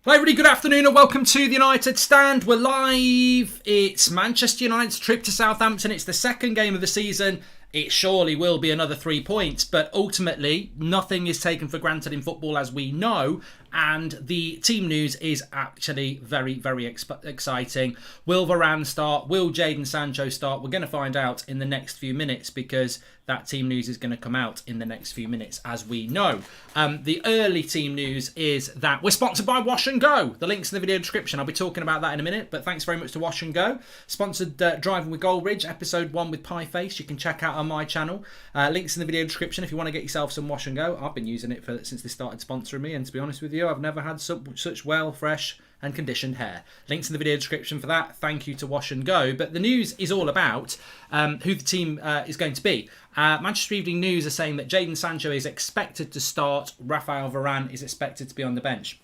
Hi everybody, good afternoon and welcome to the United Stand. We're live. It's Manchester United's trip to Southampton. It's the second game of the season. It surely will be another 3 points, but ultimately nothing is taken for granted in football, as we know, and the team news is actually very, very exciting. Will Varane start? Will Jadon Sancho start? We're going to find out in the next few minutes, because that team news is going to come out in the next few minutes, as we know. The early team news is that we're sponsored by Wash and Go. The link's in the video description. I'll be talking about that in a minute, but thanks very much to Wash and Go. Sponsored Driving with Goldbridge, episode 1 with Pie Face. You can check out on my channel. Links in the video description if you want to get yourself some Wash and Go. I've been using it since they started sponsoring me, and to be honest with you, I've never had such well, fresh and conditioned hair. Links in the video description for that. Thank you to Wash and Go. But the news is all about who the team is going to be. Manchester Evening News are saying that Jadon Sancho is expected to start. Raphael Varane is expected to be on the bench.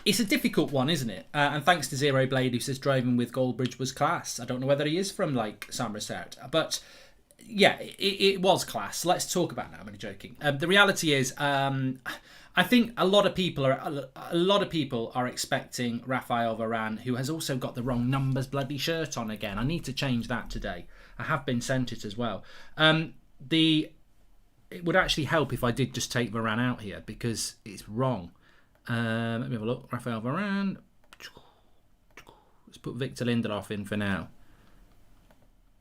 It's a difficult one, isn't it? And thanks to Zero Blade, who says driving with Goldbridge was class. I don't know whether he is from like Somerset, but yeah, it was class. Let's talk about that. I'm only joking. The reality is, I think a lot of people are expecting Raphael Varane, who has also got the wrong numbers bloody shirt on again. I need to change that today. I have been sent it as well. It would actually help if I did just take Varane out here, because it's wrong. Let me have a look. Raphael Varane. Let's put Victor Lindelof in for now.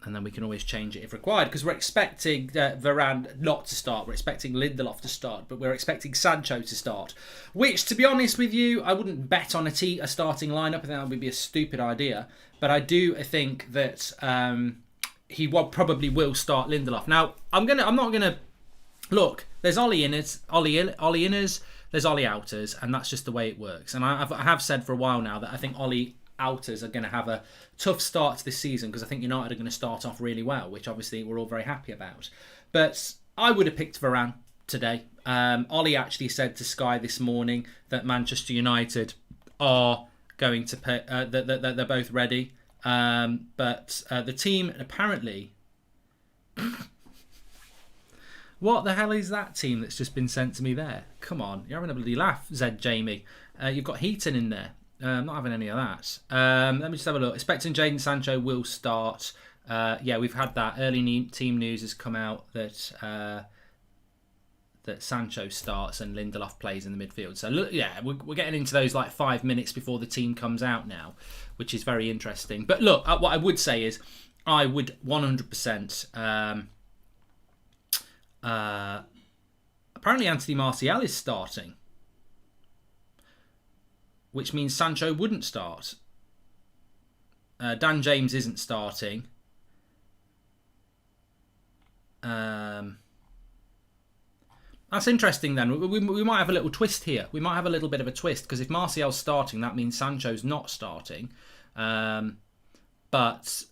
And then we can always change it if required, because we're expecting Varane not to start. We're expecting Lindelof to start, but we're expecting Sancho to start. Which, to be honest with you, I wouldn't bet on a starting lineup. I think that would be a stupid idea. But I do think that he probably will start Lindelof. Now, I'm not gonna look. There's Ollie inners, there's Ollie outers, and that's just the way it works. And I have said for a while now that I think Ollie outers are going to have a tough start to this season, because I think United are going to start off really well, which obviously we're all very happy about. But I would have picked Varane today. Ollie actually said to Sky this morning that Manchester United are going to pay, that they're both ready. But the team apparently... What the hell is that team that's just been sent to me there? Come on, you're having a bloody laugh, Zed Jamie. You've got Heaton in there. I'm not having any of that. Let me just have a look. Expecting Jadon Sancho will start. Yeah, we've had that. Early team news has come out that that Sancho starts and Lindelof plays in the midfield. So look, yeah, we're getting into those like 5 minutes before the team comes out now, which is very interesting. But look, what I would say is I would 100%... apparently Anthony Martial is starting, which means Sancho wouldn't start. Dan James isn't starting. That's interesting then. We might have a little twist here. We might have a little bit of a twist, because if Martial's starting, that means Sancho's not starting. But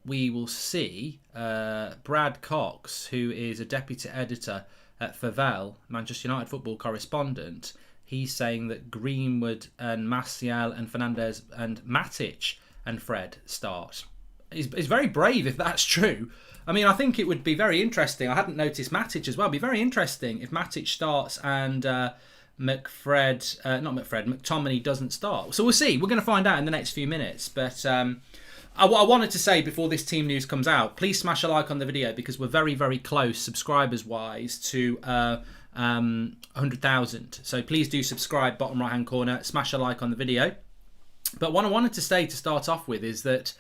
we will see. Brad Cox, who is a deputy editor at Favel, Manchester United football correspondent, he's saying that Greenwood and Martial and Fernandes and Matic and Fred start. He's very brave if that's true. I mean, I think it would be very interesting. I hadn't noticed Matic as well. It'd be very interesting if Matic starts and McTominay doesn't start. So we'll see. We're going to find out in the next few minutes. But I wanted to say before this team news comes out, please smash a like on the video, because we're very, very close subscribers-wise to 100,000. So please do subscribe, bottom right hand corner, smash a like on the video. But what I wanted to say to start off with is that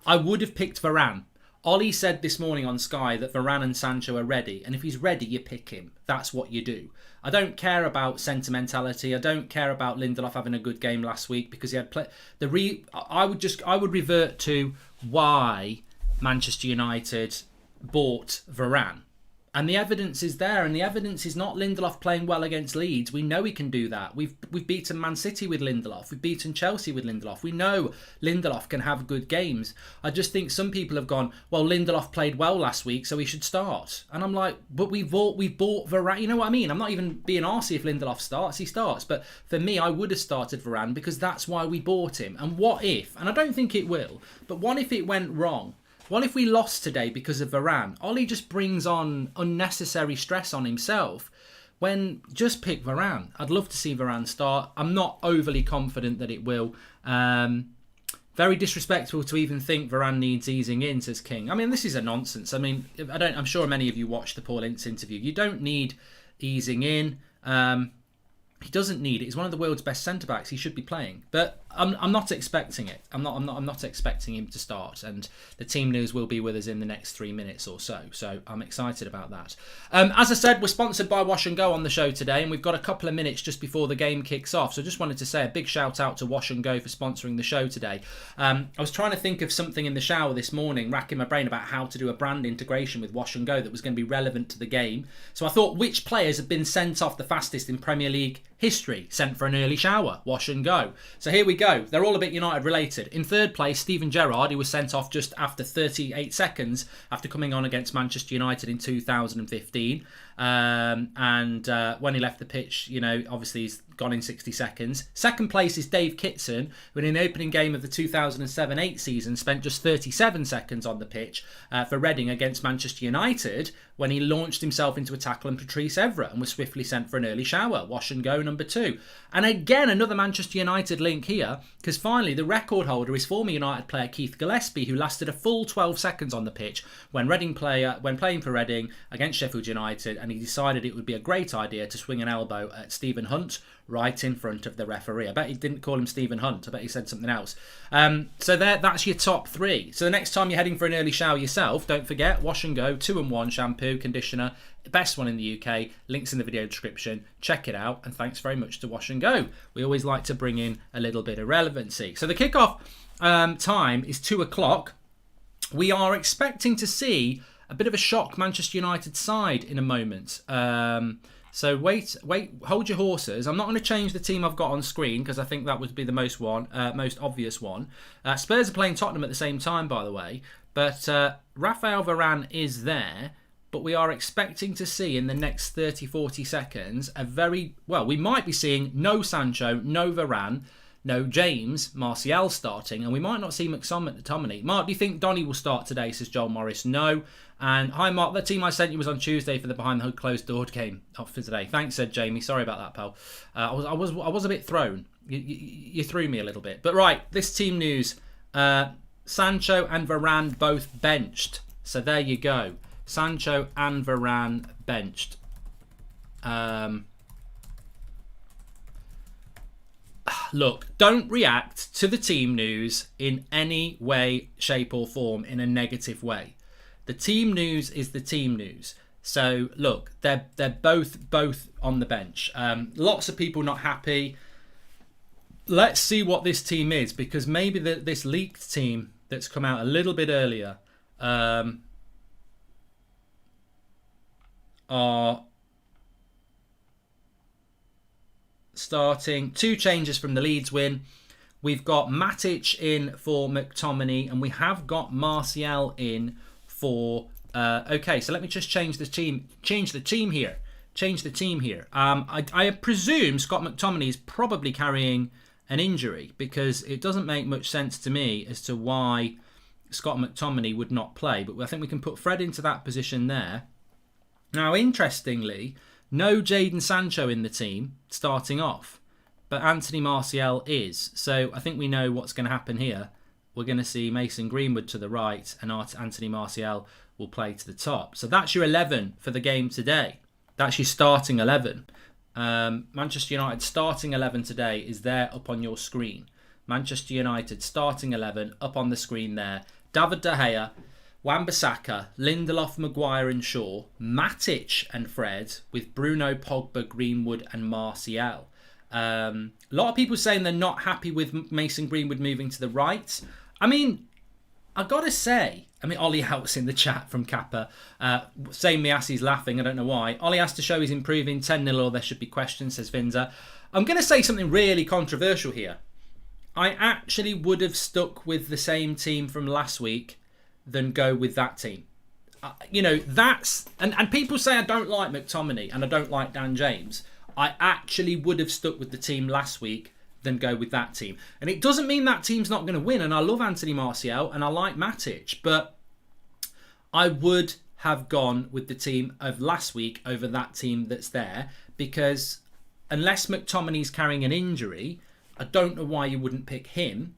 I would have picked Varane. Ollie said this morning on Sky that Varane and Sancho are ready, and if he's ready, you pick him. That's what you do. I don't care about sentimentality. I don't care about Lindelof having a good game last week, because he had I would revert to why Manchester United bought Varane. And the evidence is there, and the evidence is not Lindelof playing well against Leeds. We know he can do that. We've beaten Man City with Lindelof. We've beaten Chelsea with Lindelof. We know Lindelof can have good games. I just think some people have gone, well, Lindelof played well last week, so he should start. And I'm like, but we bought Varane. You know what I mean? I'm not even being arsey if Lindelof starts. He starts. But for me, I would have started Varane, because that's why we bought him. And what if, and I don't think it will, but what if it went wrong? What if we lost today because of Varane? Ollie just brings on unnecessary stress on himself. when just pick Varane. I'd love to see Varane start. I'm not overly confident that it will. Very disrespectful to even think Varane needs easing in, says King. I mean, this is a nonsense. I mean, I'm sure many of you watched the Paul Ince interview. You don't need easing in. He doesn't need it. He's one of the world's best centre-backs. He should be playing. But I'm not expecting it. I'm not expecting him to start. And the team news will be with us in the next 3 minutes or so. So I'm excited about that. As I said, we're sponsored by Wash and Go on the show today. And we've got a couple of minutes just before the game kicks off. So I just wanted to say a big shout out to Wash and Go for sponsoring the show today. I was trying to think of something in the shower this morning, racking my brain about how to do a brand integration with Wash and Go that was going to be relevant to the game. So I thought, which players have been sent off the fastest in Premier League history? Sent for an early shower. Wash and Go. So here we go. They're all a bit United related. In third place, Steven Gerrard, who was sent off just after 38 seconds after coming on against Manchester United in 2015. When he left the pitch, obviously he's gone in 60 seconds. Second place is Dave Kitson, who in the opening game of the 2007-8 season spent just 37 seconds on the pitch for Reading against Manchester United when he launched himself into a tackle on Patrice Evra and was swiftly sent for an early shower. Wash and Go number 2. And again, another Manchester United link here, because finally the record holder is former United player Keith Gillespie, who lasted a full 12 seconds on the pitch when playing for Reading against Sheffield United, and he decided it would be a great idea to swing an elbow at Stephen Hunt right in front of the referee. I bet he didn't call him Stephen Hunt. I bet he said something else. So that's your top 3. So the next time you're heading for an early shower yourself, don't forget Wash and Go 2-in-1 shampoo, conditioner, best one in the UK. Links in the video description. Check it out. And thanks very much to Wash and Go. We always like to bring in a little bit of relevancy. So the kickoff time is 2 o'clock. We are expecting to see a bit of a shock Manchester United side in a moment. So wait, hold your horses. I'm not going to change the team I've got on screen because I think that would be the most obvious one. Spurs are playing Tottenham at the same time, by the way. But Raphael Varane is there. But we are expecting to see in the next 30-40 seconds we might be seeing no Sancho, no Varane, no James, Martial starting, and we might not see McTominay. Mark, do you think Donny will start today, says Joel Morris? No. And hi Mark, the team I sent you was on Tuesday for the Behind the Hood Closed Door game for today. Thanks, said Jamie. Sorry about that, pal. I was a bit thrown. You threw me a little bit. But right, this team news. Sancho and Varane both benched. So there you go. Sancho and Varane benched. Look, don't react to the team news in any way, shape or form in a negative way. The team news is the team news. So look, they're both on the bench. Lots of people not happy. Let's see what this team is, because maybe this leaked team that's come out a little bit earlier are starting. 2 changes from the Leeds win. We've got Matic in for McTominay, and we have got Martial in for okay, so let me just change the team here. I presume Scott McTominay is probably carrying an injury, because it doesn't make much sense to me as to why Scott McTominay would not play, but I think we can put Fred into that position there. Now, interestingly, no Jadon Sancho in the team starting off, but Anthony Martial is. So I think we know what's going to happen here. We're going to see Mason Greenwood to the right, and Anthony Martial will play to the top. So that's your 11 for the game today. That's your starting 11. Manchester United starting 11 today is there up on your screen. Manchester United starting 11 up on the screen there. David De Gea, Wan-Bissaka, Lindelof, Maguire and Shaw, Matic and Fred, with Bruno, Pogba, Greenwood and Martial. A lot of people saying they're not happy with Mason Greenwood moving to the right. I mean, I gotta say, Ollie Hout's in the chat from Kappa, saying Miasi's laughing, I don't know why. Ollie has to show he's improving, 10-0 or there should be questions, says Vinza. I'm going to say something really controversial here. I actually would have stuck with the same team from last week than go with that team. That's... And people say I don't like McTominay and I don't like Dan James. I actually would have stuck with the team last week than go with that team. And it doesn't mean that team's not going to win. And I love Anthony Martial and I like Matic. But I would have gone with the team of last week over that team that's there, because unless McTominay's carrying an injury, I don't know why you wouldn't pick him.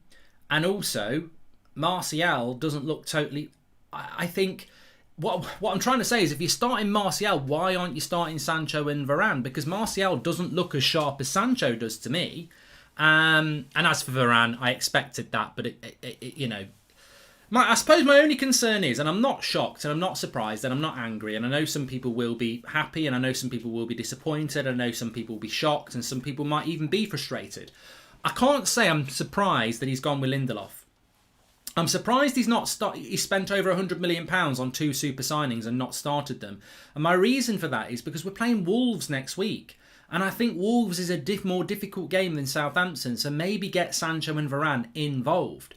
And also, Martial doesn't look totally... I think... What I'm trying to say is if you're starting Martial, why aren't you starting Sancho and Varane? Because Martial doesn't look as sharp as Sancho does to me. And as for Varane, I expected that. But, I suppose my only concern is, and I'm not shocked and I'm not surprised and I'm not angry, and I know some people will be happy and I know some people will be disappointed, I know some people will be shocked and some people might even be frustrated. I can't say I'm surprised that he's gone with Lindelof. I'm surprised he spent over £100 million on 2 super signings and not started them. And my reason for that is because we're playing Wolves next week. And I think Wolves is a more difficult game than Southampton, so maybe get Sancho and Varane involved.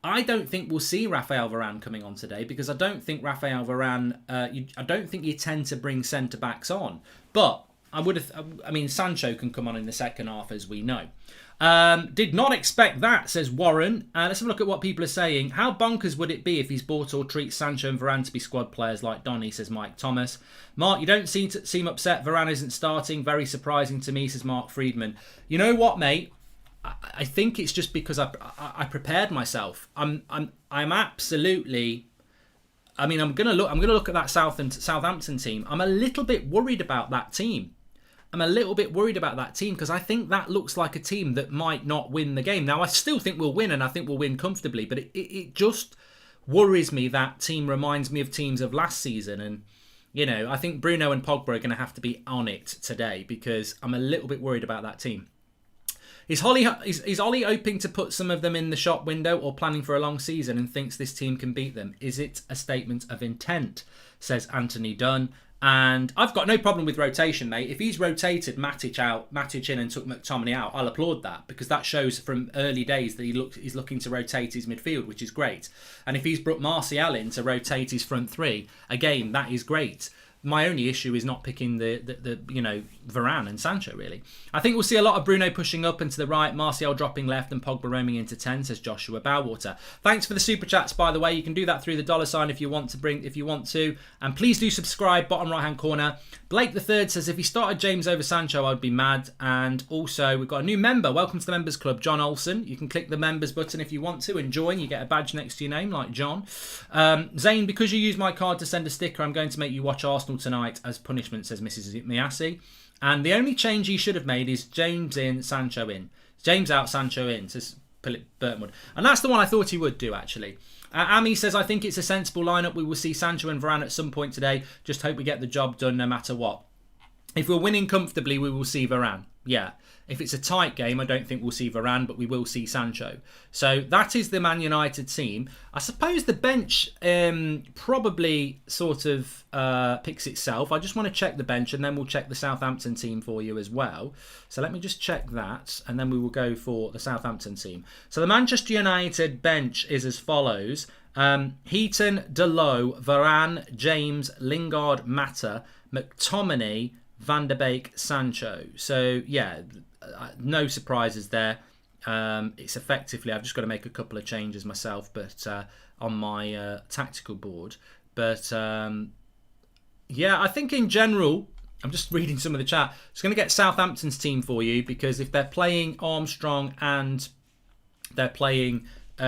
I don't think we'll see Raphael Varane coming on today because I don't think Raphael Varane, I don't think you tend to bring centre-backs on. But Sancho can come on in the second half, as we know. Did not expect that, says Warren. Let's have a look at what people are saying. How bonkers would it be if he's bought or treats Sancho and Varane to be squad players like Donny, says Mike Thomas. Mark, you don't seem upset Varane isn't starting. Very surprising to me, says Mark Friedman. You know what, mate? I think it's just because I prepared myself. I'm absolutely... I'm gonna look at that Southampton team. I'm a little bit worried about that team. Because I think that looks like a team that might not win the game. Now, I still think we'll win, and I think we'll win comfortably, but it just worries me that team reminds me of teams of last season. And, I think Bruno and Pogba are going to have to be on it today because I'm a little bit worried about that team. Is Ollie hoping to put some of them in the shop window or planning for a long season and thinks this team can beat them? Is it a statement of intent, says Anthony Dunn. And I've got no problem with rotation, mate. If he's rotated Matic in and took McTominay out, I'll applaud that because that shows from early days that he's looking to rotate his midfield, which is great. And if he's brought Martial in to rotate his front three, again, that is great. My only issue is not picking the Varane and Sancho, really. I think we'll see a lot of Bruno pushing up and to the right, Martial dropping left and Pogba roaming into 10, says Joshua Bowater. Thanks for the super chats, by the way. You can do that through the $ if you want to. And please do subscribe, bottom right hand corner. Blake the Third says, if he started James over Sancho, I'd be mad. And also, we've got a new member. Welcome to the members club, John Olsen. You can click the members button if you want to and join. You get a badge next to your name, like John. Zane, because you used my card to send a sticker, I'm going to make you watch Arsenal tonight as punishment, says Mrs. Miyasi. And the only change he should have made is James in, Sancho in. James out, Sancho in, says Burtonwood. And that's the one I thought he would do, actually. Ami says, I think it's a sensible lineup. We will see Sancho and Varane at some point today. Just hope we get the job done no matter what. If we're winning comfortably, we will see Varane. Yeah. If it's a tight game, I don't think we'll see Varane, but we will see Sancho. So that is the Man United team. I suppose the bench probably sort of picks itself. I just want to check the bench and then we'll check the Southampton team for you as well. So let me just check that and then we will go for the Southampton team. So the Manchester United bench is as follows. Heaton, Dalot, Varane, James, Lingard, Mata, McTominay, Van der Beek, Sancho. So yeah, no surprises there. It's effectively, I've just got to make a couple of changes myself, but on my tactical board. But yeah, I think in general, I'm just reading some of the chat. It's going to get Southampton's team for you because if they're playing Armstrong and they're playing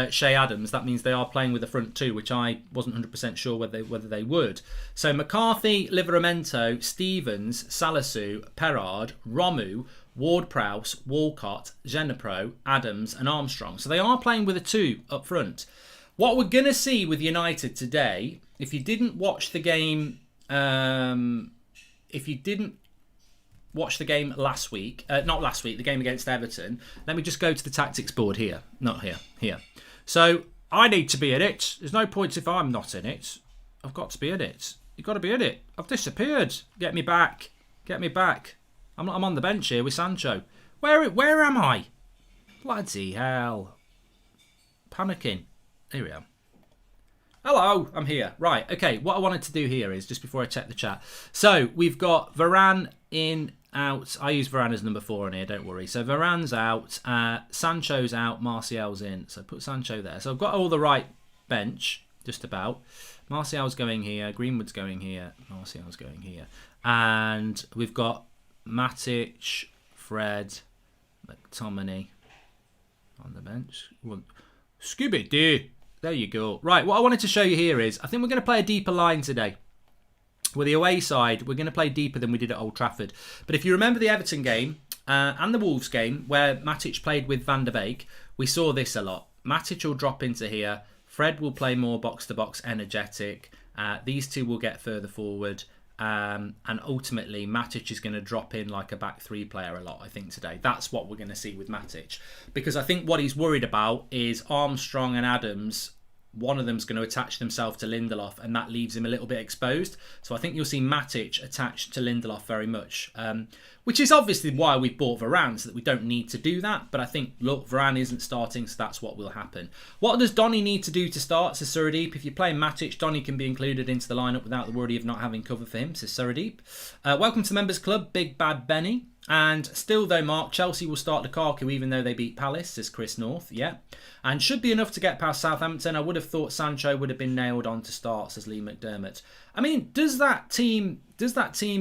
Shea Adams, that means they are playing with the front two, which I wasn't 100% sure whether they would. So McCarthy, Livramento, Stevens, Salisu, Perard, Romu, Ward-Prowse, Walcott, Genepro, Adams and Armstrong. So they are playing with a two up front. What we're going to see with United today, if you didn't watch the game, the game against Everton, let me just go to the tactics board here. Not here. So I need to be in it. There's no point if I'm not in it. I've got to be in it. You've got to be in it. I've disappeared. Get me back. I'm on the bench here with Sancho. Where am I? Bloody hell. Panicking. Here we are. Hello, I'm here. Right, okay, what I wanted to do here is, just before I check the chat. So, we've got Varane in, out. I use Varane as number 4 on here, don't worry. So, Varane's out, Sancho's out, Martial's in. So, put Sancho there. So, I've got all the right bench, just about. Martial's going here, Greenwood's going here, Martial's going here. And we've got Matic, Fred, McTominay on the bench. Scooby-Doo. There you go. Right, what I wanted to show you here is, I think we're going to play a deeper line today. With the away side, we're going to play deeper than we did at Old Trafford. But if you remember the Everton game and the Wolves game, where Matic played with Van der Beek, we saw this a lot. Matic will drop into here. Fred will play more box-to-box energetic. These two will get further forward. And ultimately, Matic is going to drop in like a back three player a lot, I think, today. That's what we're going to see with Matic. Because I think what he's worried about is Armstrong and Adams. One of them's going to attach themselves to Lindelof, and that leaves him a little bit exposed. So I think you'll see Matic attached to Lindelof very much, which is obviously why we've bought Varane, so that we don't need to do that. But I think, look, Varane isn't starting, so that's what will happen. What does Donny need to do to start, says Suradeep? If you're playing Matic, Donny can be included into the lineup without the worry of not having cover for him, says Suradeep. Welcome to the Members Club, Big Bad Benny. And still though, Mark, Chelsea will start Lukaku even though they beat Palace, says Chris North. Yeah. And should be enough to get past Southampton. I would have thought Sancho would have been nailed on to start, says Lee McDermott. I mean, does that team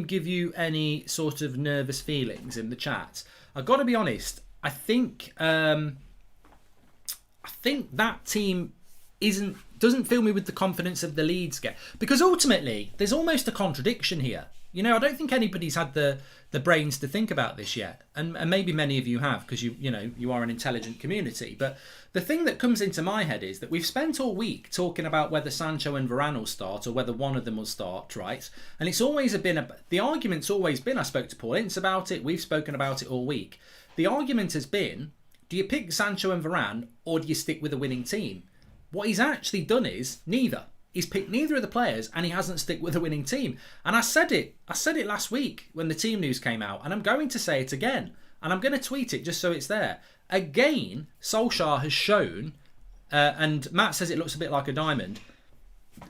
give you any sort of nervous feelings in the chat? I've got to be honest. I think that team doesn't fill me with the confidence of the Leeds game, because ultimately there's almost a contradiction here. You know, I don't think anybody's had the brains to think about this yet, and maybe many of you have, because you are an intelligent community. But the thing that comes into my head is that we've spent all week talking about whether Sancho and Varane will start or whether one of them will start, right? And it's always been the argument's always been. I spoke to Paul Ince about it. We've spoken about it all week. The argument has been: do you pick Sancho and Varane or do you stick with a winning team? What he's actually done is neither. He's picked neither of the players, and he hasn't stuck with a winning team. And I said it last week when the team news came out, and I'm going to say it again. And I'm going to tweet it just so it's there. Again, Solskjaer has shown, and Matt says it looks a bit like a diamond.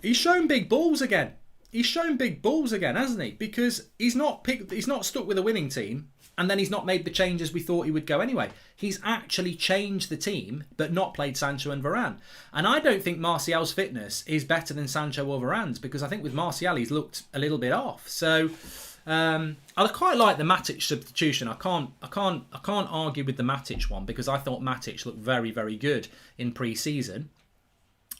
He's shown big balls again. He's shown big balls again, hasn't he? Because he's not stuck with a winning team, and then he's not made the changes we thought he would go anyway. He's actually changed the team, but not played Sancho and Varane. And I don't think Martial's fitness is better than Sancho or Varane's, because I think with Martial he's looked a little bit off. So I quite like the Matic substitution. I can't argue with the Matic one, because I thought Matic looked very, very good in pre-season.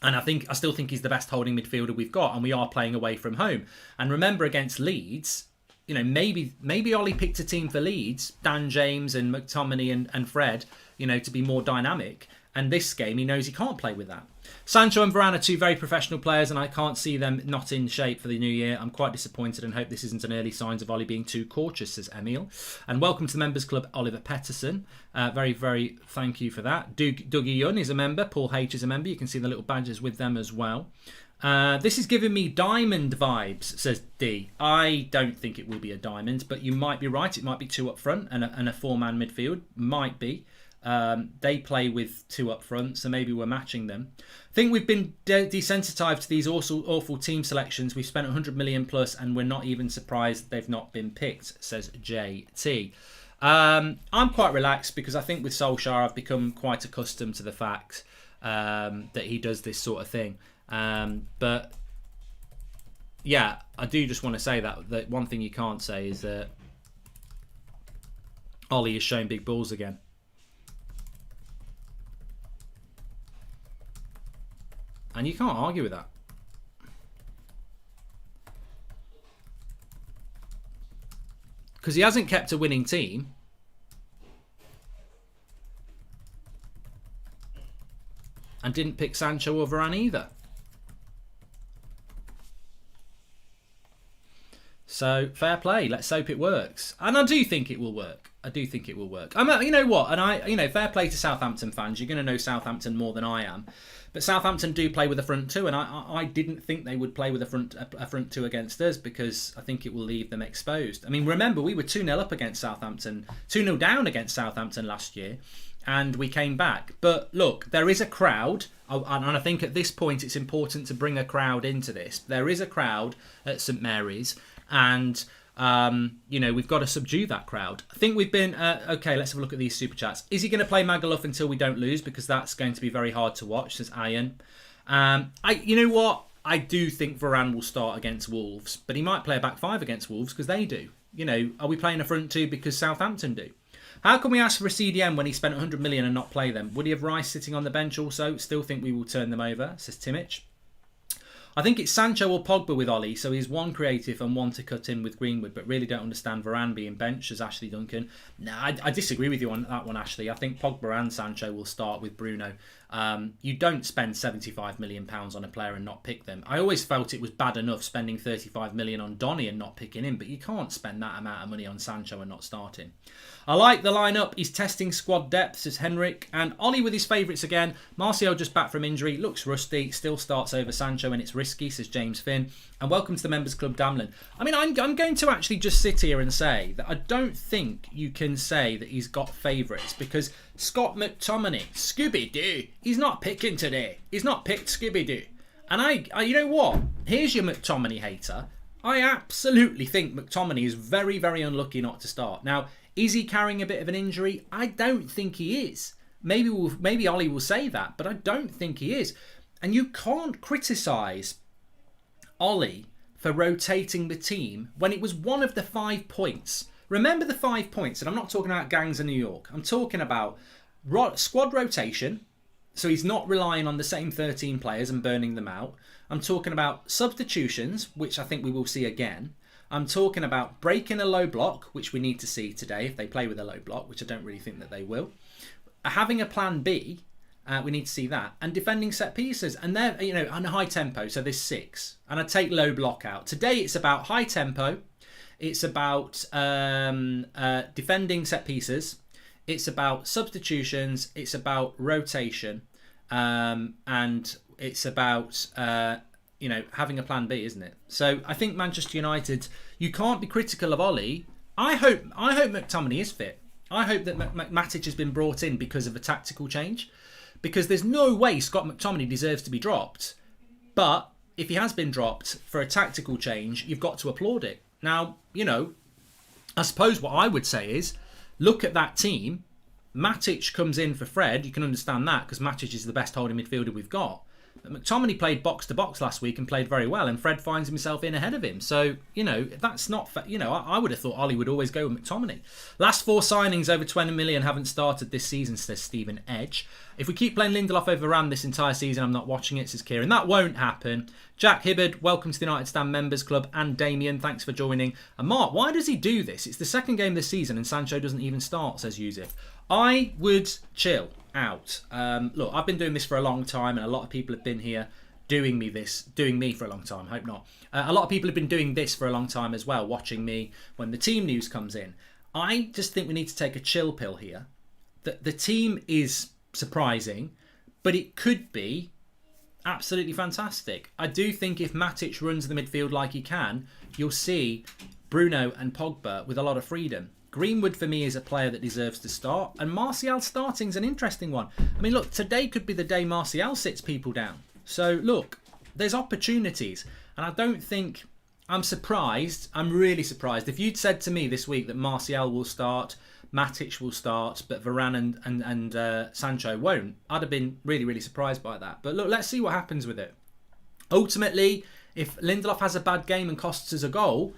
And I still think he's the best holding midfielder we've got, and we are playing away from home. And remember, against Leeds, you know, maybe Ollie picked a team for Leeds, Dan James and McTominay and Fred, you know, to be more dynamic. And this game, he knows he can't play with that. Sancho and Varane are two very professional players, and I can't see them not in shape for the new year. I'm quite disappointed and hope this isn't an early signs of Ollie being too cautious, says Emil. And welcome to the Members Club, Oliver Petterson. Very, very thank you for that. Dougie Yun is a member. Paul H is a member. You can see the little badges with them as well. This is giving me diamond vibes, says D. I don't think it will be a diamond, but you might be right. It might be two up front and a four-man midfield. Might be. They play with two up front, so maybe we're matching them. I think we've been desensitised to these awful team selections. We've spent 100 million plus, and we're not even surprised they've not been picked, says JT. I'm quite relaxed, because I think with Solskjaer I've become quite accustomed to the fact that he does this sort of thing. But yeah, I do just want to say that one thing you can't say is that Ollie is showing big balls again. And you can't argue with that. Because he hasn't kept a winning team. And didn't pick Sancho or Varane either. So, fair play. Let's hope it works. And I do think it will work. I mean, you know what? And fair play to Southampton fans. You're going to know Southampton more than I am. But Southampton do play with a front two, and I didn't think they would play with a front two against us, because I think it will leave them exposed. I mean, remember, we were 2-0 up against Southampton, 2-0 down against Southampton last year, and we came back. But look, there is a crowd, and I think at this point it's important to bring a crowd into this. There is a crowd at St Mary's, and we've got to subdue that crowd. I think we've been okay. Let's have a look at these super chats. Is he going to play Magaluf until we don't lose? Because that's going to be very hard to watch, says Ian. You know what? I do think Varane will start against Wolves, but he might play a back five against Wolves, because they do. You know, are we playing a front two because Southampton do? How can we ask for a CDM when he spent 100 million and not play them? Would he have Rice sitting on the bench also? Still think we will turn them over, says Timich. I think it's Sancho or Pogba with Ollie, so he's one creative and one to cut in with Greenwood, but really don't understand Varane being benched, as Ashley Duncan. No, I disagree with you on that one, Ashley. I think Pogba and Sancho will start with Bruno. You don't spend £75 million on a player and not pick them. I always felt it was bad enough spending £35 million on Donny and not picking him, but you can't spend that amount of money on Sancho and not starting. I like the lineup. He's testing squad depth, says Henrik. And Ollie with his favourites again. Martial just back from injury. Looks rusty. Still starts over Sancho and it's risky, says James Finn. And welcome to the Members Club, Damlin. I mean, I'm going to actually just sit here and say that I don't think you can say that he's got favourites because Scott McTominay, Scooby-Doo, he's not picking today. He's not picked Scooby-Doo. And I you know what? Here's your McTominay hater. I absolutely think McTominay is very, very unlucky not to start. Now, is he carrying a bit of an injury? I don't think he is. Maybe Ollie will say that, but I don't think he is. And you can't criticise Ollie for rotating the team when it was one of the 5 points. Remember the 5 points, and I'm not talking about gangs in New York. I'm talking about squad rotation, so he's not relying on the same 13 players and burning them out. I'm talking about substitutions, which I think we will see again. I'm talking about breaking a low block, which we need to see today if they play with a low block, which I don't really think that they will. Having a plan B, we need to see that. And defending set pieces. And they're, you know, on a high tempo, so there's 6. And I take low block out. Today it's about high tempo. It's about defending set pieces. It's about substitutions. It's about rotation. And it's about... you know, having a plan B, isn't it? So I think Manchester United, you can't be critical of Ollie. I hope McTominay is fit. I hope that Matic has been brought in because of a tactical change. Because there's no way Scott McTominay deserves to be dropped. But if he has been dropped for a tactical change, you've got to applaud it. Now, you know, I suppose what I would say is, look at that team. Matic comes in for Fred. You can understand that because Matic is the best holding midfielder we've got. McTominay played box to box last week and played very well, and Fred finds himself in ahead of him. So, you know, that's not... You know, I would have thought Ollie would always go with McTominay. Last 4 signings over 20 million haven't started this season, says Stephen Edge. If we keep playing Lindelof over Varane this entire season, I'm not watching it, says Kieran. That won't happen. Jack Hibbard, welcome to the United Stand Members Club. And Damien, thanks for joining. And Mark, why does he do this? It's the second game this season and Sancho doesn't even start, says Yusuf. I would chill out. Look, I've been doing this for a long time and a lot of people have been here doing me for a long time. Hope not. A lot of people have been doing this for a long time as well, watching me when the team news comes in. I just think we need to take a chill pill here. The team is surprising, but it could be absolutely fantastic. I do think if Matic runs the midfield like he can, you'll see Bruno and Pogba with a lot of freedom. Greenwood for me is a player that deserves to start, and Martial starting is an interesting one. I mean, look, today could be the day Martial sits people down. So, look, there's opportunities, and I don't think... I'm surprised. I'm really surprised. If you'd said to me this week that Martial will start, Matic will start, but Varane and Sancho won't, I'd have been really, really surprised by that. But look, let's see what happens with it. Ultimately, if Lindelof has a bad game and costs us a goal...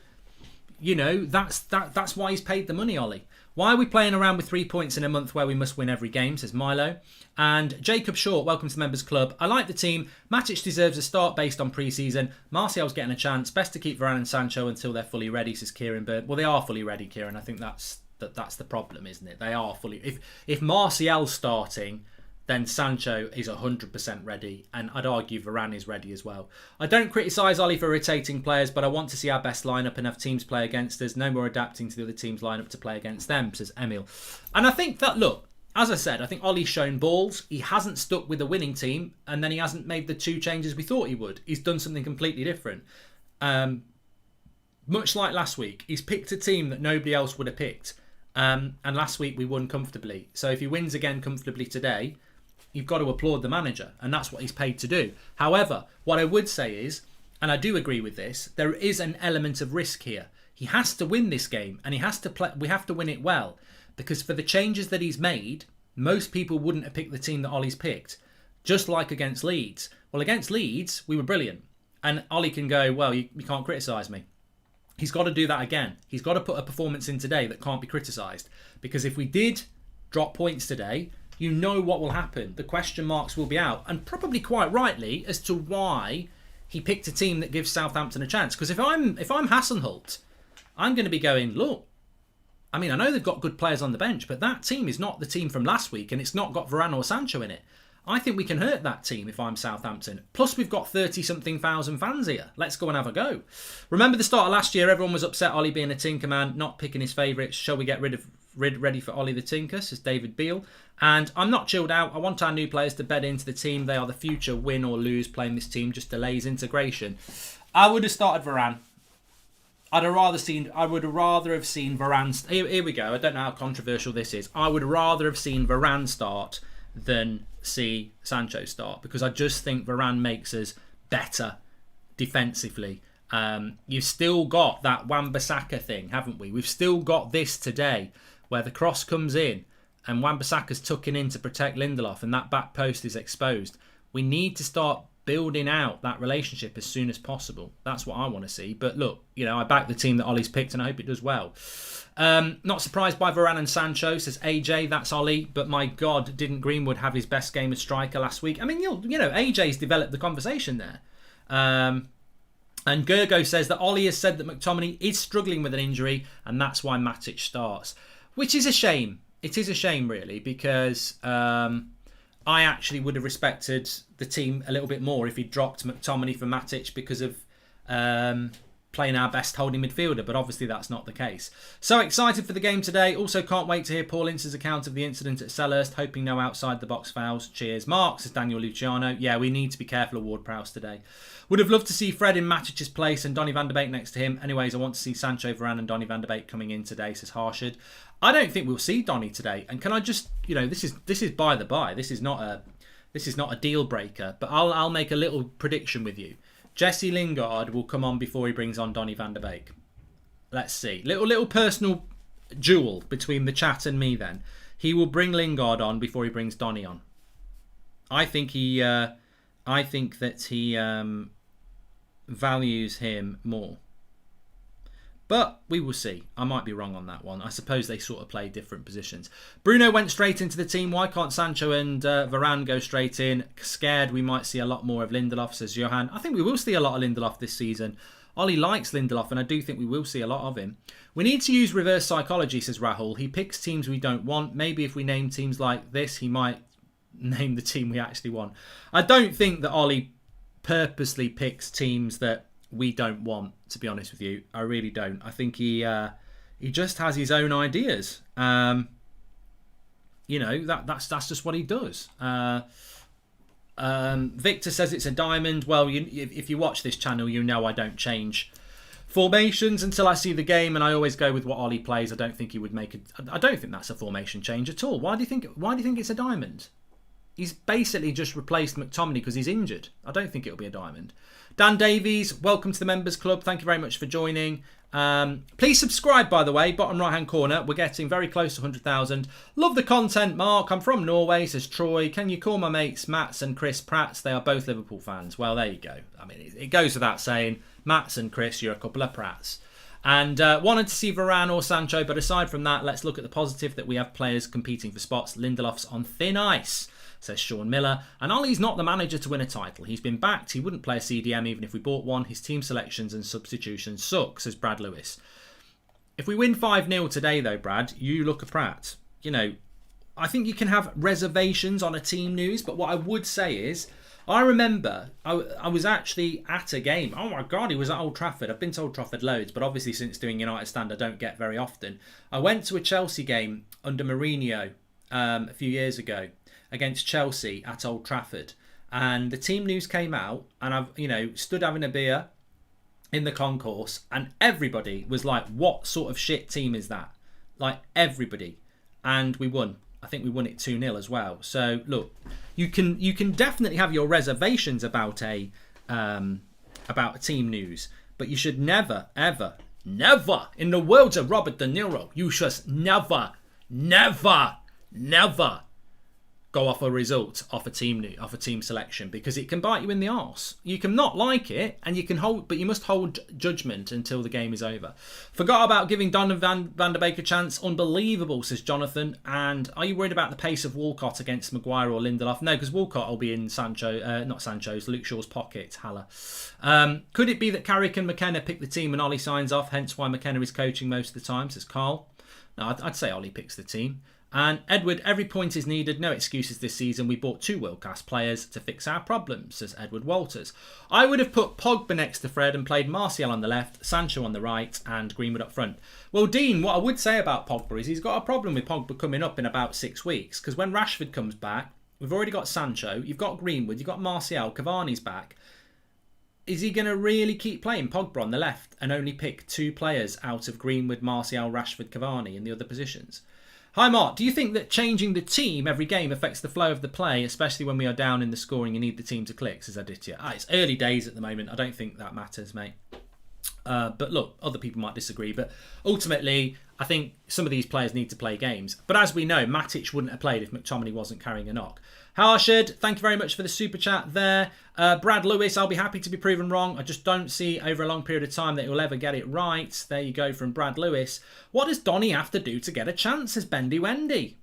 You know, that's why he's paid the money, Ollie. Why are we playing around with 3 points in a month where we must win every game, says Milo. And Jacob Short, welcome to the Members Club. I like the team. Matic deserves a start based on pre-season. Martial's getting a chance. Best to keep Varane and Sancho until they're fully ready, says Kieran Bird. Well, they are fully ready, Kieran. I think that's the problem, isn't it? They are fully... If Martial's starting... then Sancho is 100% ready, and I'd argue Varane is ready as well. I don't criticise Ollie for rotating players, but I want to see our best lineup and have teams play against us. No more adapting to the other team's lineup to play against them, says Emil. And I think that, look, as I said, I think Ollie's shown balls. He hasn't stuck with the winning team, and then he hasn't made the 2 changes we thought he would. He's done something completely different. Much like last week, he's picked a team that nobody else would have picked. And last week we won comfortably. So if he wins again comfortably today... you've got to applaud the manager, and that's what he's paid to do. However, what I would say is, and I do agree with this, there is an element of risk here. He has to win this game, and he has to play. We have to win it well, because for the changes that he's made, most people wouldn't have picked the team that Ollie's picked. Just like against Leeds. Well, against Leeds, we were brilliant, and Ollie can go, well, you can't criticise me. He's got to do that again. He's got to put a performance in today that can't be criticised. Because if we did drop points today, you know what will happen. The question marks will be out. And probably quite rightly as to why he picked a team that gives Southampton a chance. Because if I'm Hassenhult, I'm going to be going, look, I mean, I know they've got good players on the bench, but that team is not the team from last week, and it's not got Varane or Sancho in it. I think we can hurt that team if I'm Southampton. Plus, we've got 30-something thousand fans here. Let's go and have a go. Remember the start of last year, everyone was upset Ollie being a Tinker man, not picking his favourites. Shall we get ready for Ollie the Tinker, says David Beale. And I'm not chilled out. I want our new players to bed into the team. They are the future. Win or lose, playing this team just delays integration. I would have started Varane. I would rather have seen Varane. Here we go. I don't know how controversial this is. I would rather have seen Varane start than see Sancho start, because I just think Varane makes us better defensively. You've still got that Wan-Bissaka thing, haven't we? We've still got this today where the cross comes in and Wan-Bissaka's tucking in to protect Lindelof and that back post is exposed. We need to start building out that relationship as soon as possible. That's what I want to see. But look, I back the team that Ollie's picked and I hope it does well. Not surprised by Varane and Sancho, says AJ. That's Ollie. But my God, didn't Greenwood have his best game as striker last week? I mean, AJ's developed the conversation there. And Gergo says that Ollie has said that McTominay is struggling with an injury and that's why Matic starts. Which is a shame. It is a shame, really, because I actually would have respected the team a little bit more if he dropped McTominay for Matic because of playing our best holding midfielder, but obviously that's not the case. So excited for the game today. Also can't wait to hear Paul Ince's account of the incident at Selhurst, hoping no outside the box fouls. Cheers. Mark, says Daniel Luciano. Yeah, we need to be careful of Ward-Prowse today. Would have loved to see Fred in Matic's place and Donny van de Beek next to him. Anyways, I want to see Sancho, Varane and Donny van de Beek coming in today, says Harshad. I don't think we'll see Donny today. And can I just, this is by the by. This is not a deal breaker, but I'll make a little prediction with you. Jesse Lingard will come on before he brings on Donny van de Beek. Let's see. Little personal duel between the chat and me then. He will bring Lingard on before he brings Donny on. I think that he values him more. But we will see. I might be wrong on that one. I suppose they sort of play different positions. Bruno went straight into the team. Why can't Sancho and Varane go straight in? Scared we might see a lot more of Lindelof, says Johan. I think we will see a lot of Lindelof this season. Ollie likes Lindelof and I do think we will see a lot of him. We need to use reverse psychology, says Rahul. He picks teams we don't want. Maybe if we name teams like this, he might name the team we actually want. I don't think that Ollie purposely picks teams that we don't want, to be honest with you. I really don't. I think he just has his own ideas. That's just what he does. Victor says it's a diamond. Well, if you watch this channel, I don't change formations until I see the game, and I always go with what Ollie plays. I don't think he would make it. I don't think that's a formation change at all. Why do you think it's a diamond? He's basically just replaced McTominay because he's injured. I don't think it'll be a diamond. Dan Davies, welcome to the Members Club. Thank you very much for joining. Please subscribe, by the way, bottom right-hand corner. We're getting very close to 100,000. Love the content, Mark. I'm from Norway, says Troy. Can you call my mates Mats and Chris Pratts? They are both Liverpool fans. Well, there you go. I mean, it goes without saying. Mats and Chris, you're a couple of Pratts. And wanted to see Varane or Sancho, but aside from that, let's look at the positive that we have players competing for spots. Lindelof's on thin ice, says Sean Miller. And Ollie's not the manager to win a title. He's been backed. He wouldn't play a CDM even if we bought one. His team selections and substitutions suck, says Brad Lewis. If we win 5-0 today, though, Brad, you look a Pratt. I think you can have reservations on a team news, but what I would say is, I remember I was actually at a game. Oh my God, he was at Old Trafford. I've been to Old Trafford loads, but obviously since doing United Stand, I don't get very often. I went to a Chelsea game under Mourinho a few years ago against Chelsea at Old Trafford, and the team news came out, and I've stood having a beer in the concourse, and everybody was like, what sort of shit team is that? Like, everybody. And we won. I think we won it 2-0 as well. So look, you can definitely have your reservations about a team news, but you should never, ever, never, in the words of Robert De Niro, you should never go off a result, off a team selection, because it can bite you in the arse. You can not like it, and you can hold, but you must hold judgment until the game is over. Forgot about giving Donovan van der Beek a chance. Unbelievable, says Jonathan. And are you worried about the pace of Walcott against Maguire or Lindelof? No, because Walcott will be in Luke Shaw's pocket. Haller. Could it be that Carrick and McKenna pick the team and Ollie signs off, hence why McKenna is coaching most of the time, says Carl? No, I'd say Ollie picks the team. And Edward, every point is needed. No excuses this season. We bought 2 world-class players to fix our problems, says Edward Walters. I would have put Pogba next to Fred and played Martial on the left, Sancho on the right, and Greenwood up front. Well, Dean, what I would say about Pogba is he's got a problem with Pogba coming up in about 6 weeks, because when Rashford comes back, we've already got Sancho, you've got Greenwood, you've got Martial, Cavani's back. Is he going to really keep playing Pogba on the left and only pick 2 players out of Greenwood, Martial, Rashford, Cavani in the other positions? Hi Mark, do you think that changing the team every game affects the flow of the play, especially when we are down in the scoring and need the team to click, says Aditya? It's early days at the moment. I don't think that matters, mate. But look, other people might disagree. But ultimately, I think some of these players need to play games. But as we know, Matic wouldn't have played if McTominay wasn't carrying a knock. Harshad, thank you very much for the super chat there. Brad Lewis, I'll be happy to be proven wrong. I just don't see over a long period of time that he'll ever get it right. There you go from Brad Lewis. What does Donny have to do to get a chance, says Bendy Wendy.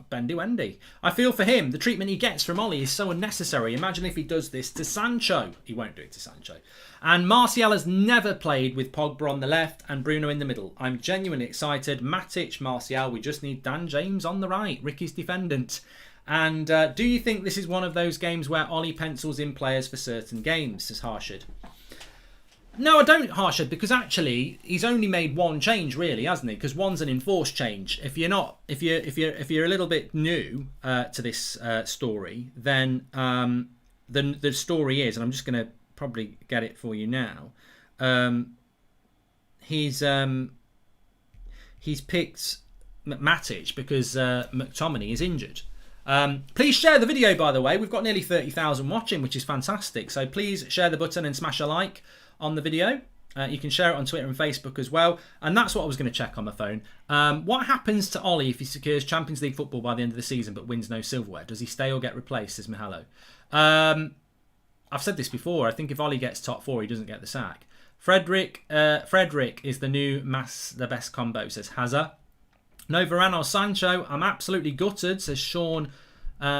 Bendy Wendy. I feel for him. The treatment he gets from Ollie is so unnecessary. Imagine if he does this to Sancho. He won't do it to Sancho. And Martial has never played with Pogba on the left and Bruno in the middle. I'm genuinely excited. Matic, Martial, we just need Dan James on the right. Ricky's defendant. And do you think this is one of those games where Ollie pencils in players for certain games, says Harshad? No, I don't, Harshad, because actually he's only made one change, really, hasn't he? Because one's an enforced change. If you're a little bit new to this story, then the story is, and I'm just going to probably get it for you now. He's picked Matic because McTominay is injured. Please share the video, by the way. We've got nearly 30,000 watching, which is fantastic. So please share the button and smash a like on the video. You can share it on Twitter and Facebook as well. And that's what I was going to check on my phone. What happens to Ollie if he secures Champions League football by the end of the season but wins no silverware? Does he stay or get replaced, says Mihalo? I've said this before. I think if Ollie gets top 4, he doesn't get the sack. Frederick is the best combo, says Hazard. No Varane or Sancho. I'm absolutely gutted, says Sean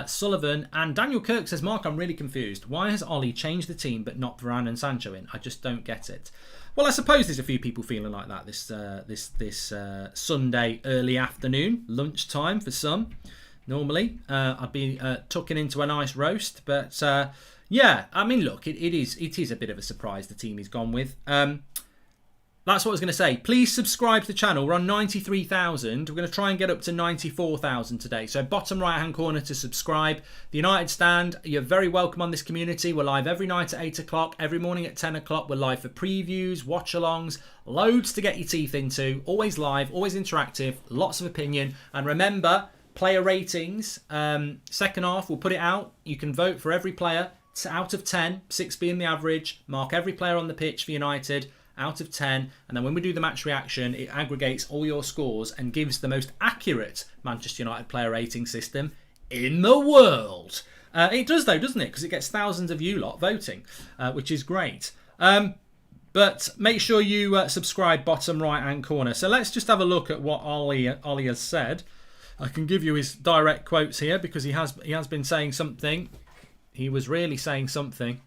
Sullivan. And Daniel Kirk says, Mark, I'm really confused. Why has Ollie changed the team but not Varane and Sancho in? I just don't get it. Well, I suppose there's a few people feeling like that this Sunday early afternoon, lunchtime for some. Normally, I'd be tucking into a nice roast. But yeah, I mean, look, it is a bit of a surprise the team he's gone with. That's what I was going to say. Please subscribe to the channel. We're on 93,000. We're going to try and get up to 94,000 today. So bottom right-hand corner to subscribe. The United Stand, you're very welcome on this community. We're live every night at 8 o'clock. Every morning at 10 o'clock. We're live for previews, watch-alongs. Loads to get your teeth into. Always live, always interactive. Lots of opinion. And remember, player ratings. Second half, we'll put it out. You can vote for every player. Out of 10, 6 being the average. Mark every player on the pitch for United. Out of 10, and then when we do the match reaction, it aggregates all your scores and gives the most accurate Manchester United player rating system in the world. It does though, doesn't it? Because it gets thousands of you lot voting, which is great. But make sure you subscribe bottom right hand corner. So let's just have a look at what Ollie has said. I can give you his direct quotes here because he has been saying something. He was really saying something.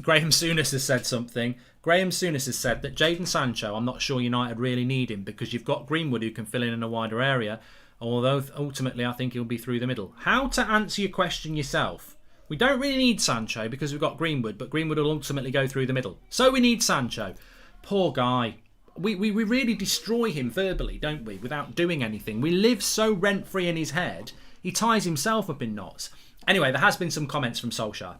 Graham Souness has said something. Graham Souness has said that Jadon Sancho, I'm not sure United really need him because you've got Greenwood who can fill in a wider area, although ultimately I think he'll be through the middle. How to answer your question yourself? We don't really need Sancho because we've got Greenwood, but Greenwood will ultimately go through the middle. So we need Sancho. Poor guy. We really destroy him verbally, don't we, without doing anything. We live so rent-free in his head, he ties himself up in knots. Anyway, there has been some comments from Solskjaer.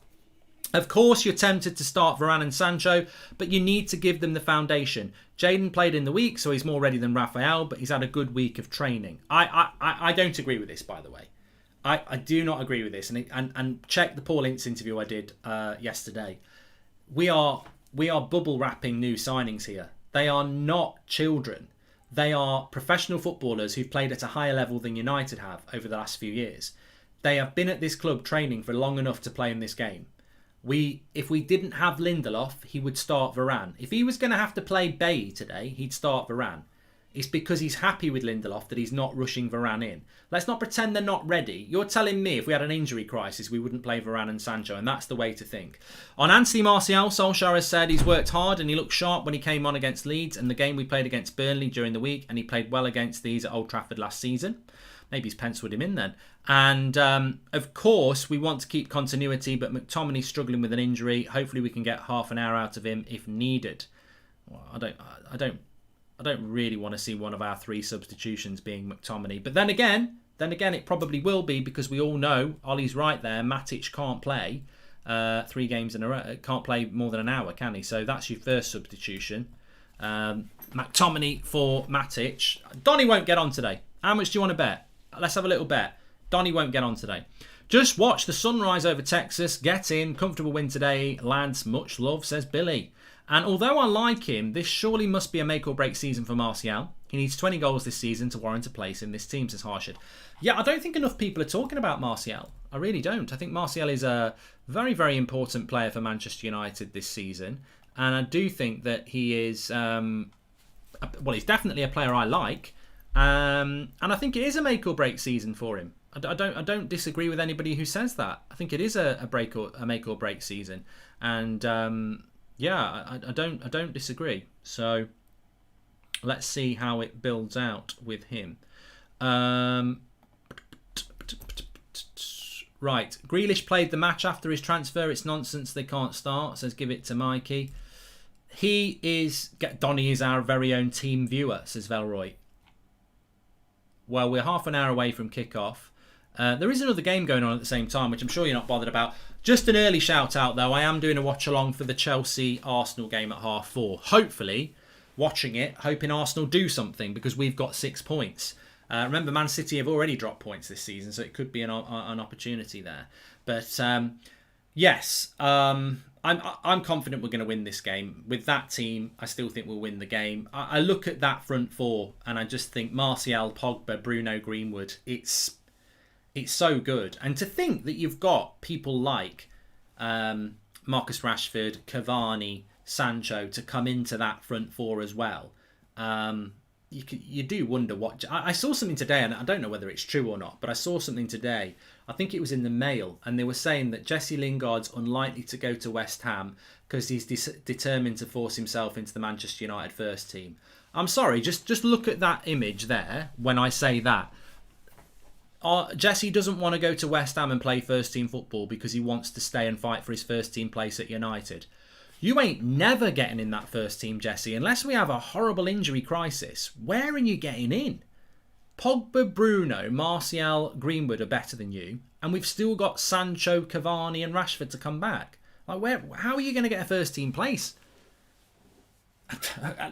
Of course, you're tempted to start Varane and Sancho, but you need to give them the foundation. Jadon played in the week, so he's more ready than Raphael, but he's had a good week of training. I don't agree with this, by the way. I do not agree with this. And check the Paul Ince interview I did yesterday. We are bubble wrapping new signings here. They are not children. They are professional footballers who've played at a higher level than United have over the last few years. They have been at this club training for long enough to play in this game. If we didn't have Lindelof, he would start Varane. If he was going to have to play Bailly today, he'd start Varane. It's because he's happy with Lindelof that he's not rushing Varane in. Let's not pretend they're not ready. You're telling me if we had an injury crisis, we wouldn't play Varane and Sancho, and that's the way to think. On Anthony Martial, Solskjaer has said he's worked hard and he looked sharp when he came on against Leeds and the game we played against Burnley during the week, and he played well against these at Old Trafford last season. Maybe he's penciled him in then. And of course, we want to keep continuity, but McTominay's struggling with an injury. Hopefully we can get half an hour out of him if needed. Well, I don't really want to see one of our 3 substitutions being McTominay. But then again, it probably will be, because we all know, Ollie's right there, Matic can't play 3 games in a row. Can't play more than an hour, can he? So that's your first substitution. McTominay for Matic. Donny won't get on today. How much do you want to bet? Let's have a little bet. Donny won't get on today. Just watch the sunrise over Texas. Get in. Comfortable win today, lads. Much love, says Billy. And although I like him, this surely must be a make or break season for Martial. He needs 20 goals this season to warrant a place in this team, says Harshad. Yeah, I don't think enough people are talking about Martial. I really don't. I think Martial is a very, very important player for Manchester United this season. And I do think that he is, he's definitely a player I like. And I think it is a make or break season for him. I don't disagree with anybody who says that. I think it is a make or break season. And I don't disagree. So let's see how it builds out with him. Right, Grealish played the match after his transfer. It's nonsense they can't start, says give it to Mikey. Donny is our very own team viewer, says Velroy. Well, we're half an hour away from kickoff. There is another game going on at the same time, which I'm sure you're not bothered about. Just an early shout out though. I am doing a watch along for the Chelsea-Arsenal game at 4:30. Hopefully, watching it, hoping Arsenal do something, because we've got 6 points. Remember, Man City have already dropped points this season, so it could be an opportunity there. But yes, I'm confident we're going to win this game. With that team, I still think we'll win the game. I look at that front 4 and I just think Martial, Pogba, Bruno, Greenwood, it's so good. And to think that you've got people like Marcus Rashford, Cavani, Sancho to come into that front 4 as well. You do wonder what... I saw something today, and I don't know whether it's true or not, but I saw something today. I think it was in the Mail, and they were saying that Jesse Lingard's unlikely to go to West Ham because he's determined to force himself into the Manchester United first team. I'm sorry, just look at that image there when I say that. Jesse doesn't want to go to West Ham and play first team football because he wants to stay and fight for his first team place at United. You ain't never getting in that first team, Jesse, unless we have a horrible injury crisis. Where are you getting in? Pogba, Bruno, Martial, Greenwood are better than you, and we've still got Sancho, Cavani and Rashford to come back. How are you going to get a first team place?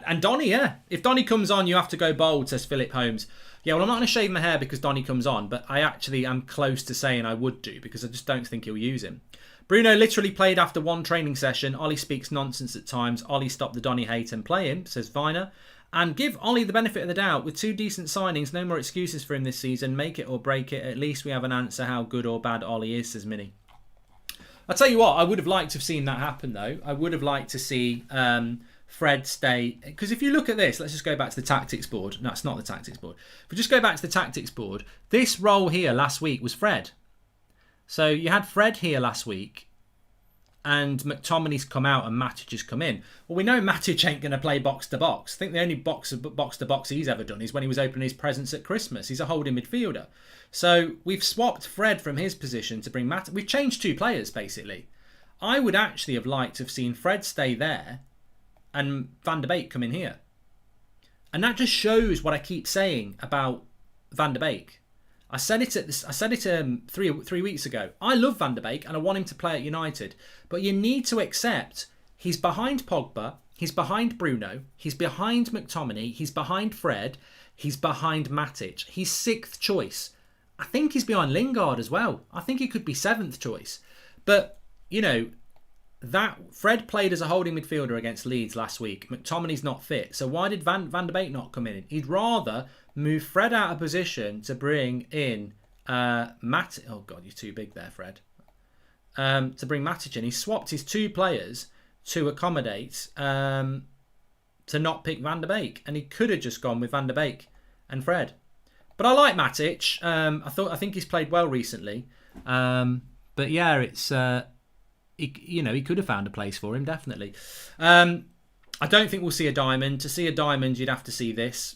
And Donny, yeah. If Donny comes on, you have to go bold, says Philip Holmes. Yeah, well, I'm not going to shave my hair because Donny comes on, but I actually am close to saying I would do because I just don't think he'll use him. Bruno literally played after one training session. Ollie speaks nonsense at times. Ollie stopped the Donny hate and play him, says Viner. And give Ollie the benefit of the doubt. With 2 decent signings, no more excuses for him this season. Make it or break it. At least we have an answer how good or bad Ollie is, says Minnie. I'll tell you what, I would have liked to have seen that happen, though. I would have liked to see Fred stay. Because if you look at this, let's just go back to the tactics board. No, it's not the tactics board. If we just go back to the tactics board, this role here last week was Fred. So you had Fred here last week, and McTominay's come out and Matic has come in. Well, we know Matic ain't going to play box-to-box. I think the only box-to-box he's ever done is when he was opening his presents at Christmas. He's a holding midfielder. So we've swapped Fred from his position to bring Matic. We've changed 2 players, basically. I would actually have liked to have seen Fred stay there and Van der Beek come in here. And that just shows what I keep saying about Van der Beek. I said it 3 weeks ago. I love Van der Beek and I want him to play at United. But you need to accept he's behind Pogba, he's behind Bruno, he's behind McTominay, he's behind Fred, he's behind Matic. He's 6th choice. I think he's behind Lingard as well. I think he could be 7th choice. But, you know, that Fred played as a holding midfielder against Leeds last week. McTominay's not fit. So why did Van der Beek not come in? He'd rather move Fred out of position to bring in Matic. Oh, God, you're too big there, Fred. To bring Matic in. He swapped his 2 players to accommodate to not pick Van der Beek. And he could have just gone with Van der Beek and Fred. But I like Matic. I think he's played well recently. But yeah, it's... he could have found a place for him, definitely. I don't think we'll see a diamond. To see a diamond, you'd have to see this.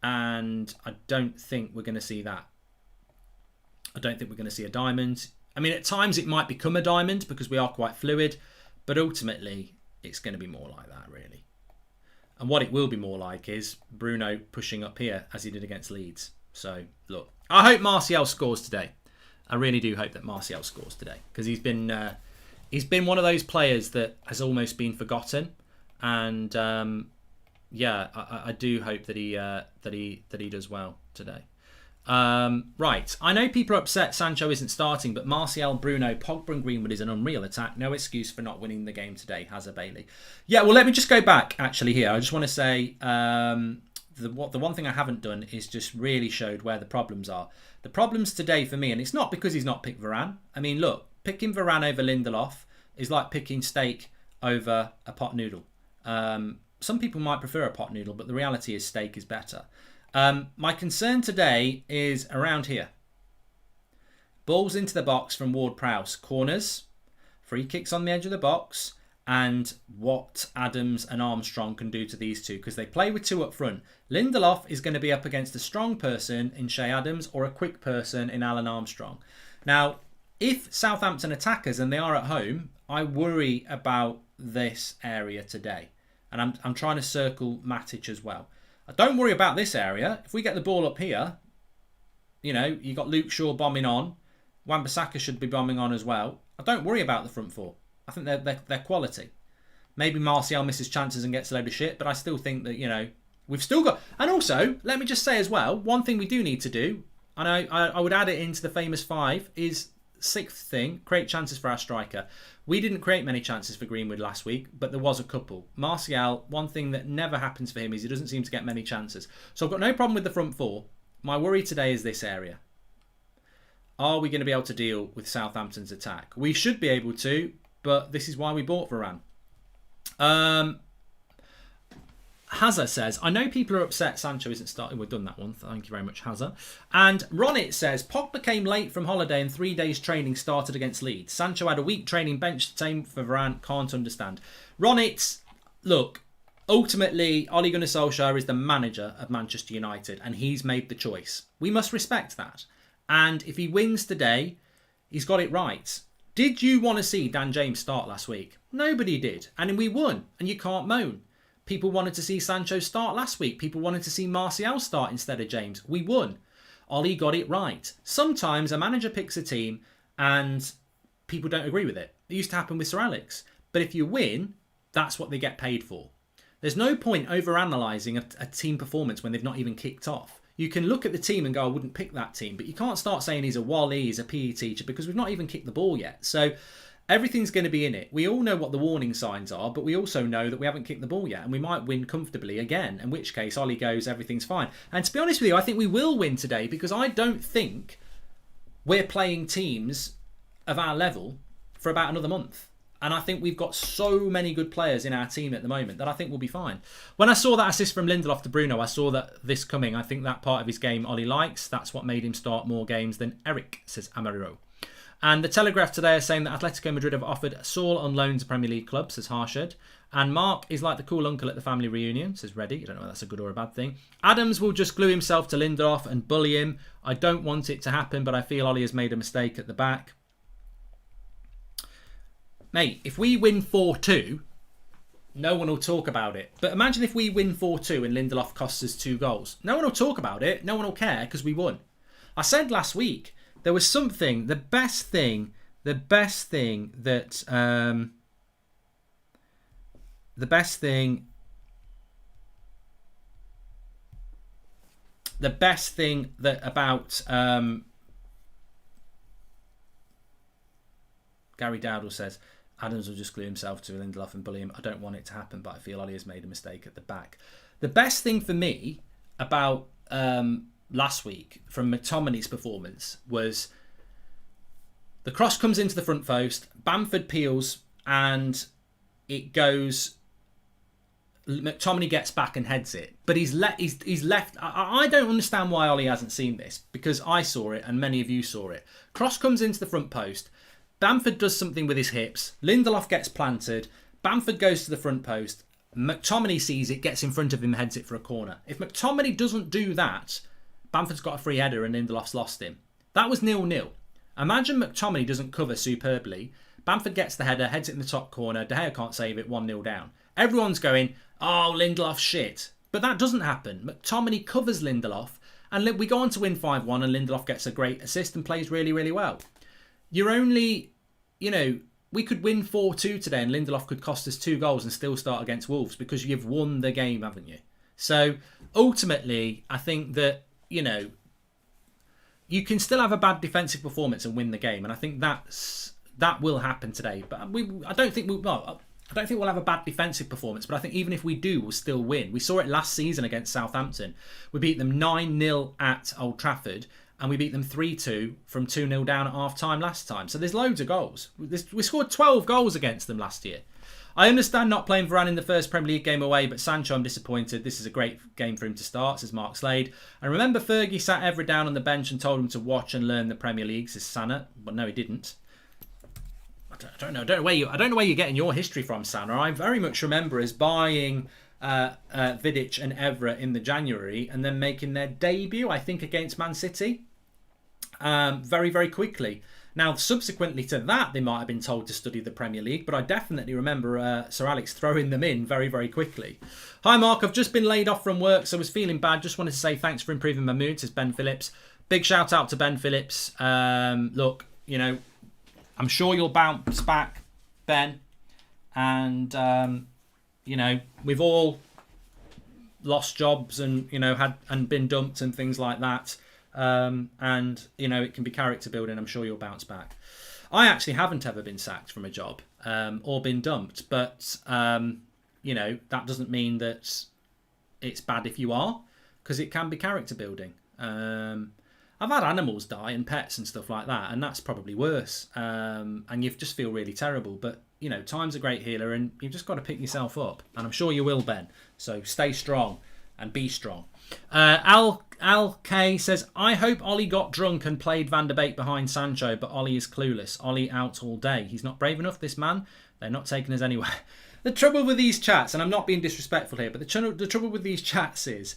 And I don't think we're going to see that. I don't think we're going to see a diamond. I mean, at times it might become a diamond because we are quite fluid. But ultimately, it's going to be more like that, really. And what it will be more like is Bruno pushing up here as he did against Leeds. So, look, I hope Martial scores today. I really do hope that Martial scores today because he's been one of those players that has almost been forgotten, and I do hope that he does well today. Right, I know people are upset Sancho isn't starting, but Martial, Bruno, Pogba, and Greenwood is an unreal attack. No excuse for not winning the game today. Hazard Bailey. Yeah, well, let me just go back actually here. I just want to say the one thing I haven't done is just really showed where the problems are. The problems today for me, and it's not because he's not picked Varane. I mean, look, picking Varane over Lindelof is like picking steak over a pot noodle. Some people might prefer a pot noodle, but the reality is steak is better. My concern today is around here. Balls into the box from Ward-Prowse. Corners, free kicks on the edge of the box, and what Adams and Armstrong can do to these two, because they play with 2 up front. Lindelof is going to be up against a strong person in Shea Adams or a quick person in Alan Armstrong. Now, if Southampton attack us and they are at home, I worry about this area today. And I'm trying to circle Matic as well. I don't worry about this area. If we get the ball up here, you got Luke Shaw bombing on. Wan-Bissaka should be bombing on as well. I don't worry about the front 4. I think they're quality. Maybe Martial misses chances and gets a load of shit, but I still think that, we've still got... And also, let me just say as well, one thing we do need to do, and I would add it into the famous 5, is 6th thing, create chances for our striker. We didn't create many chances for Greenwood last week, but there was a couple. Martial, one thing that never happens for him is he doesn't seem to get many chances. So I've got no problem with the front 4. My worry today is this area. Are we going to be able to deal with Southampton's attack? We should be able to, but this is why we bought Varane. Hazza says, I know people are upset Sancho isn't starting. We've done that one. Thank you very much, Hazza. And Ronit says, Pogba came late from holiday and 3 days training started against Leeds. Sancho had a week training bench. Same for Varane. Can't understand. Ronit, look, ultimately, Ole Gunnar Solskjaer is the manager of Manchester United and he's made the choice. We must respect that. And if he wins today, he's got it right. Did you want to see Dan James start last week? Nobody did. And we won. And you can't moan. People wanted to see Sancho start last week. People wanted to see Martial start instead of James. We won. Ollie got it right. Sometimes a manager picks a team and people don't agree with it. It used to happen with Sir Alex. But if you win, that's what they get paid for. There's no point overanalyzing a team performance when they've not even kicked off. You can look at the team and go, I wouldn't pick that team. But you can't start saying he's a Wally, he's a PE teacher, because we've not even kicked the ball yet. So everything's going to be in it. We all know what the warning signs are, but we also know that we haven't kicked the ball yet. And we might win comfortably again, in which case Ollie goes, everything's fine. And to be honest with you, I think we will win today because I don't think we're playing teams of our level for about another month. And I think we've got so many good players in our team at the moment that I think we'll be fine. When I saw that assist from Lindelof to Bruno, I saw that this coming. I think that part of his game Ollie likes. That's what made him start more games than Eric, says Amarillo. And the Telegraph today is saying that Atletico Madrid have offered Saul on loan to Premier League clubs, says Harshad. And Mark is like the cool uncle at the family reunion, says Reddy. I don't know if that's a good or a bad thing. Adams will just glue himself to Lindelof and bully him. I don't want it to happen, but I feel Ollie has made a mistake at the back. Mate, if we win 4-2, no one will talk about it. But imagine if we win 4-2 and Lindelof costs us 2 goals. No one will talk about it. No one will care because we won. I said last week, there was something, the best thing that about Gary Dowdle says, Adams will just glue himself to Lindelof and bully him. I don't want it to happen, but I feel Ollie has made a mistake at the back. The best thing for me about last week from McTominay's performance was the cross comes into the front post, Bamford peels, and it goes. McTominay gets back and heads it, but he's left. I don't understand why Ollie hasn't seen this, because I saw it and many of you saw it. Cross comes into the front post. Bamford does something with his hips. Lindelof gets planted. Bamford goes to the front post. McTominay sees it, gets in front of him, heads it for a corner. If McTominay doesn't do that, Bamford's got a free header and Lindelof's lost him. That was 0-0. Imagine McTominay doesn't cover superbly. Bamford gets the header, heads it in the top corner. De Gea can't save it, 1-0 down. Everyone's going, oh, Lindelof shit. But that doesn't happen. McTominay covers Lindelof, and we go on to win 5-1, and Lindelof gets a great assist and plays really, really well. You're only, we could win 4-2 today and Lindelof could cost us 2 goals and still start against Wolves, because you've won the game, haven't you? So ultimately, I think that, you can still have a bad defensive performance and win the game. And I think that will happen today. But I don't think we'll have a bad defensive performance, but I think even if we do, we'll still win. We saw it last season against Southampton. We beat them 9-0 at Old Trafford, and we beat them 3-2 from 2-0 down at half-time last time. So there's loads of goals. We scored 12 goals against them last year. I understand not playing Varane in the first Premier League game away, but Sancho, I'm disappointed. This is a great game for him to start, says Mark Slade. And remember Fergie sat Everett down on the bench and told him to watch and learn the Premier League, says Sana. But no, he didn't. I don't know where you're getting your history from, Sana. I very much remember us buying Vidic and Evra in the January and then making their debut, I think, against Man City very, very quickly. Now, subsequently to that, they might have been told to study the Premier League, but I definitely remember Sir Alex throwing them in very, very quickly. Hi, Mark. I've just been laid off from work, so I was feeling bad. Just wanted to say thanks for improving my mood, says Ben Phillips. Big shout out to Ben Phillips. Look, I'm sure you'll bounce back, Ben. And, we've all lost jobs and, had and been dumped and things like that. It can be character building. I'm sure you'll bounce back. I actually haven't ever been sacked from a job or been dumped. But, that doesn't mean that it's bad if you are, because it can be character building. I've had animals die and pets and stuff like that, and that's probably worse. And you just feel really terrible. But, time's a great healer, and you've just got to pick yourself up. And I'm sure you will, Ben. So stay strong and be strong. Al K says, I hope Ollie got drunk and played Van der Beek behind Sancho, but Ollie is clueless. Ollie out all day. He's not brave enough, this man. They're not taking us anywhere. The trouble with these chats, and I'm not being disrespectful here, but the trouble with these chats is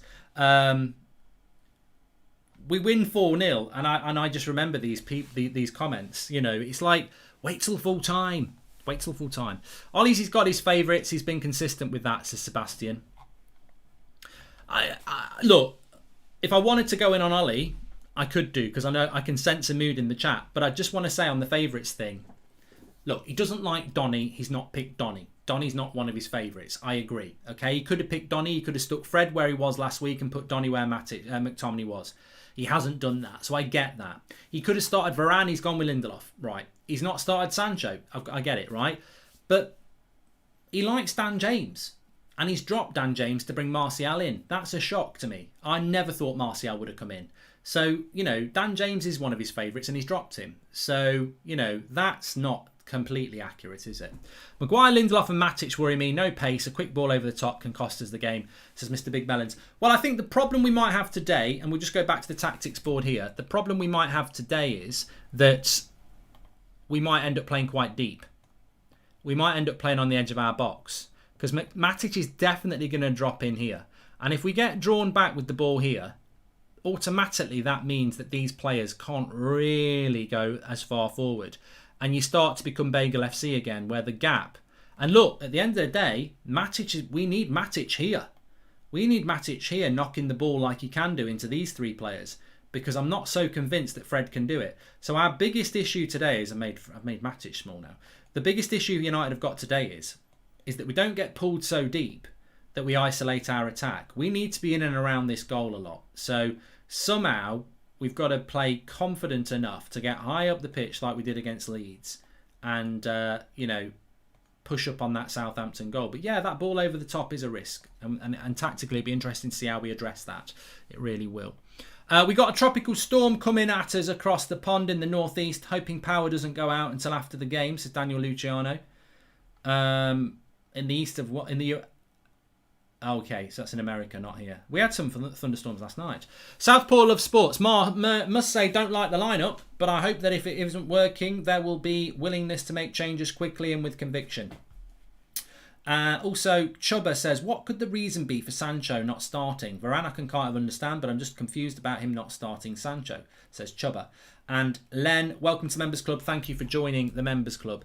we win 4-0, and I just remember these comments. It's like, wait till full time. Wait till full time. Ollie's got his favourites. He's been consistent with that, says Sebastian. Look, if I wanted to go in on Ollie, I could do, because I know I can sense a mood in the chat. But I just want to say on the favourites thing, look, he doesn't like Donny. He's not picked Donny. Donny's not one of his favourites. I agree. Okay, he could have picked Donny. He could have stuck Fred where he was last week and put Donny where McTominay was. He hasn't done that, so I get that. He could have started Varane. He's gone with Lindelof. Right. He's not started Sancho. I get it, right? But he likes Dan James. And he's dropped Dan James to bring Martial in. That's a shock to me. I never thought Martial would have come in. So, Dan James is one of his favourites and he's dropped him. So, that's not completely accurate, is it? Maguire, Lindelof and Matic worry me. No pace. A quick ball over the top can cost us the game, says Mr. Big Melons. Well, I think the problem we might have today, and we'll just go back to the tactics board here. The problem we might have today is that we might end up playing quite deep. We might end up playing on the edge of our box. Because Matic is definitely going to drop in here. And if we get drawn back with the ball here, automatically that means that these players can't really go as far forward. And you start to become Bagel FC again, where the gap... And look, at the end of the day, we need Matic here. We need Matic here knocking the ball like he can do into these three players. Because I'm not so convinced that Fred can do it. So our biggest issue today is... I've made Matic small now. The biggest issue United have got today is that we don't get pulled so deep that we isolate our attack. We need to be in and around this goal a lot. So somehow we've got to play confident enough to get high up the pitch like we did against Leeds and, push up on that Southampton goal. But yeah, that ball over the top is a risk. And tactically, it'd be interesting to see how we address that. It really will. We got a tropical storm coming at us across the pond in the northeast. Hoping power doesn't go out until after the game, says Daniel Luciano. In the east of what? In the... Okay, so that's in America, not here. We had some thunderstorms last night. Southpaw loves sports. Must say, don't like the lineup, but I hope that if it isn't working, there will be willingness to make changes quickly and with conviction. Also, Chubba says, what could the reason be for Sancho not starting? Varane I can kind of understand, but I'm just confused about him not starting Sancho, says Chubba. And Len, welcome to Members Club. Thank you for joining the Members Club.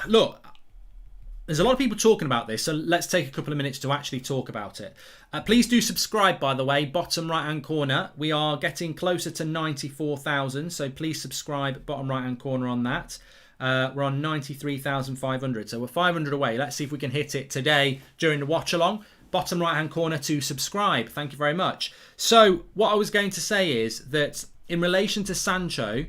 Look, there's a lot of people talking about this, so let's take a couple of minutes to actually talk about it. Please do subscribe, by the way, bottom right-hand corner. We are getting closer to 94,000, so please subscribe, bottom right-hand corner on that. We're on 93,500, so we're 500 away. Let's see if we can hit it today during the watch-along. Bottom right-hand corner to subscribe. Thank you very much. So what I was going to say is that in relation to Sancho,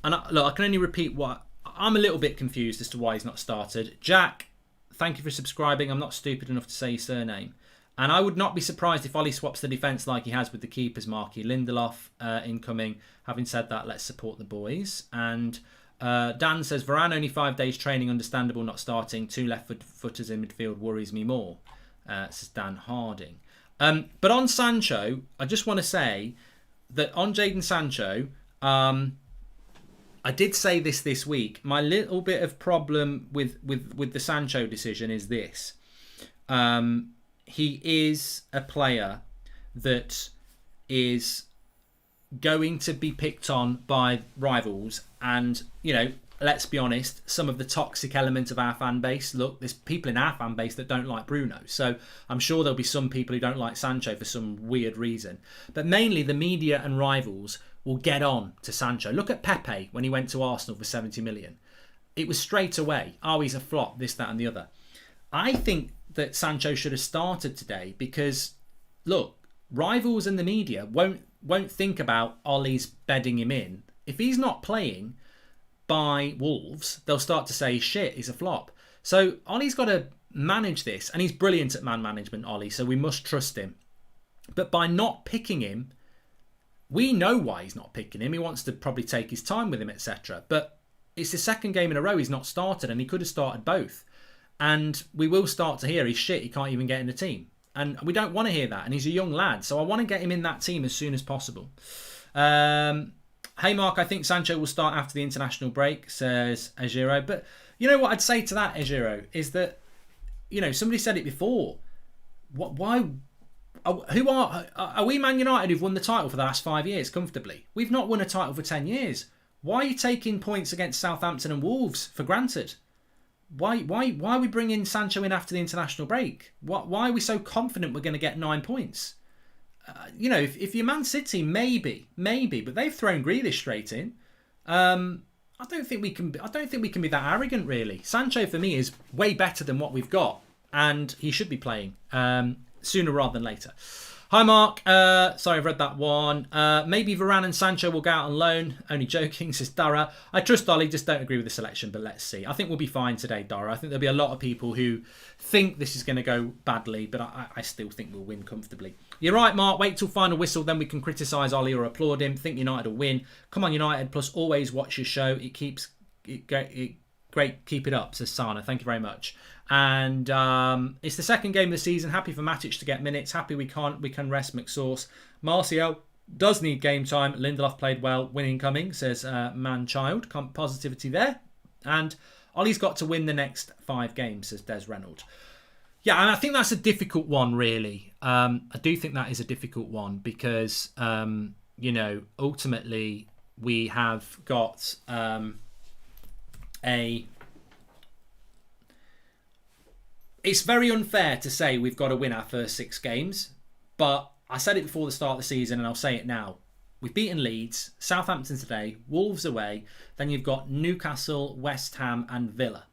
and look, I can only repeat what... I'm a little bit confused as to why he's not started. Jack, thank you for subscribing. I'm not stupid enough to say your surname. And I would not be surprised if Ollie swaps the defence like he has with the keepers, Marky. Lindelof incoming. Having said that, let's support the boys. And Dan says, Varane only 5 days training, understandable not starting. 2 left-footers in midfield worries me more, says Dan Harding. But on Sancho, I just want to say that on Jadon Sancho... I did say this week. My little bit of problem with the Sancho decision is this. He is a player that is going to be picked on by rivals. And, you know, let's be honest, some of the toxic element of our fan base. Look, there's people in our fan base that don't like Bruno. So I'm sure there'll be some people who don't like Sancho for some weird reason. But mainly the media and rivals will get on to Sancho. Look at Pepe when he went to Arsenal for 70 million. It was straight away, oh, he's a flop, this, that and the other. I think that Sancho should have started today because, look, rivals and the media won't think about Ollie's bedding him in. If he's not playing by Wolves, they'll start to say, shit, he's a flop. So Ollie's got to manage this, and he's brilliant at man management, Ollie, so we must trust him. But by not picking him, we know why he's not picking him. He wants to probably take his time with him, etc. But it's the second game in a row he's not started, and he could have started both. And we will start to hear he's shit, he can't even get in the team. And we don't want to hear that. And he's a young lad, so I want to get him in that team as soon as possible. Hey, Mark, I think Sancho will start after the international break, says Ejiro. But you know what I'd say to that, Ejiro, is that, you know, somebody said it before. Why... Are we Man United who've won the title for the last 5 years comfortably? We've not won a title for 10 years. Why are you taking points against Southampton and Wolves for granted? Why are we bringing Sancho in after the international break? Why are we so confident we're going to get 9 points? You know, if you're Man City, maybe, but they've thrown Grealish straight in. I don't think we can be that arrogant, really. Sancho for me is way better than what we've got, and he should be playing. Sooner rather than later. Hi, Mark. Sorry, I've read that one. Maybe Varane and Sancho will go out on loan. Only joking, says Dara. I trust Ollie, just don't agree with the selection, but let's see. I think we'll be fine today, Dara. I think there'll be a lot of people who think this is going to go badly, but I still think we'll win comfortably. You're right, Mark. Wait till final whistle, then we can criticise Ollie or applaud him. Think United will win. Come on, United. Plus, always watch your show. It keeps it great. Keep it up, says Sana. Thank you very much. And it's the second game of the season. Happy for Matic to get minutes. Happy we can rest McSauce. Martial does need game time. Lindelof played well. Winning coming, says Manchild. Positivity there. And Ollie's got to win the next 5 games, says Des Reynolds. Yeah, and I think that's a difficult one, really. I do think that is a difficult one because, you know, ultimately we have got It's very unfair to say we've got to win our first 6 games, but I said it before the start of the season and I'll say it now. We've beaten Leeds, Southampton today, Wolves away, then you've got Newcastle, West Ham and Villa.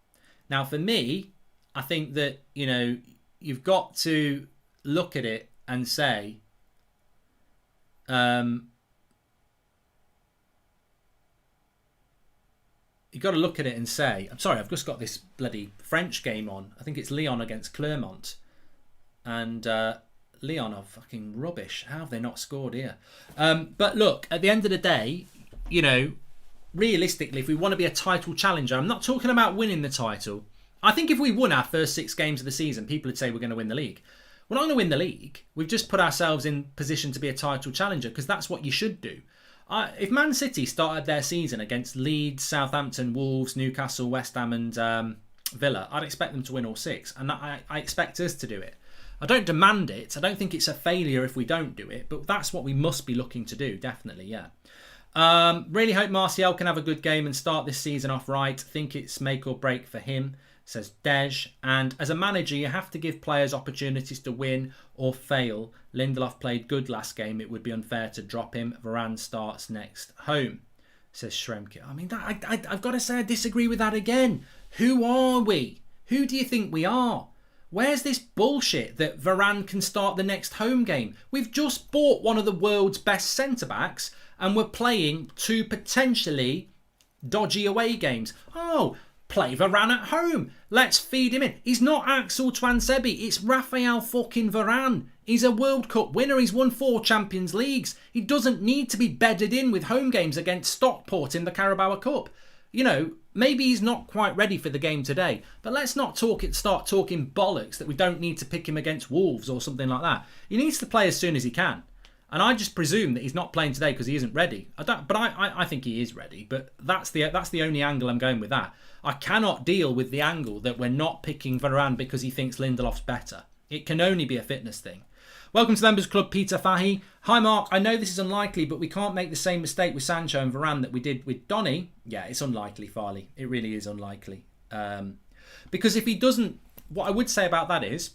Now for me, I think that, you know, you've got to look at it and say, you got to look at it and say, I'm sorry, I've just got this bloody French game on. I think it's Lyon against Clermont. And Lyon are fucking rubbish. How have they not scored here? But look, at the end of the day, you know, realistically, if we want to be a title challenger, I'm not talking about winning the title. I think if we won our first 6 games of the season, people would say we're going to win the league. We're not going to win the league. We've just put ourselves in position to be a title challenger because that's what you should do. If Man City started their season against Leeds, Southampton, Wolves, Newcastle, West Ham and Villa, I'd expect them to win all 6. And I expect us to do it. I don't demand it. I don't think it's a failure if we don't do it. But that's what we must be looking to do, definitely, yeah. Really hope Martial can have a good game and start this season off right. Think it's make or break for him, says Dej. And as a manager, you have to give players opportunities to win or fail. Lindelof played good last game. It would be unfair to drop him. Varane starts next home, says Shremke. I mean, I've got to say I disagree with that again. Who are we? Who do you think we are? Where's this bullshit that Varane can start the next home game? We've just bought one of the world's best centre-backs and we're playing 2 potentially dodgy away games. Oh, play Varane at home. Let's feed him in. He's not Axel Tuanzebe. It's Raphael fucking Varane. He's a World Cup winner. He's won 4 Champions Leagues. He doesn't need to be bedded in with home games against Stockport in the Carabao Cup. You know, maybe he's not quite ready for the game today, but let's not start talking bollocks that we don't need to pick him against Wolves or something like that. He needs to play as soon as he can. And I just presume that he's not playing today because he isn't ready. I think he is ready, but that's the only angle I'm going with that. I cannot deal with the angle that we're not picking Varane because he thinks Lindelof's better. It can only be a fitness thing. Welcome to the Members Club, Peter Fahy. Hi, Mark. I know this is unlikely, but we can't make the same mistake with Sancho and Varane that we did with Donny. Yeah, it's unlikely, Farley. It really is unlikely. Because if he doesn't... What I would say about that is,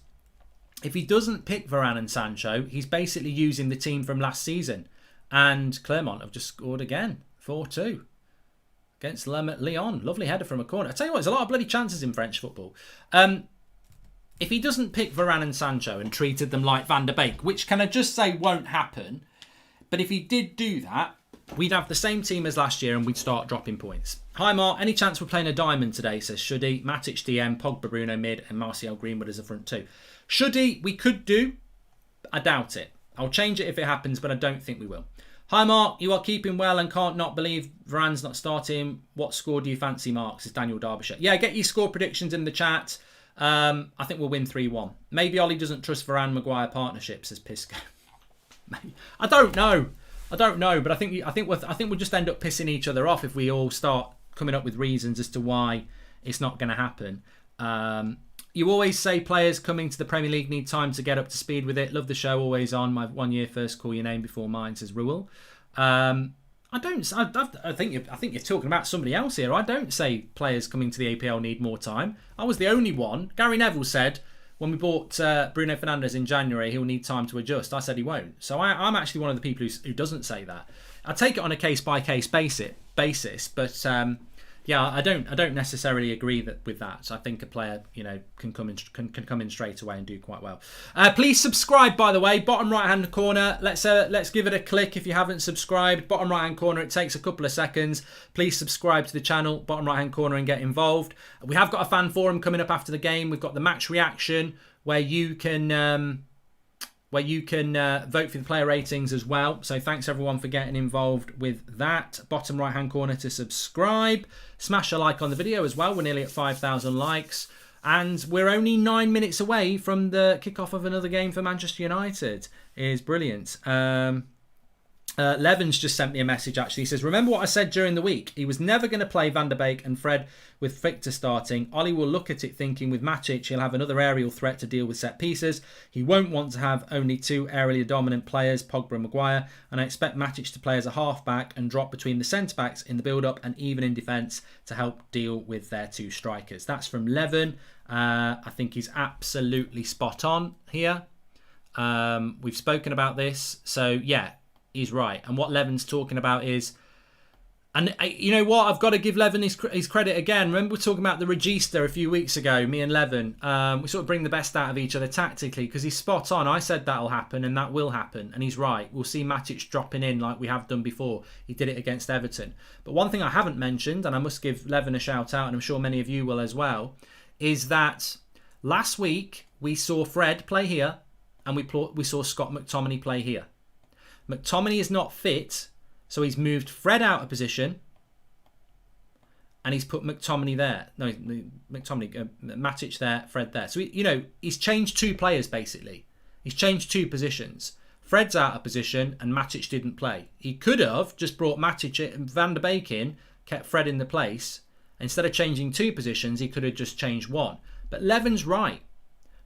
if he doesn't pick Varane and Sancho, he's basically using the team from last season. And Clermont have just scored again, 4-2. Against Lyon. Lovely header from a corner. I tell you what, there's a lot of bloody chances in French football. If he doesn't pick Varane and Sancho and treated them like Van der Beek, which can I just say won't happen, but if he did do that, we'd have the same team as last year and we'd start dropping points. Hi Mark, any chance we're playing a diamond today, says Shuddy. Matic DM, Pogba Bruno mid and Martial Greenwood as a front 2. Shuddy, we could do. I doubt it. I'll change it if it happens, but I don't think we will. Hi Mark, you are keeping well and can't not believe Varane's not starting. What score do you fancy, Mark? Says Daniel Derbyshire. Yeah, get your score predictions in the chat. I think we'll win 3-1. Maybe Ollie doesn't trust Varane Maguire partnership, says Pisco. I don't know, but I think we'll just end up pissing each other off if we all start coming up with reasons as to why it's not going to happen. You always say players coming to the Premier League need time to get up to speed with it. Love the show, always on. My 1 year first call your name before mine, says Ruel. I think you're talking about somebody else here. I don't say players coming to the APL need more time. I was the only one. Gary Neville said when we bought Bruno Fernandes in January, he'll need time to adjust. I said he won't. So I'm actually one of the people who doesn't say that. I take it on a case-by-case basis, but yeah, I don't necessarily agree with that. So I think a player, you know, can come in straight away and do quite well. Please subscribe, by the way, bottom right hand corner. Let's give it a click if you haven't subscribed. Bottom right hand corner. It takes a couple of seconds. Please subscribe to the channel, bottom right hand corner, and get involved. We have got a fan forum coming up after the game. We've got the match reaction where you can vote for the player ratings as well. So thanks everyone for getting involved with that. Bottom right hand corner to subscribe. Smash a like on the video as well. We're nearly at 5,000 likes. And we're only 9 minutes away from the kickoff of another game for Manchester United. It is brilliant. Levin's just sent me a message actually. He says, remember what I said during the week? He was never going to play Van der Beek and Fred with Victor starting. Ollie will look at it thinking with Matic he'll have another aerial threat to deal with set pieces. He won't want to have only 2 aerially dominant players, Pogba and Maguire, and I expect Matic to play as a half-back and drop between the centre-backs in the build-up and even in defence to help deal with their 2 strikers. That's from Levin. I think he's absolutely spot on here. We've spoken about this. So, yeah, he's right. And what Levin's talking about is And you know what? I've got to give Levin his credit again. Remember we were talking about the register a few weeks ago, me and Levin. We sort of bring the best out of each other tactically because he's spot on. I said that'll happen and that will happen. And he's right. We'll see Matic dropping in like we have done before. He did it against Everton. But one thing I haven't mentioned, and I must give Levin a shout out, and I'm sure many of you will as well, is that last week we saw Fred play here and we saw Scott McTominay play here. McTominay is not fit. So he's moved Fred out of position and he's put McTominay there. No, Matic there, Fred there. So, he's changed two players basically. He's changed two positions. Fred's out of position and Matic didn't play. He could have just brought Matic and Van der Beek in, kept Fred in the place. Instead of changing two positions, he could have just changed one. But Levin's right.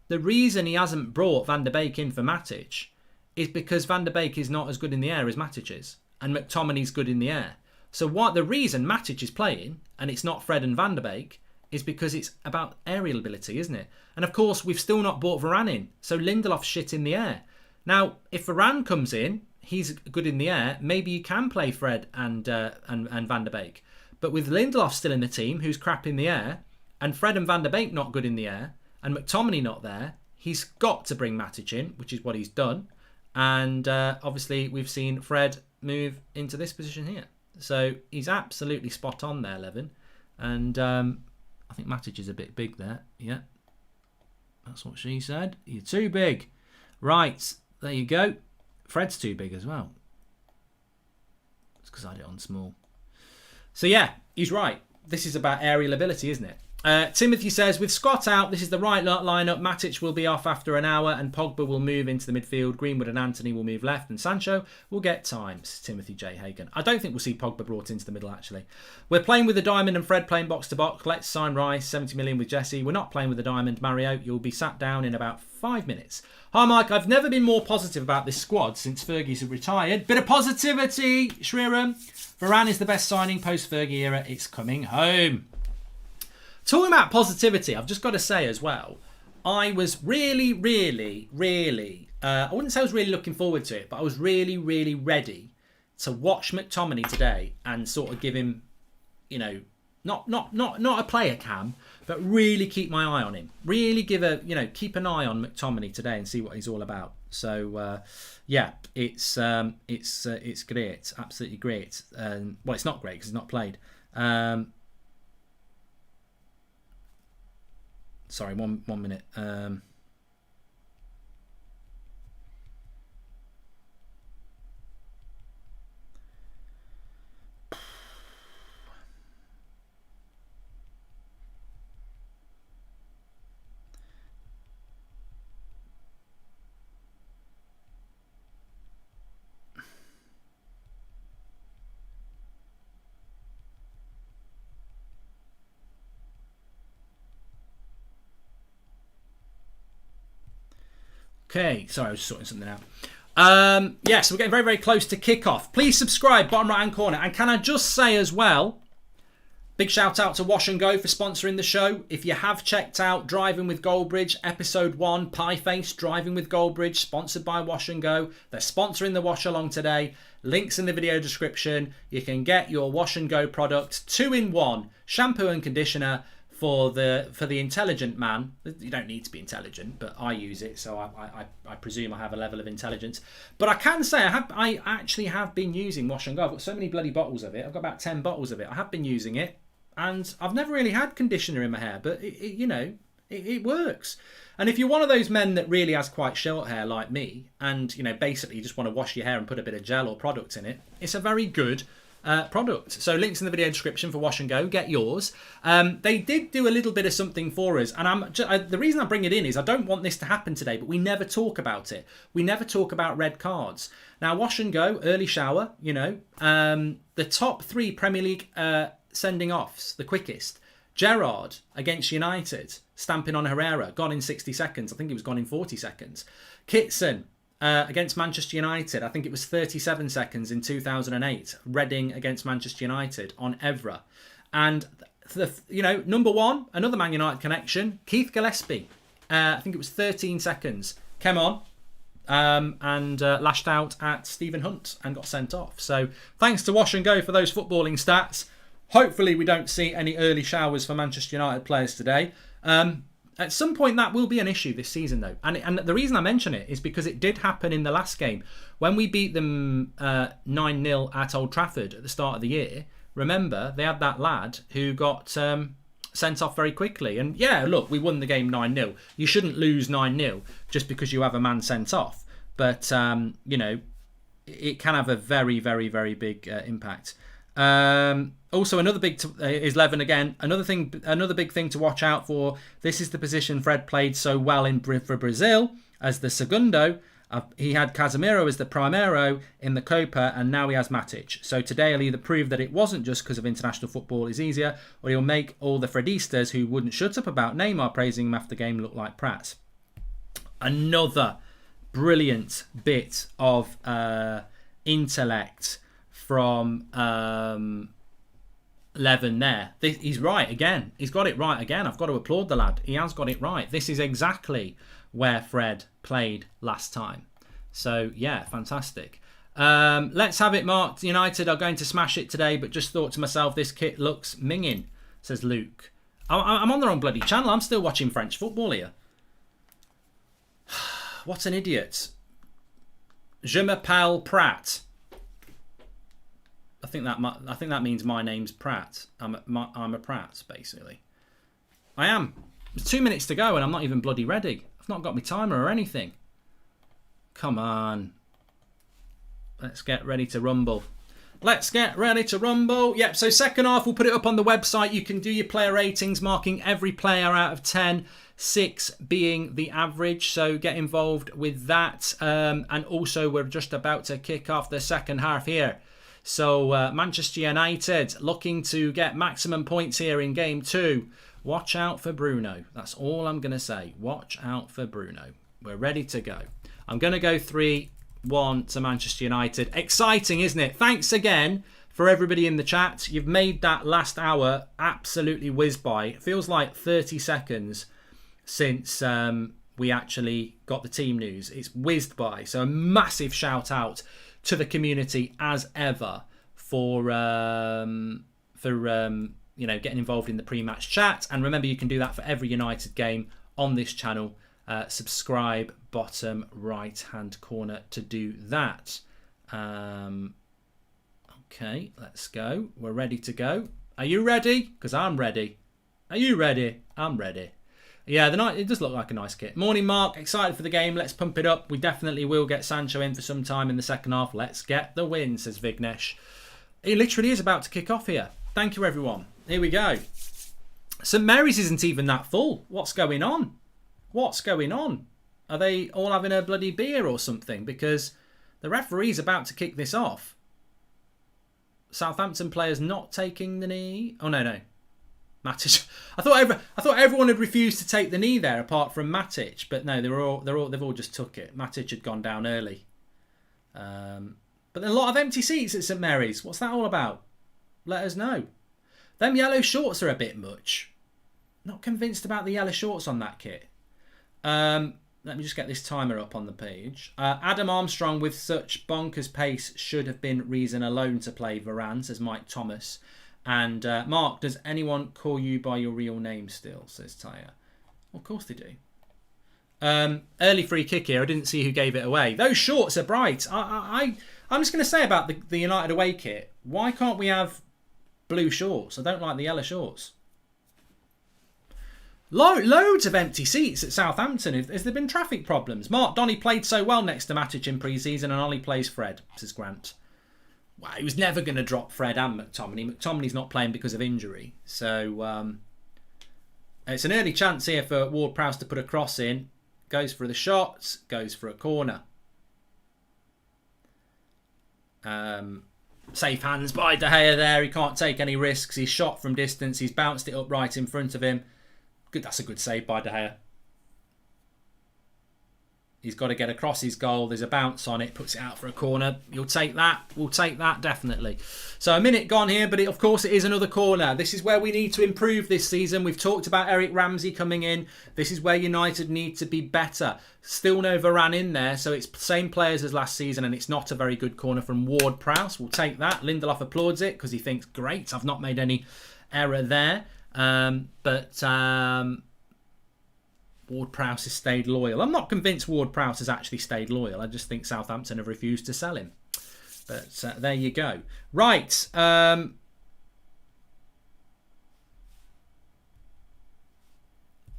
The reason he hasn't brought Van der Beek in for Matic is because Van der Beek is not as good in the air as Matic is. And McTominay's good in the air. So the reason Matic is playing, and it's not Fred and Van der Beek, is because it's about aerial ability, isn't it? And of course, we've still not brought Varane in. So Lindelof's shit in the air. Now, if Varane comes in, he's good in the air, maybe you can play Fred and Van der Beek. But with Lindelof still in the team, who's crap in the air, and Fred and Van der Beek not good in the air, and McTominay not there, he's got to bring Matic in, which is what he's done. And obviously, we've seen Fred move into this position here. So he's absolutely spot on there, Levin. And I think Matic is a bit big there. Yeah, that's what she said. You're too big. Right, there you go. Fred's too big as well. It's because I had it on small. So yeah, he's right. This is about aerial ability, isn't it? Timothy says, with Scott out, this is the right lineup. Matic will be off after an hour and Pogba will move into the midfield. Greenwood and Anthony will move left and Sancho will get time. Timothy J. Hagan. I don't think we'll see Pogba brought into the middle, actually. We're playing with the diamond and Fred playing box to box. Let's sign Rice, 70 million with Jesse. We're not playing with the diamond. Mario, you'll be sat down in about 5 minutes. Hi, Mike. I've never been more positive about this squad since Fergie's retired. Bit of positivity, Shriram. Varane is the best signing post-Fergie era. It's coming home. Talking about positivity, I've just got to say as well, I was really, I wouldn't say I was really looking forward to it, but I was really, really ready to watch McTominay today and sort of give him, not a player cam, but really keep my eye on him. Really keep an eye on McTominay today and see what he's all about. So, it's great, absolutely great. Well, it's not great because it's not played. Sorry, one minute. Okay, sorry, I was sorting something out. So we're getting very, very close to kickoff. Please subscribe, bottom right-hand corner. And can I just say as well, big shout out to Wash and Go for sponsoring the show. If you have checked out Driving with Goldbridge, episode 1, Pie Face, Driving with Goldbridge, sponsored by Wash and Go. They're sponsoring the Watchalong today. Links in the video description. You can get your Wash and Go product 2-in-1, shampoo and conditioner, for the intelligent man. You don't need to be intelligent, but I use it, so I presume I have a level of intelligence. But I can say I actually have been using Wash and Go. I've got so many bloody bottles of it. I've got about 10 bottles of it. I have been using it, and I've never really had conditioner in my hair, but it works. And if you're one of those men that really has quite short hair like me, and basically you just want to wash your hair and put a bit of gel or product in it, it's a very good product. So links in the video description for Wash and Go. Get yours. They did do a little bit of something for us, and the reason I bring it in is I don't want this to happen today, but we never talk about it. We never talk about red cards. Now, Wash and Go, early shower, the top 3 Premier League sending offs, the quickest. Gerrard against United, stamping on Herrera, gone in 60 seconds. I think he was gone in 40 seconds. Kitson against Manchester United, I think it was 37 seconds in 2008. Reading against Manchester United on Evra. And, number 1, another Man United connection, Keith Gillespie. I think it was 13 seconds. Come on. and lashed out at Stephen Hunt and got sent off. So thanks to Wash and Go for those footballing stats. Hopefully we don't see any early showers for Manchester United players today. At some point that will be an issue this season though. And the reason I mention it is because it did happen in the last game. When we beat them 9-0 at Old Trafford at the start of the year, remember they had that lad who got sent off very quickly. And yeah, look, we won the game 9-0. You shouldn't lose 9-0 just because you have a man sent off. But, it can have a very, very, very big impact. Also, another big is Levin again. Another big thing to watch out for. This is the position Fred played so well in for Brazil as the segundo. He had Casemiro as the primero in the Copa, and now he has Matic. So today he'll either prove that it wasn't just because of international football is easier, or he'll make all the Fredistas who wouldn't shut up about Neymar praising him after the game look like prats. Another brilliant bit of intellect from Levin there. He's right again. He's got it right again. I've got to applaud the lad. He has got it right. This is exactly where Fred played last time. So, yeah, fantastic. Let's have it marked. United are going to smash it today, but just thought to myself, this kit looks minging, says Luke. I'm on the wrong bloody channel. I'm still watching French football here. What an idiot. Je m'appelle Pratt. I think that means my name's Pratt. I'm a Pratt, basically. I am. There's 2 minutes to go and I'm not even bloody ready. I've not got my timer or anything. Come on. Let's get ready to rumble. Let's get ready to rumble. Yep, so second half, we'll put it up on the website. You can do your player ratings, marking every player out of 10. 6 being the average, so get involved with that. And also, we're just about to kick off the second half here. So Manchester United looking to get maximum points here in game 2. Watch out for Bruno. That's all I'm going to say. Watch out for Bruno. We're ready to go. I'm going to go 3-1 to Manchester United. Exciting, isn't it? Thanks again for everybody in the chat. You've made that last hour absolutely whiz by. It feels like 30 seconds since we actually got the team news. It's whizzed by. So a massive shout out to the community as ever for getting involved in the pre-match chat. And remember, you can do that for every United game on this channel. Subscribe, bottom right hand corner to do that. Okay, let's go. We're ready to go. Are you ready? Because I'm ready. Are you ready? I'm ready. Yeah, it does look like a nice kit. Morning, Mark. Excited for the game. Let's pump it up. We definitely will get Sancho in for some time in the second half. Let's get the win, says Vignesh. It literally is about to kick off here. Thank you, everyone. Here we go. St Mary's isn't even that full. What's going on? What's going on? Are they all having a bloody beer or something? Because the referee's about to kick this off. Southampton players not taking the knee. Oh, no. Matic. I thought everyone had refused to take the knee there, apart from Matic. But no, they've all just took it. Matic had gone down early. But a lot of empty seats at St Mary's. What's that all about? Let us know. Them yellow shorts are a bit much. Not convinced about the yellow shorts on that kit. Let me just get this timer up on the page. Adam Armstrong with such bonkers pace should have been reason alone to play Varane, says Mike Thomas. And Mark, does anyone call you by your real name still, says Tyre. Well, of course they do. Early free kick here. I didn't see who gave it away. Those shorts are bright. I'm just going to say about the United away kit, why can't we have blue shorts? I don't like the yellow shorts. Loads of empty seats at Southampton. Has there been traffic problems? Mark, Donny played so well next to Matic in pre-season and Ollie plays Fred, says Grant. Well, he was never going to drop Fred and McTominay. McTominay's not playing because of injury. So it's an early chance here for Ward-Prowse to put a cross in. Goes for the shots. Goes for a corner. Safe hands by De Gea there. He can't take any risks. He's shot from distance. He's bounced it up right in front of him. Good. That's a good save by De Gea. He's got to get across his goal. There's a bounce on it, puts it out for a corner. You'll take that. We'll take that, definitely. So a minute gone here, but of course it is another corner. This is where we need to improve this season. We've talked about Eric Ramsey coming in. This is where United need to be better. Still no Varane in there, so it's the same players as last season, and it's not a very good corner from Ward-Prowse. We'll take that. Lindelof applauds it because he thinks, great, I've not made any error there. Ward-Prowse has stayed loyal. I'm not convinced Ward-Prowse has actually stayed loyal. I just think Southampton have refused to sell him. But there you go. Right.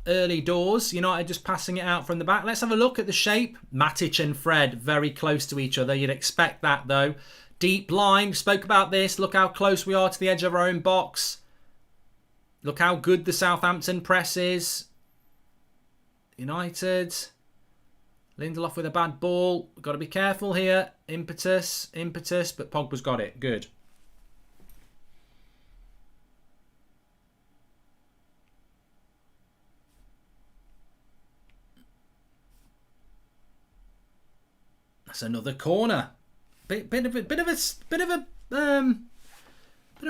Early doors. United just passing it out from the back. Let's have a look at the shape. Matic and Fred very close to each other. You'd expect that, though. Deep line. Spoke about this. Look how close we are to the edge of our own box. Look how good the Southampton press is. United. Lindelof with a bad ball. Got to be careful here. Impetus, but Pogba's got it. Good. That's another corner. Bit of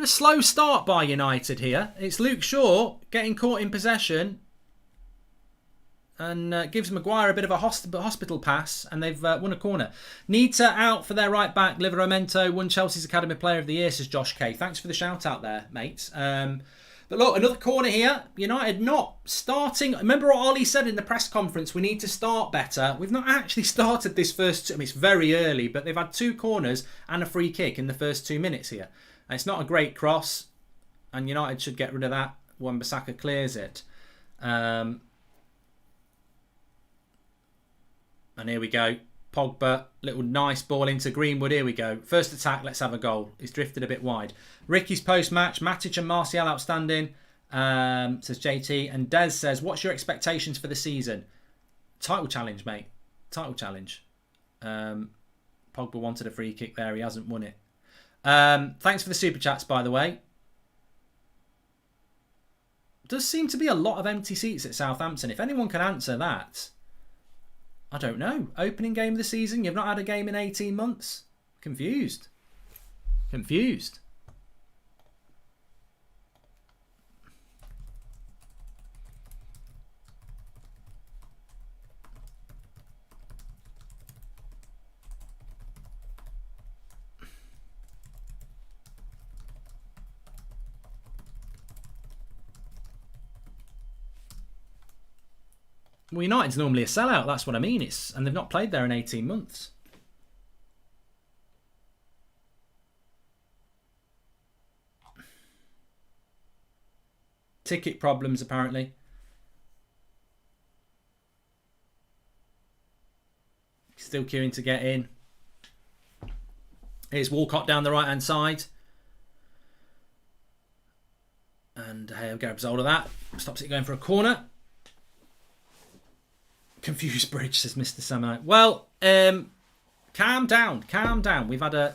a slow start by United here. It's Luke Shaw getting caught in possession. And gives Maguire a bit of a hospital pass, and they've won a corner. Nita out for their right back. Livramento won Chelsea's Academy Player of the Year, says Josh K. Thanks for the shout out there, mate. But look, another corner here. United not starting. Remember what Ollie said in the press conference? We need to start better. We've not actually started this first. It's very early, but they've had 2 corners and a free kick in the first 2 minutes here. And it's not a great cross, and United should get rid of that when Bissaka clears it. And here we go. Pogba, little nice ball into Greenwood. Here we go. First attack, let's have a goal. He's drifted a bit wide. Ricky's post-match. Matic and Martial outstanding, says JT. And Des says, what's your expectations for the season? Title challenge, mate. Title challenge. Pogba wanted a free kick there. He hasn't won it. Thanks for the super chats, by the way. Does seem to be a lot of empty seats at Southampton. If anyone can answer that... I don't know. Opening game of the season. You've not had a game in 18 months. Confused. Well, United's normally a sellout. That's what I mean. And they've not played there in 18 months. Ticket problems, apparently. Still queuing to get in. Here's Walcott down the right-hand side. And Hale grabs hold of that. Stops it going for a corner. Confused bridge, says Mr. Samite. Well, calm down. We've had a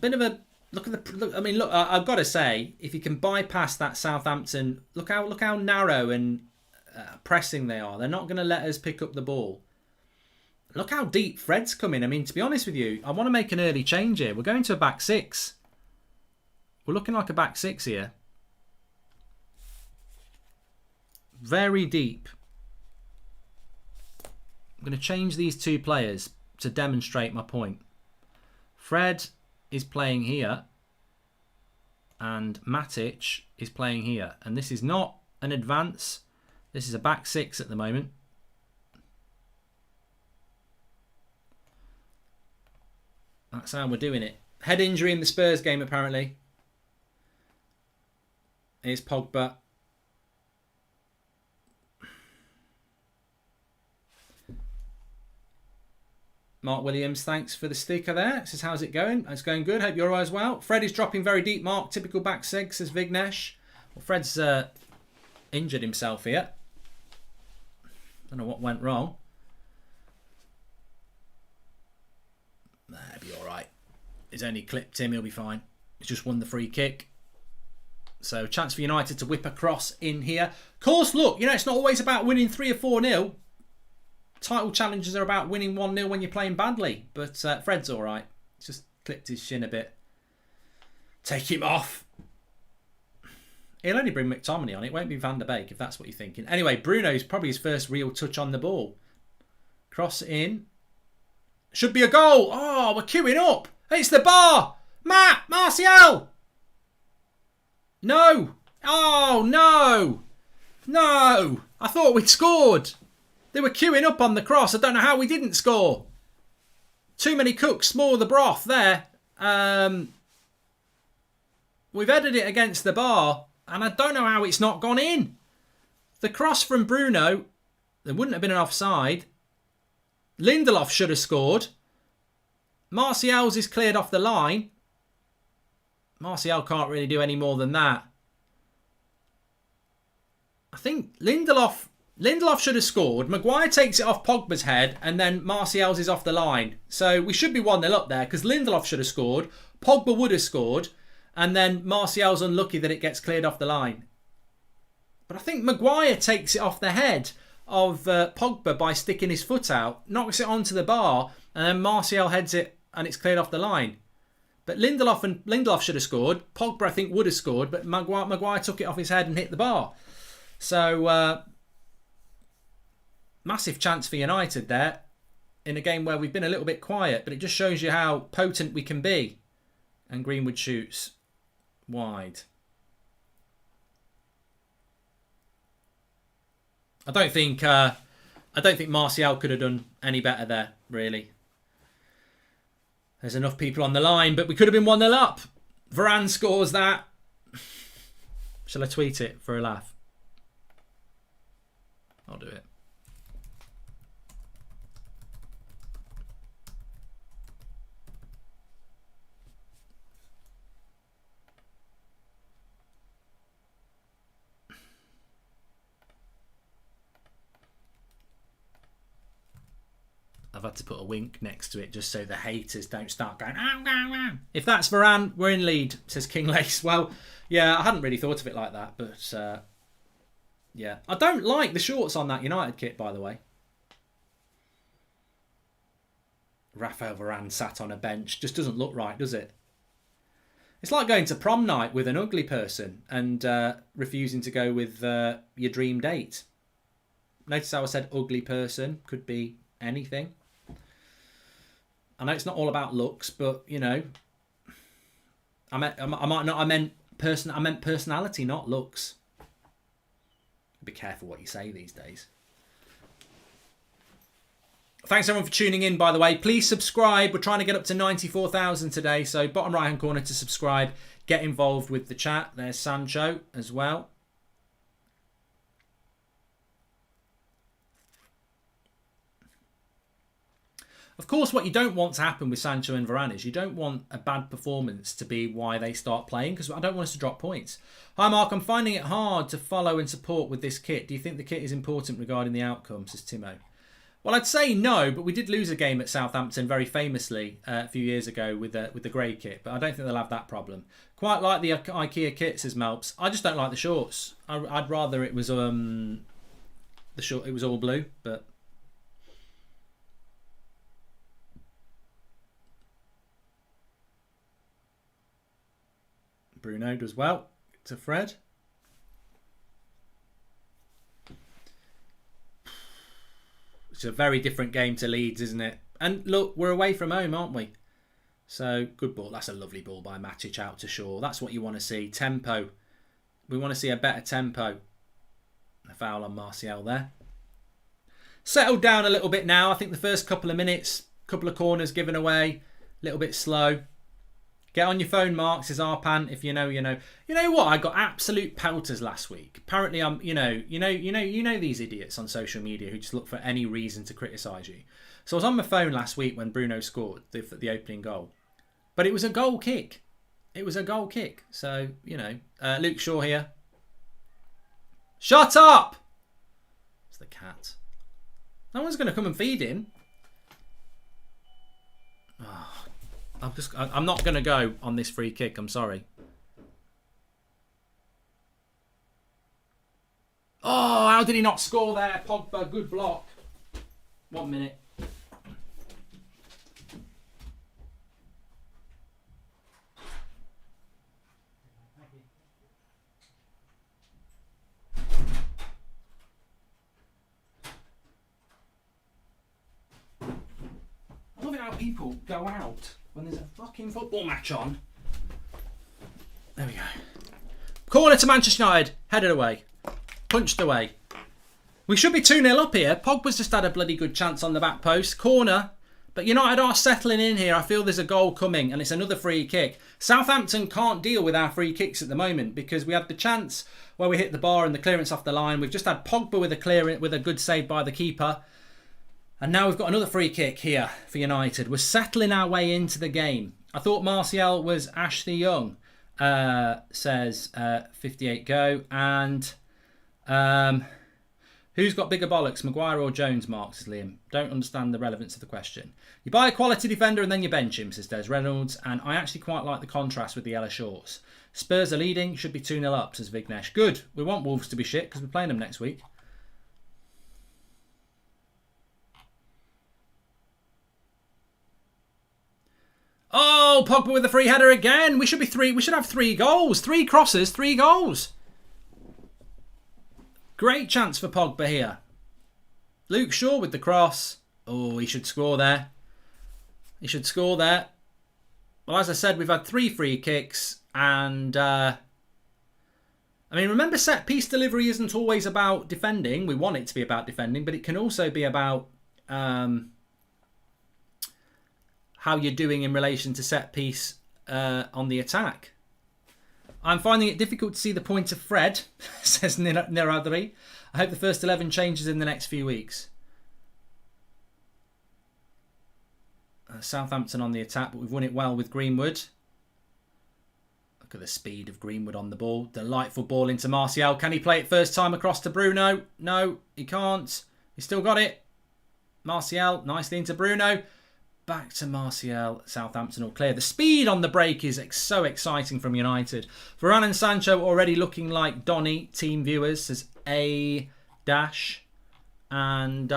bit of a look at the. Look, I mean, look. I've got to say, if you can bypass that Southampton, look how narrow and pressing they are. They're not going to let us pick up the ball. Look how deep Fred's coming. I mean, to be honest with you, I want to make an early change here. We're going to a back 6. We're looking like a back 6 here. Very deep. I'm going to change these 2 players to demonstrate my point. Fred is playing here. And Matic is playing here. And this is not an advance. This is a back 6 at the moment. That's how we're doing it. Head injury in the Spurs game, apparently. Here's Pogba. Mark Williams, thanks for the sticker there. Says, how's it going? It's going good. Hope you're all as well. Fred is dropping very deep, Mark. Typical back 6, says Vignesh. Well, Fred's injured himself here. Don't know what went wrong. That'll be all right. He's only clipped him. He'll be fine. He's just won the free kick. So, chance for United to whip across in here. Of course, look, it's not always about winning 3 or 4-0. title challenges are about winning 1-0 when you're playing badly. But Fred's all right. He's just clipped his shin a bit. Take him off. He'll only bring McTominay on. It won't be Van der Beek, if that's what you're thinking. Anyway, Bruno's probably his first real touch on the ball. Cross in. Should be a goal. Oh, we're queuing up. It's the bar. Matt, Martial. No. Oh, no. No. I thought we'd scored. They were queuing up on the cross. I don't know how we didn't score. Too many cooks, small the broth there. We've headed it against the bar, and I don't know how it's not gone in. The cross from Bruno, there wouldn't have been an offside. Lindelof should have scored. Martial's is cleared off the line. Martial can't really do any more than that. I think Lindelof should have scored. Maguire takes it off Pogba's head, and then Martial's is off the line. So we should be 1-0 up there, because Lindelof should have scored. Pogba would have scored. And then Martial's unlucky that it gets cleared off the line. But I think Maguire takes it off the head of Pogba by sticking his foot out, knocks it onto the bar, and then Martial heads it and it's cleared off the line. But Lindelof should have scored. Pogba, I think, would have scored, but Maguire took it off his head and hit the bar. So, massive chance for United there in a game where we've been a little bit quiet, but it just shows you how potent we can be. And Greenwood shoots wide. I don't think Martial could have done any better there, really. There's enough people on the line, but we could have been 1-0 up. Varane scores that. Shall I tweet it for a laugh? I'll do it. I've had to put a wink next to it just so the haters don't start going, ow, ow, ow. If that's Varane, we're in lead, says King Lace. Well, yeah, I hadn't really thought of it like that, but yeah. I don't like the shorts on that United kit, by the way. Raphael Varane sat on a bench. Just doesn't look right, does it? It's like going to prom night with an ugly person and refusing to go with your dream date. Notice how I said ugly person. Could be anything. I know it's not all about looks, but you know, I meant personality, not looks. Be careful what you say these days. Thanks everyone for tuning in, by the way. Please subscribe. We're trying to get up to 94,000 today, so bottom right hand corner to subscribe. Get involved with the chat. There's Sancho as well. Of course, what you don't want to happen with Sancho and Varane is you don't want a bad performance to be why they start playing, because I don't want us to drop points. Hi Mark, I'm finding it hard to follow and support with this kit. Do you think the kit is important regarding the outcome, says Timo? Well, I'd say no, but we did lose a game at Southampton very famously a few years ago with the grey kit, but I don't think they'll have that problem. Quite like the IKEA kit, says Melps. I just don't like the shorts. I'd rather it was it was all blue, but Bruno does well to Fred. It's a very different game to Leeds, isn't it? And look, we're away from home, aren't we? So, good ball. That's a lovely ball by Matic out to Shaw. That's what you want to see. Tempo. We want to see a better tempo. A foul on Martial there. Settled down a little bit now. I think the first couple of minutes, couple of corners given away. A little bit slow. Get on your phone, Mark, says Arpan. If you know, you know. You know what? I got absolute pelters last week. Apparently, I'm, you know these idiots on social media who just look for any reason to criticise you. So I was on my phone last week when Bruno scored the opening goal, but it was a goal kick. It was a goal kick. So you know, Luke Shaw here. Shut up! It's the cat. No one's going to come and feed him. Oh. I'm not going to go on this free kick. I'm sorry. Oh, how did he not score there? Pogba, good block. 1 minute. I love it how people go out when there's a fucking football match on. There we go. Corner to Manchester United. Headed away. Punched away. We should be 2-0 up here. Pogba's just had a bloody good chance on the back post. Corner. But United are settling in here. I feel there's a goal coming and it's another free kick. Southampton can't deal with our free kicks at the moment because we had the chance where we hit the bar and the clearance off the line. We've just had Pogba with a clearance, with a good save by the keeper. And now we've got another free kick here for United. We're settling our way into the game. I thought Martial was Ashley Young, says 58 go. And who's got bigger bollocks, Maguire or Jones, marks Liam? Don't understand the relevance of the question. You buy a quality defender and then you bench him, says Des Reynolds. And I actually quite like the contrast with the yellow shorts. Spurs are leading, should be 2-0 up, says Vignesh. Good. We want Wolves to be shit because we're playing them next week. Oh, Pogba with a free header again. We should have 3 goals. 3 crosses, 3 goals. Great chance for Pogba here. Luke Shaw with the cross. Oh, he should score there. He should score there. Well, as I said, we've had 3 free kicks. And, I mean, remember, set-piece delivery isn't always about defending. We want it to be about defending. But it can also be about how you're doing in relation to set-piece on the attack. I'm finding it difficult to see the point of Fred, says Niradri. I hope the first 11 changes in the next few weeks. Southampton on the attack, but we've won it well with Greenwood. Look at the speed of Greenwood on the ball. Delightful ball into Martial. Can he play it first time across to Bruno? No, he can't. He's still got it. Martial, nicely into Bruno. Back to Martial. Southampton all clear. The speed on the break is so exciting from United. Varane and Sancho already looking like Donny, team viewers, says A dash. And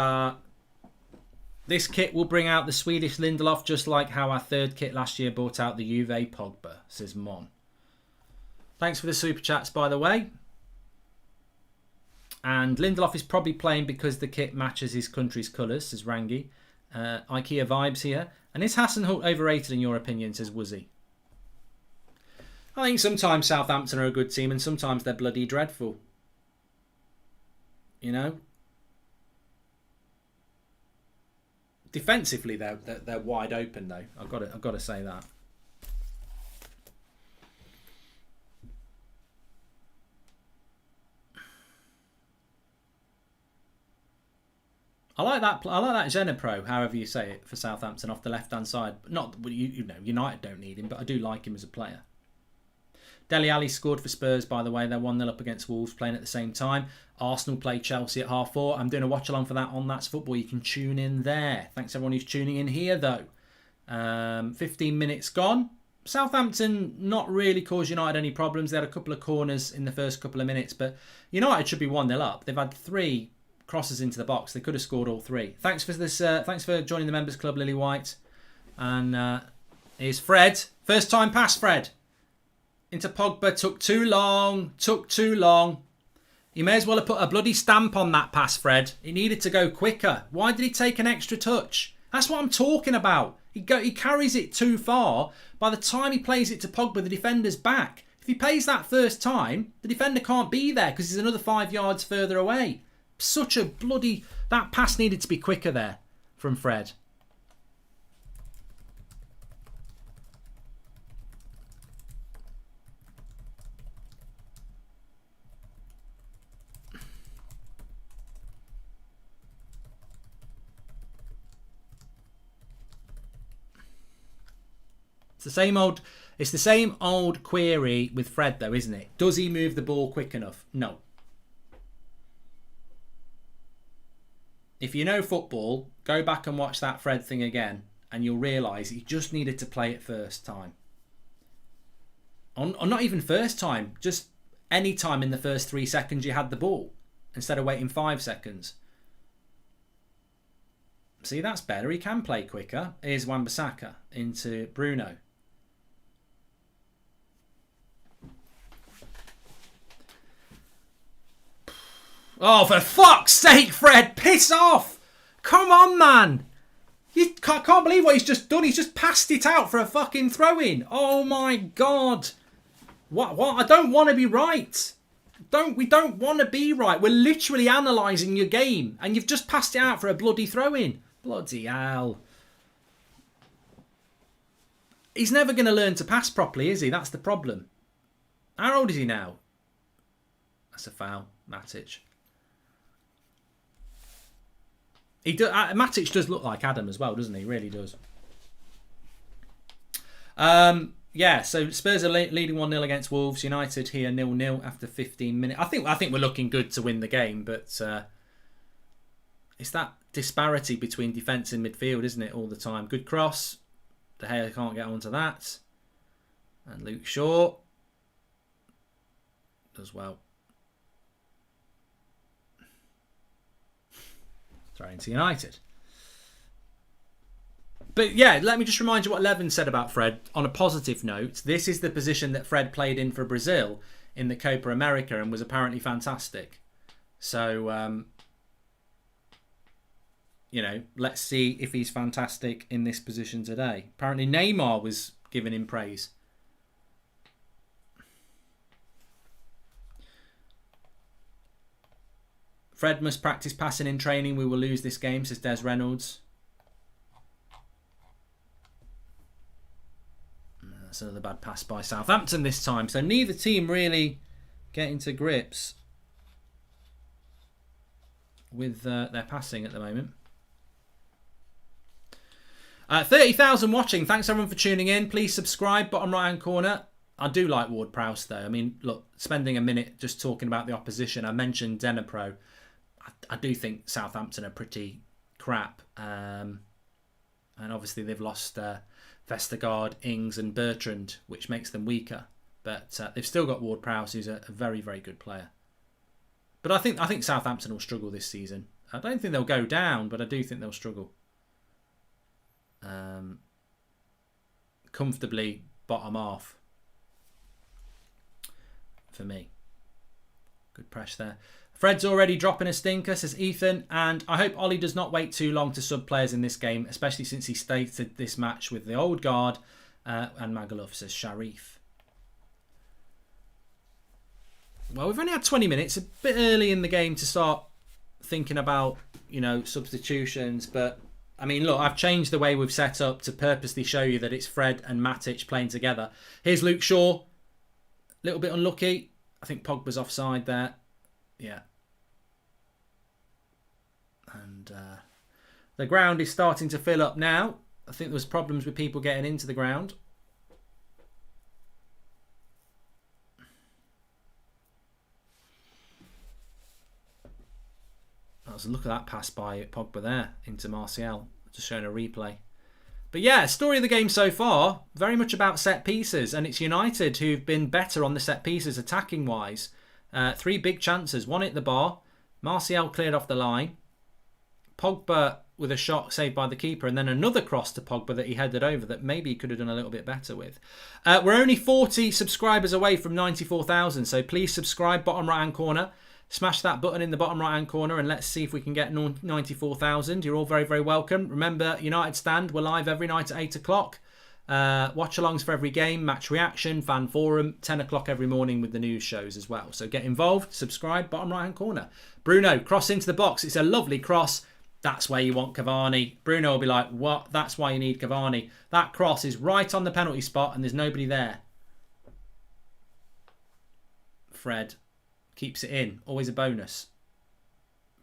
this kit will bring out the Swedish Lindelof, just like how our third kit last year brought out the Juve Pogba, says Mon. Thanks for the super chats, by the way. And Lindelof is probably playing because the kit matches his country's colours, says Rangi. IKEA vibes here. And is Hasenhüttl overrated in your opinion, says Wuzzy? I think sometimes Southampton are a good team and sometimes they're bloody dreadful. You know? Defensively, they're wide open though. I've got to say that. I like that Zenapro, however you say it, for Southampton off the left-hand side. Not, you know, United don't need him, but I do like him as a player. Dele Alli scored for Spurs, by the way. They're 1-0 up against Wolves, playing at the same time. Arsenal play Chelsea at 4:30. I'm doing a watch-along for that on That's Football. You can tune in there. Thanks everyone who's tuning in here, though. 15 minutes gone. Southampton not really caused United any problems. They had a couple of corners in the first couple of minutes, but United should be 1-0 up. They've had 3 crosses into the box. They could have scored all 3. Thanks for this. Thanks for joining the members club, Lily White. And here's Fred. First time pass, Fred. Into Pogba. Took too long. Took too long. You may as well have put a bloody stamp on that pass, Fred. It needed to go quicker. Why did he take an extra touch? That's what I'm talking about. He carries it too far. By the time he plays it to Pogba, the defender's back. If he plays that first time, the defender can't be there because he's another 5 yards further away. Such a bloody... That pass needed to be quicker there from Fred. It's the same old query with Fred though, isn't it? Does he move the ball quick enough? No. If you know football, go back and watch that Fred thing again and you'll realise he just needed to play it first time. Or not even first time, just any time in the first 3 seconds you had the ball instead of waiting 5 seconds. See, that's better. He can play quicker. Here's Wan-Bissaka into Bruno. Oh, for fuck's sake, Fred, piss off! Come on, man! You can't believe what he's just done. He's just passed it out for a fucking throw-in. Oh my God. What? I don't want to be right. We don't want to be right. We're literally analysing your game and you've just passed it out for a bloody throw-in. Bloody hell. He's never going to learn to pass properly, is he? That's the problem. How old is he now? That's a foul. Matic. Matic does look like Adam as well, doesn't he? He really does. Yeah, so Spurs are leading 1-0 against Wolves. United here 0-0 after 15 minutes. I think we're looking good to win the game, but it's that disparity between defence and midfield, isn't it, all the time? Good cross. De Gea can't get onto that. And Luke Shaw does well. Throw into United. But yeah, let me just remind you what Levin said about Fred. On a positive note, this is the position that Fred played in for Brazil in the Copa America and was apparently fantastic. So, you know, let's see if he's fantastic in this position today. Apparently Neymar was giving him praise. Fred must practice passing in training. We will lose this game, says Des Reynolds. That's another bad pass by Southampton this time. So neither team really getting to grips with their passing at the moment. 30,000 watching. Thanks everyone for tuning in. Please subscribe, bottom right hand corner. I do like Ward-Prowse though. I mean, look, spending a minute just talking about the opposition. I mentioned Dnipro. I do think Southampton are pretty crap. And obviously they've lost Vestergaard, Ings and Bertrand, which makes them weaker. But they've still got Ward-Prowse, who's a very, very good player. But I think Southampton will struggle this season. I don't think they'll go down, but I do think they'll struggle. Comfortably bottom half for me. Good press there. Fred's already dropping a stinker, says Ethan, and I hope Ollie does not wait too long to sub players in this game, especially since he stated this match with the old guard and Magaluf, says Sharif. Well, we've only had 20 minutes, a bit early in the game to start thinking about, you know, substitutions, but I mean, look, I've changed the way we've set up to purposely show you that it's Fred and Matic playing together. Here's Luke Shaw, a little bit unlucky. I think Pogba's offside there. Yeah. And the ground is starting to fill up now. I think there was problems with people getting into the ground. Look at that pass by Pogba there into Martial. Just showing a replay. But yeah, story of the game so far, very much about set pieces. And it's United who've been better on the set pieces attacking wise. 3 big chances. 1 hit the bar. Martial cleared off the line. Pogba with a shot saved by the keeper. And then another cross to Pogba that he headed over that maybe he could have done a little bit better with. We're only 40 subscribers away from 94,000. So please subscribe, bottom right hand corner. Smash that button in the bottom right hand corner and let's see if we can get 94,000. You're all very, very welcome. Remember, United Stand, we're live every night at 8 o'clock. Watch-alongs for every game, match reaction, fan forum, 10 o'clock every morning with the news shows as well. So get involved, subscribe, bottom right hand corner. Bruno, cross into the box. It's a lovely cross. That's where you want Cavani. Bruno will be like, what? That's why you need Cavani. That cross is right on the penalty spot and there's nobody there. Fred keeps it in. Always a bonus.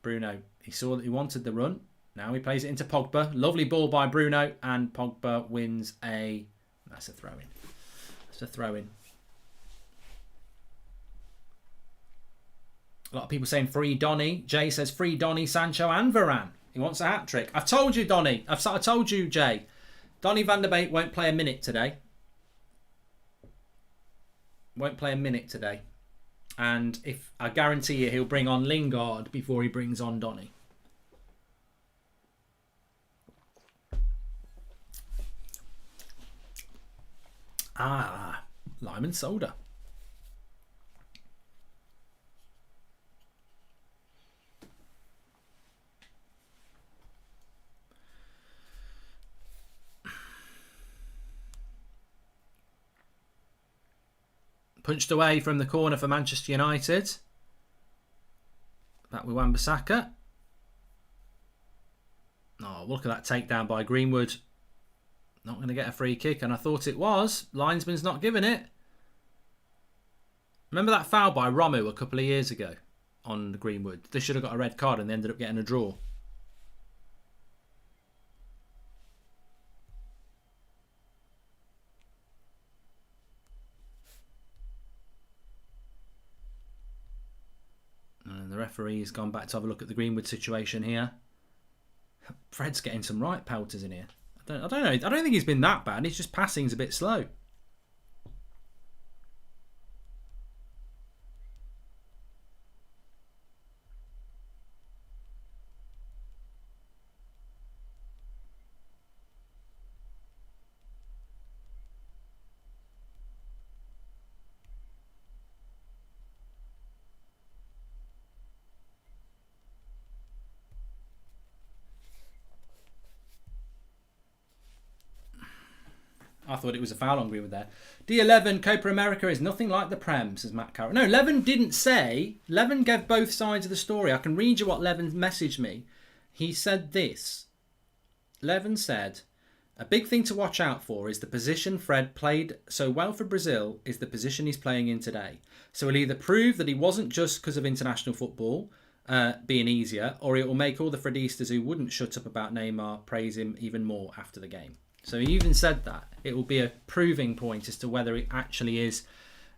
Bruno, he saw that he wanted the run. Now he plays it into Pogba. Lovely ball by Bruno. And Pogba wins a... That's a throw-in. That's a throw-in. A lot of people saying free Donny. Jay says free Donny, Sancho and Varane. He wants a hat-trick. I've told you, Donny. I told you, Jay. Donny van der Beek won't play a minute today. Won't play a minute today. And if I guarantee you he'll bring on Lingard before he brings on Donny. Ah, lime and soda. Punched away from the corner for Manchester United. Back with Wan-Bissaka. Oh, look at that takedown by Greenwood. Not going to get a free kick, and I thought it was. Linesman's not giving it. Remember that foul by Romu a couple of years ago on Greenwood? They should have got a red card and they ended up getting a draw. And the referee's gone back to have a look at the Greenwood situation here. Fred's getting some right pelters in here. I don't know. I don't think he's been that bad. He's just passing's a bit slow. I thought it was a foul on Greenwood there. D11, Copa America is nothing like the Prem, says Matt Carroll. No, Levin didn't say. Levin gave both sides of the story. I can read you what Levin messaged me. He said this. Levin said, a big thing to watch out for is the position Fred played so well for Brazil is the position he's playing in today. So he'll either prove that he wasn't just because of international football being easier, or it will make all the Fredistas who wouldn't shut up about Neymar praise him even more after the game. So he even said that. It will be a proving point as to whether it actually is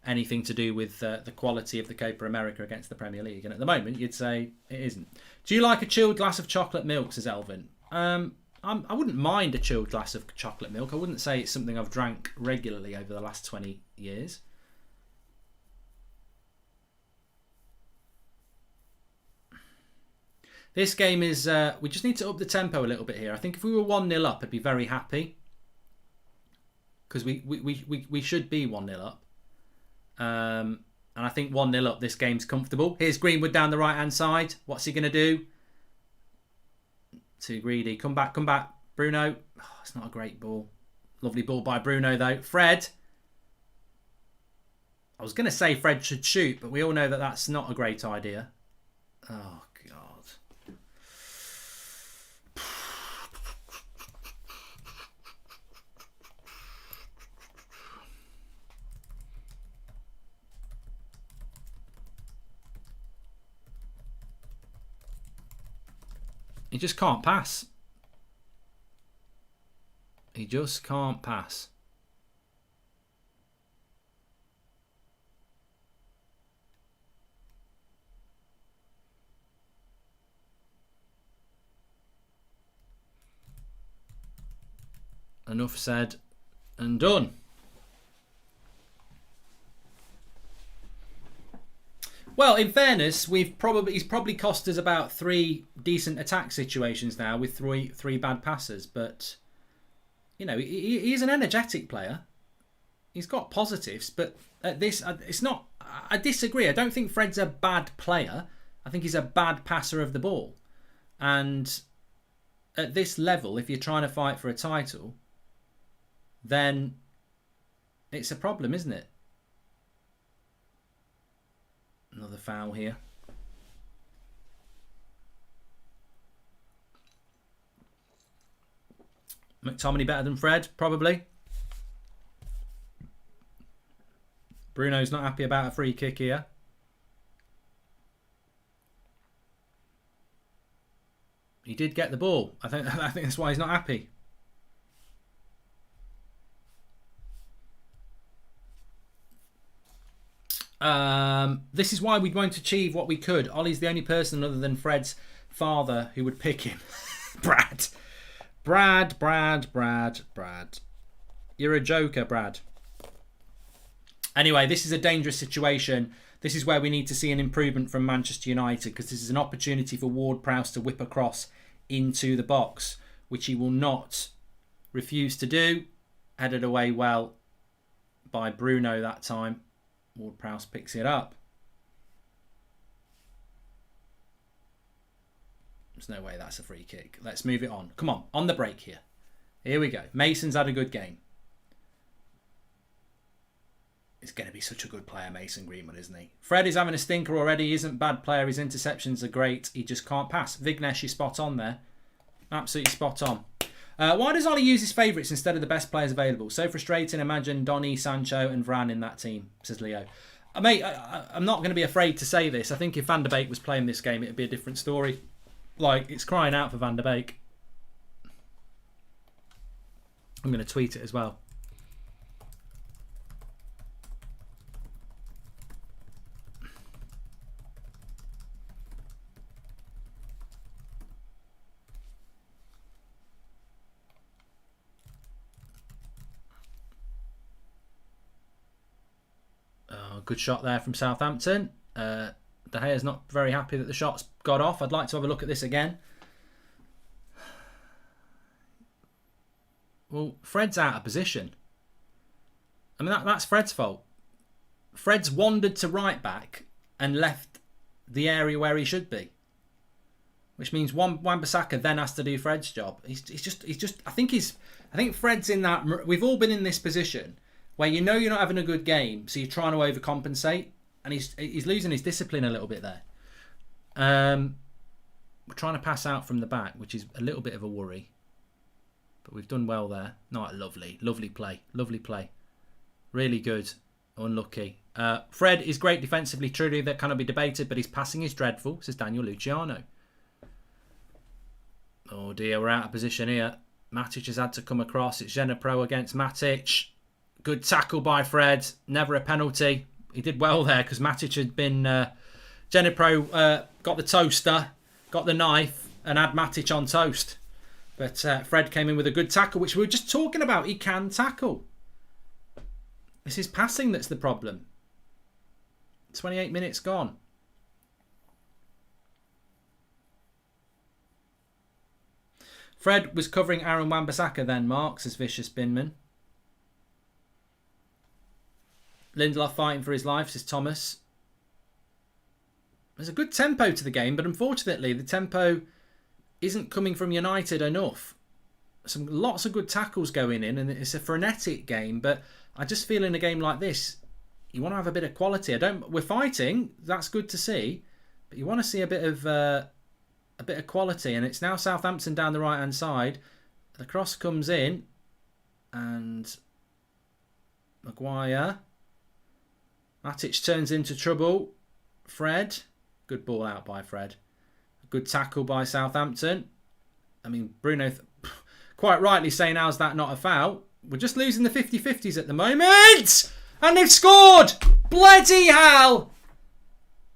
anything to do with the quality of the Copa America against the Premier League. And at the moment, you'd say it isn't. Do you like a chilled glass of chocolate milk, says Elvin? I wouldn't mind a chilled glass of chocolate milk. I wouldn't say it's something I've drank regularly over the last 20 years. This game is, we just need to up the tempo a little bit here. I think if we were 1-0 up, I'd be very happy. Because we should be 1-0 up. And I think 1-0 up, this game's comfortable. Here's Greenwood down the right-hand side. What's he going to do? Too greedy. Come back, Bruno. Oh, it's not a great ball. Lovely ball by Bruno, though. Fred. I was going to say Fred should shoot, but we all know that that's not a great idea. Oh, God. He just can't pass. He just can't pass. Enough said and done. Well, in fairness, he's probably cost us about 3 decent attack situations now with three bad passes. But you know, he's an energetic player. He's got positives, but at this, it's not. I disagree. I don't think Fred's a bad player. I think he's a bad passer of the ball. And at this level, if you're trying to fight for a title, then it's a problem, isn't it? Another foul here. McTominay better than Fred, probably. Bruno's not happy about a free kick here. He did get the ball. I think that's why he's not happy. This is why we won't achieve what we could. Ollie's the only person other than Fred's father who would pick him. Brad. You're a joker, Brad. Anyway, this is a dangerous situation. This is where we need to see an improvement from Manchester United, because this is an opportunity for Ward-Prowse to whip across into the box, which he will not refuse to do. Headed away well. by Bruno that time. Ward-Prowse picks it up. There's no way that's a free kick. Let's move it on. Come on the break here. Here we go. Mason's had a good game. He's going to be such a good player, Mason Greenwood, isn't he? Fred is having a stinker already. He isn't a bad player. His interceptions are great. He just can't pass. Vignesh is spot on there. Absolutely spot on. Why does Ollie use his favourites instead of the best players available? So frustrating. Imagine Donny, Sancho and Varane in that team, says Leo. Mate, I'm not going to be afraid to say this. I think if Van der Beek was playing this game, it would be a different story. Like, it's crying out for Van der Beek. I'm going to tweet it as well. Good shot there from Southampton. De Gea's not very happy that the shot's got off. I'd like to have a look at this again. Well, Fred's out of position. I mean, that's Fred's fault. Fred's wandered to right back and left the area where he should be. Which means Wan-Bissaka then has to do Fred's job. He's just. I think Fred's in that. We've all been in this position where you know you're not having a good game, so you're trying to overcompensate, and he's losing his discipline a little bit there. We're trying to pass out from the back, which is a little bit of a worry, but we've done well there. Not lovely play, really good. Unlucky. Fred is great defensively. Truly, that cannot be debated, but his passing is dreadful, says Daniel Luciano. Oh dear, we're out of position here. Matic has had to come across. It's Genepro against Matic. Good tackle by Fred. Never a penalty. He did well there because Matic had been... Genepro got the toaster, got the knife and had Matic on toast. But Fred came in with a good tackle, which we were just talking about. He can tackle. It's his passing that's the problem. 28 minutes gone. Fred was covering Aaron Wan-Bissaka then, Mark, says Vicious Binman. Lindelof fighting for his life, says Thomas. There's a good tempo to the game, but unfortunately the tempo isn't coming from United enough. Lots of good tackles going in, and it's a frenetic game, but I just feel in a game like this, you want to have a bit of quality. We're fighting, that's good to see, but you want to see a bit of quality, and it's now Southampton down the right hand side. The cross comes in, and Maguire. Matic turns into trouble. Fred. Good ball out by Fred. Good tackle by Southampton. I mean, Bruno quite rightly saying, how's that not a foul? We're just losing the 50-50s at the moment. And they've scored. Bloody hell.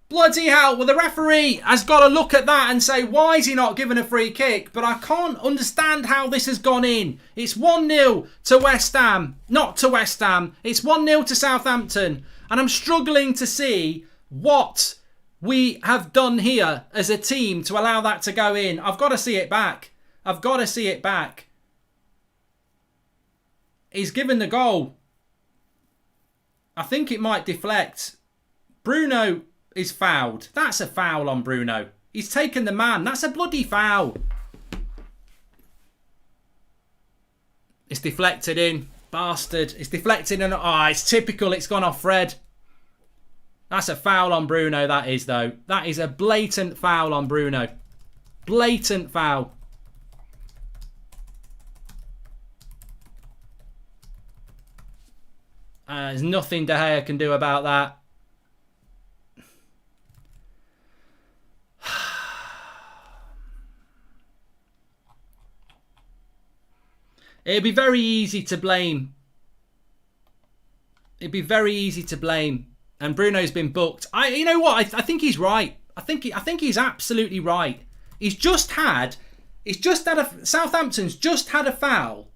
Bloody hell. Well, the referee has got to look at that and say, why is he not given a free kick? But I can't understand how this has gone in. It's 1-0 to West Ham. Not to West Ham. It's 1-0 to Southampton. And I'm struggling to see what we have done here as a team to allow that to go in. I've got to see it back. I've got to see it back. He's given the goal. I think it might deflect. Bruno is fouled. That's a foul on Bruno. He's taken the man. That's a bloody foul. It's deflected in. Bastard. It's deflected and... Oh, it's typical. It's gone off Fred. That's a foul on Bruno, that is, though. That is a blatant foul on Bruno. Blatant foul. There's nothing De Gea can do about that. It'd be very easy to blame. It'd be very easy to blame. And Bruno's been booked. You know what? I think he's right. I think he's absolutely right. Southampton's just had a foul.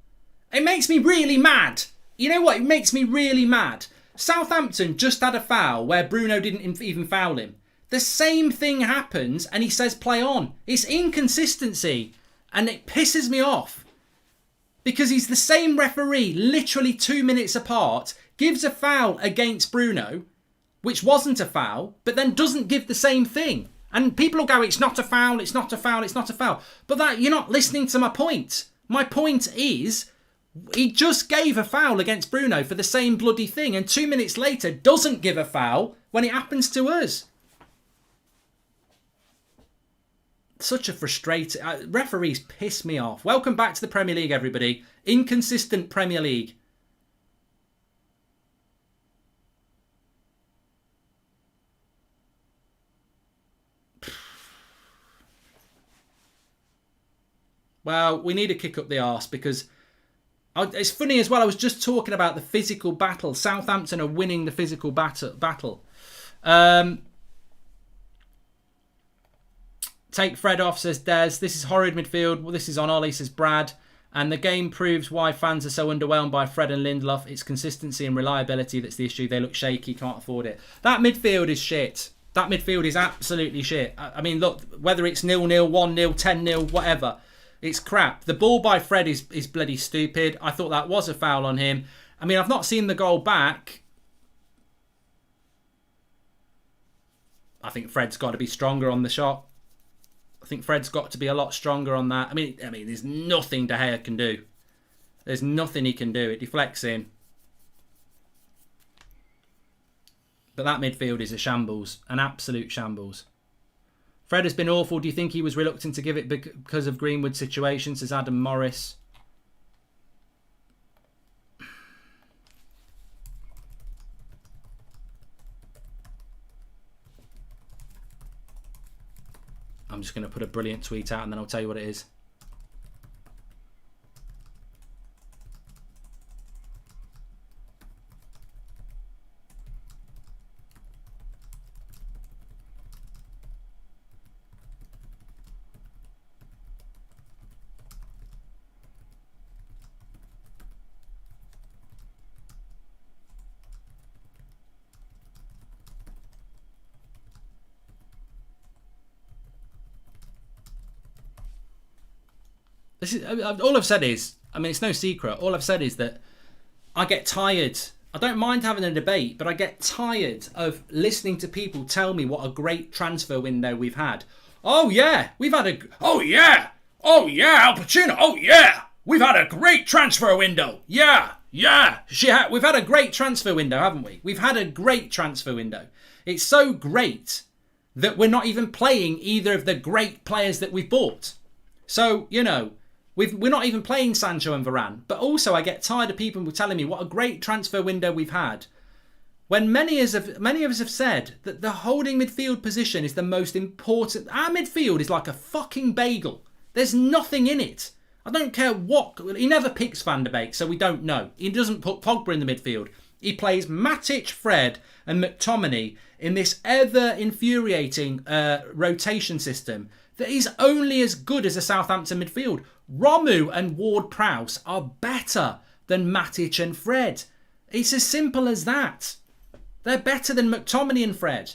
It makes me really mad. You know what? It makes me really mad. Southampton just had a foul where Bruno didn't even foul him. The same thing happens and he says play on. It's inconsistency and it pisses me off. Because he's the same referee, literally 2 minutes apart. gives a foul against Bruno, which wasn't a foul, but then doesn't give the same thing. And people will go, it's not a foul, it's not a foul, it's not a foul. But that you're not listening to my point. My point is, he just gave a foul against Bruno for the same bloody thing, and 2 minutes later doesn't give a foul when it happens to us. Such a frustrating... referees piss me off. Welcome back to the Premier League, everybody. Inconsistent Premier League. Well, we need to kick up the arse because... it's funny as well, I was just talking about the physical battle. Southampton are winning the physical battle. Take Fred off, says Des. This is horrid midfield. Well, this is on Ollie, says Brad. And the game proves why fans are so underwhelmed by Fred and Lindelof. It's consistency and reliability that's the issue. They look shaky, can't afford it. That midfield is shit. That midfield is absolutely shit. I mean, look, whether it's 0-0, 1-0, 10-0, whatever, it's crap. The ball by Fred is bloody stupid. I thought that was a foul on him. I mean, I've not seen the goal back. I think Fred's got to be stronger on the shot. I think Fred's got to be a lot stronger on that. I mean, there's nothing De Gea can do. There's nothing he can do. It deflects in. But that midfield is a shambles. An absolute shambles. Fred has been awful. Do you think he was reluctant to give it because of Greenwood's situation, says Adam Morris? I'm just going to put a brilliant tweet out and then I'll tell you what it is. All I've said is, I mean, it's no secret. All I've said is that I get tired. I don't mind having a debate, but I get tired of listening to people tell me what a great transfer window we've had. Oh, yeah, we've had a... Oh, yeah, Al Pacino. Oh, yeah, we've had a great transfer window. Yeah. We've had a great transfer window, haven't we? We've had a great transfer window. It's so great that we're not even playing either of the great players that we've bought. So, you know... We're not even playing Sancho and Varane. But also I get tired of people telling me what a great transfer window we've had. When many of us have said that the holding midfield position is the most important. Our midfield is like a fucking bagel. There's nothing in it. I don't care what. He never picks Van der Beek, so we don't know. He doesn't put Pogba in the midfield. He plays Matic, Fred and McTominay in this ever-infuriating rotation system that is only as good as a Southampton midfield. Romu and Ward-Prowse are better than Matic and Fred. It's as simple as that. They're better than McTominay and Fred.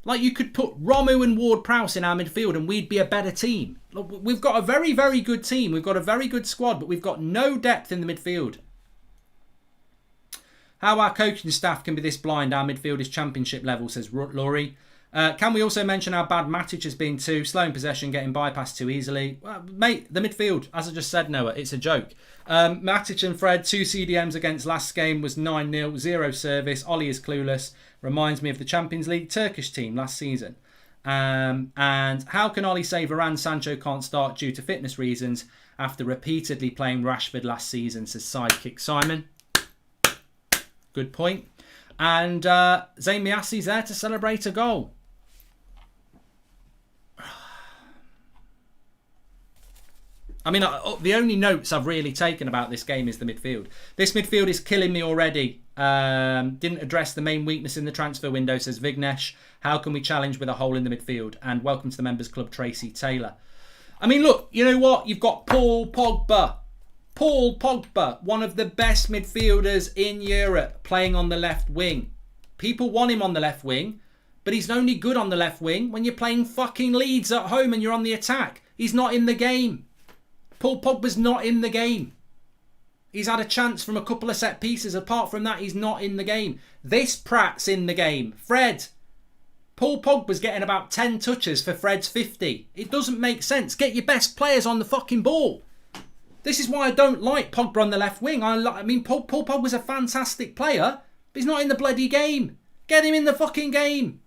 Like, you could put Romu and Ward-Prowse in our midfield and we'd be a better team. Look, we've got a very, very good team. We've got a very good squad, but we've got no depth in the midfield. How our coaching staff can be this blind. Our midfield is championship level, says Laurie. Can we also mention how bad Matic has been too? Slow in possession, getting bypassed too easily. Well, mate, the midfield, as I just said, Noah, it's a joke. Matic and Fred, 2 CDMs against last game was 9-0, 0 service. Ollie is clueless. Reminds me of the Champions League Turkish team last season. And how can Ollie say Varane Sancho can't start due to fitness reasons after repeatedly playing Rashford last season, says Sidekick Simon. Good point. And Zayn Miasi's there to celebrate a goal. I mean, the only notes I've really taken about this game is the midfield. This midfield is killing me already. Didn't address the main weakness in the transfer window, says Vignesh. How can we challenge with a hole in the midfield? And welcome to the Members Club, Tracy Taylor. I mean, look, you know what? You've got Paul Pogba. Paul Pogba, one of the best midfielders in Europe, playing on the left wing. People want him on the left wing, but he's only good on the left wing when you're playing fucking Leeds at home and you're on the attack. He's not in the game. Paul Pogba's not in the game. He's had a chance from a couple of set pieces. Apart from that, he's not in the game. This Pratt's in the game. Fred. Paul Pogba's getting about 10 touches for Fred's 50. It doesn't make sense. Get your best players on the fucking ball. This is why I don't like Pogba on the left wing. I mean, Paul Pogba's a fantastic player, but he's not in the bloody game. Get him in the fucking game.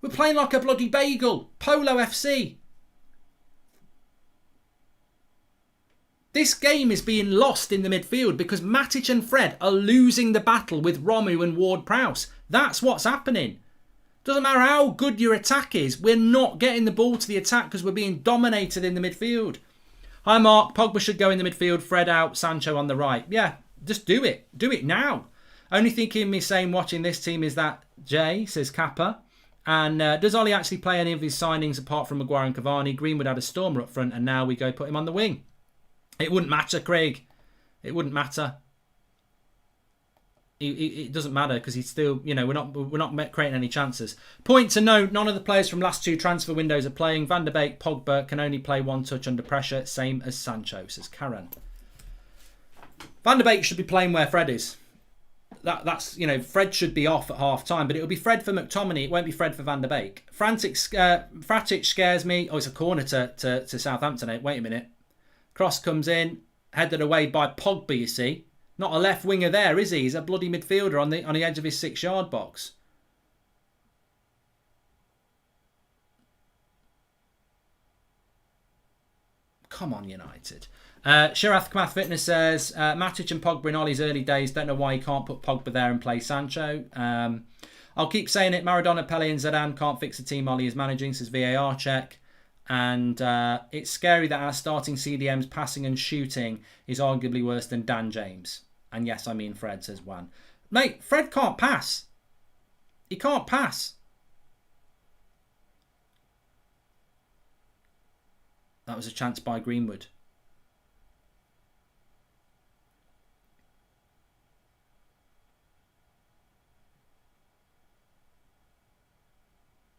We're playing like a bloody bagel. Polo FC. This game is being lost in the midfield because Matic and Fred are losing the battle with Romu and Ward-Prowse. That's what's happening. Doesn't matter how good your attack is, we're not getting the ball to the attack because we're being dominated in the midfield. Hi Mark, Pogba should go in the midfield, Fred out, Sancho on the right. Yeah, just do it. Do it now. Only thing keeping me sane watching this team is that Jay, says Kappa. And does Ollie actually play any of his signings apart from Maguire and Cavani? Greenwood had a stormer up front and now we go put him on the wing. It wouldn't matter, Craig. It wouldn't matter. It doesn't matter because he's still, you know, we're not creating any chances. Point to note, none of the players from last 2 transfer windows are playing. Van der Beek, Pogba can only play 1 touch under pressure, same as Sancho, says Karen. Van der Beek should be playing where Fred is. That's, you know, Fred should be off at half time, but it'll be Fred for McTominay. It won't be Fred for Van der Beek. Fratic scares me. Oh, it's a corner to Southampton. Wait a minute. Cross comes in, headed away by Pogba, you see. Not a left winger there, is he? He's a bloody midfielder on the edge of his 6-yard box. Come on, United. Shirath Kamath Fitness says, Matic and Pogba in Ollie's early days. Don't know why he can't put Pogba there and play Sancho. I'll keep saying it. Maradona, Pele and Zidane can't fix the team Ollie is managing, says VAR check. And it's scary that our starting CDM's passing and shooting is arguably worse than Dan James. And yes, I mean Fred, says Juan. Mate, Fred can't pass. He can't pass. That was a chance by Greenwood.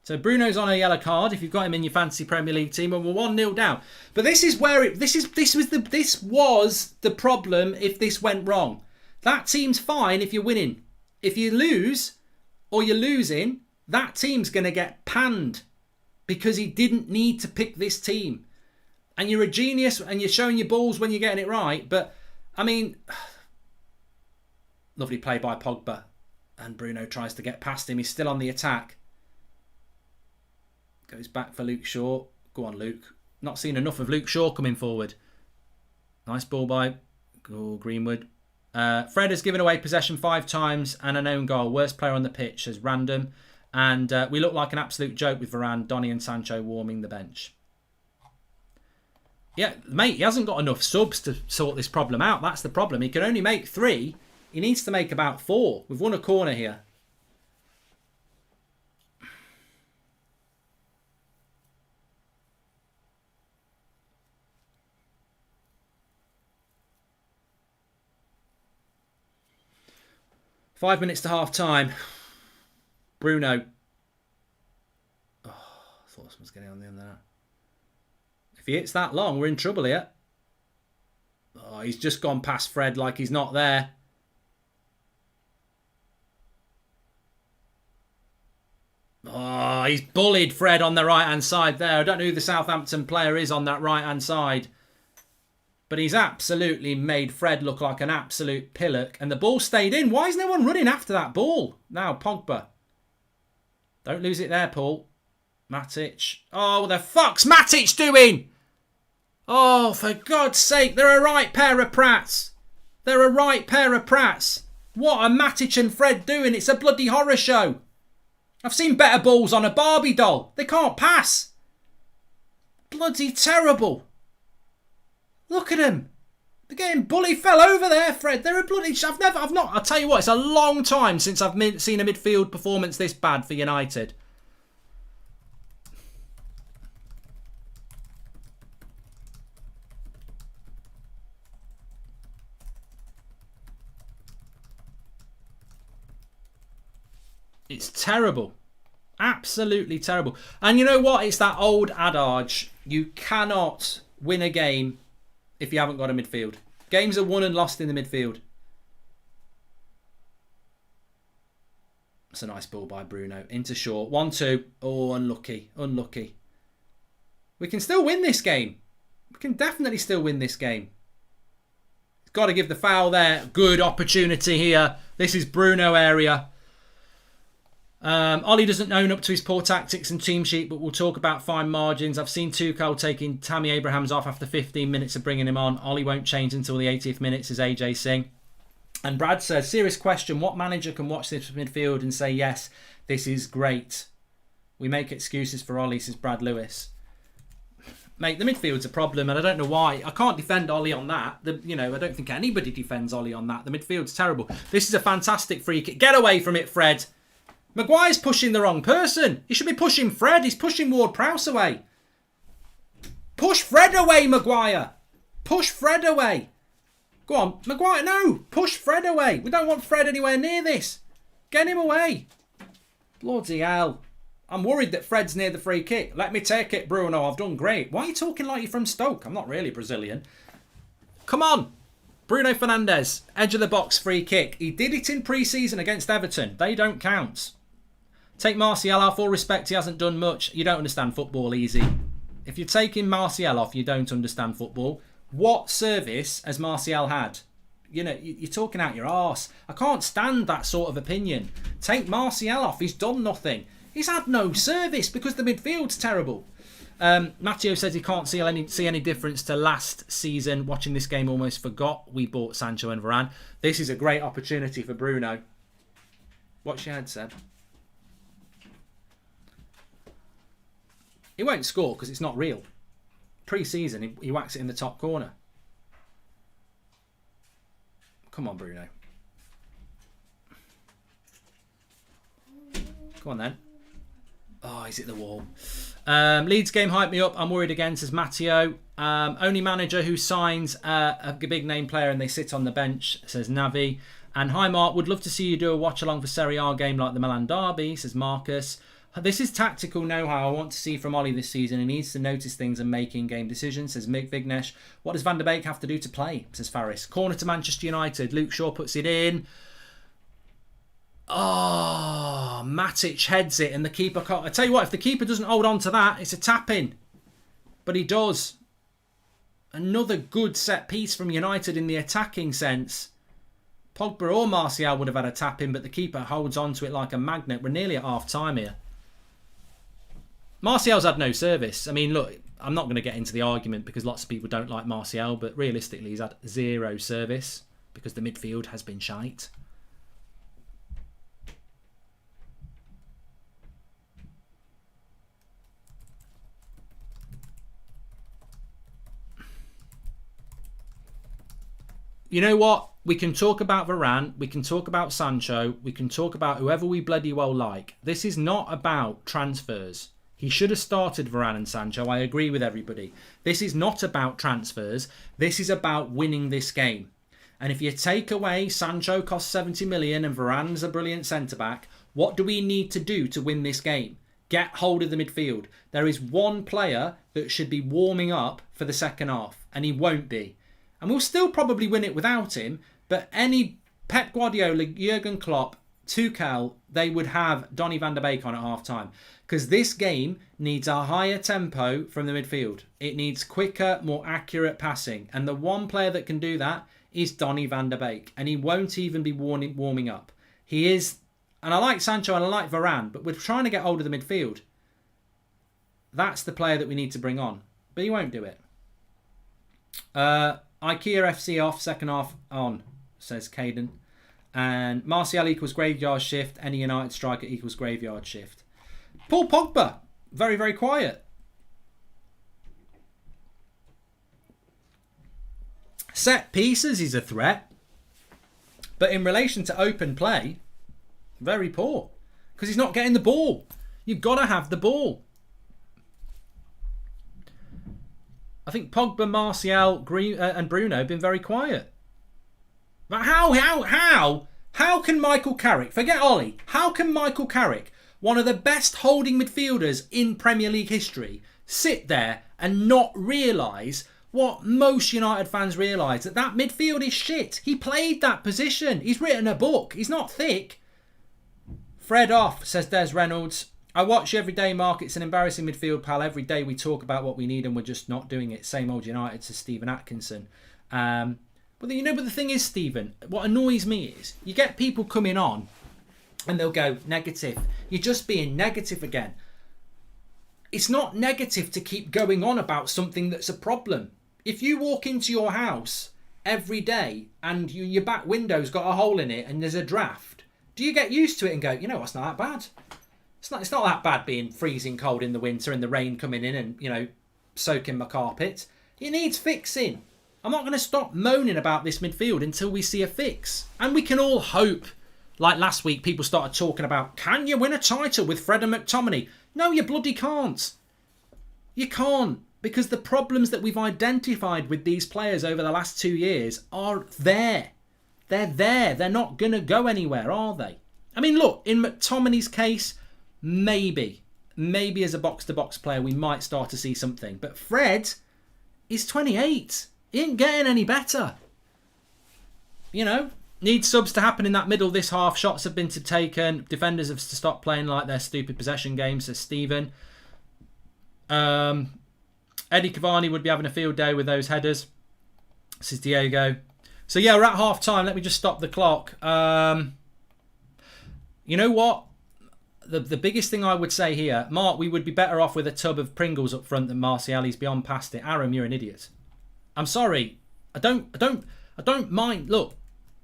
So Bruno's on a yellow card if you've got him in your fantasy Premier League team, and we're 1-0 down. But this is where this was the problem if this went wrong. That team's fine if you're winning. If you lose or you're losing, that team's going to get panned because he didn't need to pick this team. And you're a genius and you're showing your balls when you're getting it right. But, I mean, lovely play by Pogba. And Bruno tries to get past him. He's still on the attack. Goes back for Luke Shaw. Go on, Luke. Not seen enough of Luke Shaw coming forward. Nice ball by Greenwood. Fred has given away possession 5 times and an own goal. Worst player on the pitch as random. And we look like an absolute joke with Varane, Donny and Sancho warming the bench. Yeah, mate, he hasn't got enough subs to sort this problem out. That's the problem. He can only make 3. He needs to make about 4. We've won a corner here. Five minutes to half time. Bruno. Oh, I thought someone was getting on the end of that. If he hits that long, we're in trouble here. Oh, he's just gone past Fred like he's not there. Oh, he's bullied Fred on the right-hand side there. I don't know who the Southampton player is on that right-hand side. But he's absolutely made Fred look like an absolute pillock. And the ball stayed in. Why is no one running after that ball? Now, Pogba. Don't lose it there, Paul. Matic. Oh, what the fuck's Matic doing? Oh, for God's sake. They're a right pair of prats. They're a right pair of prats. What are Matic and Fred doing? It's a bloody horror show. I've seen better balls on a Barbie doll. They can't pass. Bloody terrible. Look at him. They're getting bullied. Fell over there, Fred. They're a bloody... I'll tell you what, it's a long time since I've seen a midfield performance this bad for United. It's terrible. Absolutely terrible. And you know what? It's that old adage. You cannot win a game if you haven't got a midfield. Games are won and lost in the midfield. That's a nice ball by Bruno. Into short. 1-2. Oh, unlucky. Unlucky. We can still win this game. We can definitely still win this game. Got to give the foul there. Good opportunity here. This is Bruno area. Ollie doesn't own up to his poor tactics and team sheet, but we'll talk about fine margins. I've seen Tuchel taking Tammy Abrahams off after 15 minutes of bringing him on. Ollie won't change until the 80th minute, says AJ Singh. And Brad says, serious question, what manager can watch this midfield and say, yes, this is great? We make excuses for Ollie, says Brad Lewis. Mate, the midfield's a problem, and I don't know why. I can't defend Ollie on that. I don't think anybody defends Ollie on that. The midfield's terrible. This is a fantastic free kick. Get away from it, Fred. Maguire's pushing the wrong person. He should be pushing Fred. He's pushing Ward-Prowse away. Push Fred away, Maguire. Push Fred away. Go on, Maguire, no. Push Fred away. We don't want Fred anywhere near this. Get him away. Bloody hell. I'm worried that Fred's near the free kick. Let me take it, Bruno. I've done great. Why are you talking like you're from Stoke? I'm not really Brazilian. Come on. Bruno Fernandes, edge of the box free kick. He did it in pre-season against Everton. They don't count. Take Martial off. All respect, he hasn't done much. You don't understand football, easy. If you're taking Martial off, you don't understand football. What service has Martial had? You're talking out your arse. I can't stand that sort of opinion. Take Martial off. He's done nothing. He's had no service because the midfield's terrible. Matteo says he can't see any difference to last season. Watching this game, almost forgot we bought Sancho and Varane. This is a great opportunity for Bruno. What's your head said? He won't score because it's not real. Pre-season, he whacks it in the top corner. Come on, Bruno. Come on, then. Oh, he's hit the wall. Leeds game hyped me up. I'm worried again, says Matteo. Only manager who signs a big name player and they sit on the bench, says Navi. And hi, Mark. Would love to see you do a watch-along for Serie A game like the Milan Derby, says Marcus. This is tactical know-how I want to see from Ollie this season. He needs to notice things and make in-game decisions, says Mick Vignesh. What does Van der Beek have to do to play, says Faris. Corner to Manchester United. Luke Shaw puts it in. Oh, Matic heads it and the keeper can't. I tell you what, if the keeper doesn't hold on to that, it's a tap-in. But he does. Another good set piece from United in the attacking sense. Pogba or Martial would have had a tap-in, but the keeper holds on to it like a magnet. We're nearly at half-time here. Martial's had no service. I mean, look, I'm not going to get into the argument because lots of people don't like Martial, but realistically he's had zero service because the midfield has been shite. You know what? We can talk about Varane, we can talk about Sancho, we can talk about whoever we bloody well like. This is not about transfers. He should have started Varane and Sancho. I agree with everybody. This is not about transfers. This is about winning this game. And if you take away Sancho costs 70 million and Varane's a brilliant centre-back, what do we need to do to win this game? Get hold of the midfield. There is one player that should be warming up for the second half, and he won't be. And we'll still probably win it without him, but any Pep Guardiola, Jurgen Klopp, Tuchel, they would have Donny van der Beek on at half-time. Because this game needs a higher tempo from the midfield. It needs quicker, more accurate passing. And the one player that can do that is Donny van der Beek. And he won't even be warming up. He is, and I like Sancho and I like Varane, but we're trying to get hold of the midfield. That's the player that we need to bring on. But he won't do it. IKEA FC off, second half on, says Caden. And Martial equals graveyard shift. Any United striker equals graveyard shift. Paul Pogba, very, very quiet. Set pieces, he's a threat. But in relation to open play, very poor. Because he's not getting the ball. You've got to have the ball. I think Pogba, Martial, and Bruno have been very quiet. But how can Michael Carrick, forget Ollie, how can Michael Carrick, one of the best holding midfielders in Premier League history, sit there and not realise what most United fans realise, that midfield is shit. He played that position. He's written a book. He's not thick. Fred off, says Des Reynolds. I watch every day, Mark. It's an embarrassing midfield, pal. Every day we talk about what we need and we're just not doing it. Same old United, says Stephen Atkinson. But the thing is, Stephen, what annoys me is you get people coming on and they'll go, negative. You're just being negative again. It's not negative to keep going on about something that's a problem. If you walk into your house every day and your back window's got a hole in it and there's a draft, do you get used to it and go, you know, it's not that bad? It's not that bad being freezing cold in the winter and the rain coming in and, you know, soaking my carpet. It needs fixing. I'm not going to stop moaning about this midfield until we see a fix. And we can all hope, like last week, people started talking about, can you win a title with Fred and McTominay? No, you bloody can't. You can't. Because the problems that we've identified with these players over the last 2 years are there. They're there. They're not going to go anywhere, are they? I mean, look, in McTominay's case, maybe as a box-to-box player, we might start to see something. But Fred is 28. He ain't getting any better. You know, needs subs to happen in that middle this half. Shots have been taken. Defenders have to stop playing like their stupid possession games, says Stephen. Eddie Cavani would be having a field day with those headers, says Diego. So yeah, we're at half time. Let me just stop the clock. You know what? The biggest thing I would say here, Mark, we would be better off with a tub of Pringles up front than Martial. He's beyond past it. Aram, you're an idiot. I'm sorry. I don't mind. Look,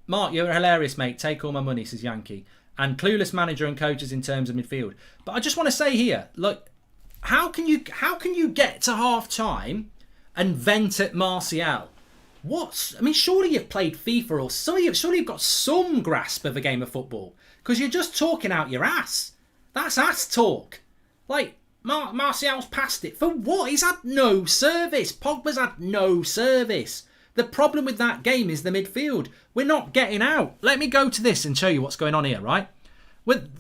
Mark, you're hilarious, mate. Take all my money, says Yankee. And clueless manager and coaches in terms of midfield. But I just want to say here, look, how can you get to half time and vent at Martial? Surely you've played FIFA or surely you've got some grasp of a game of football. Because you're just talking out your ass. That's ass talk. Like, Martial's passed it. For what? He's had no service. Pogba's had no service. The problem with that game is the midfield. We're not getting out. Let me go to this and show you what's going on here, right?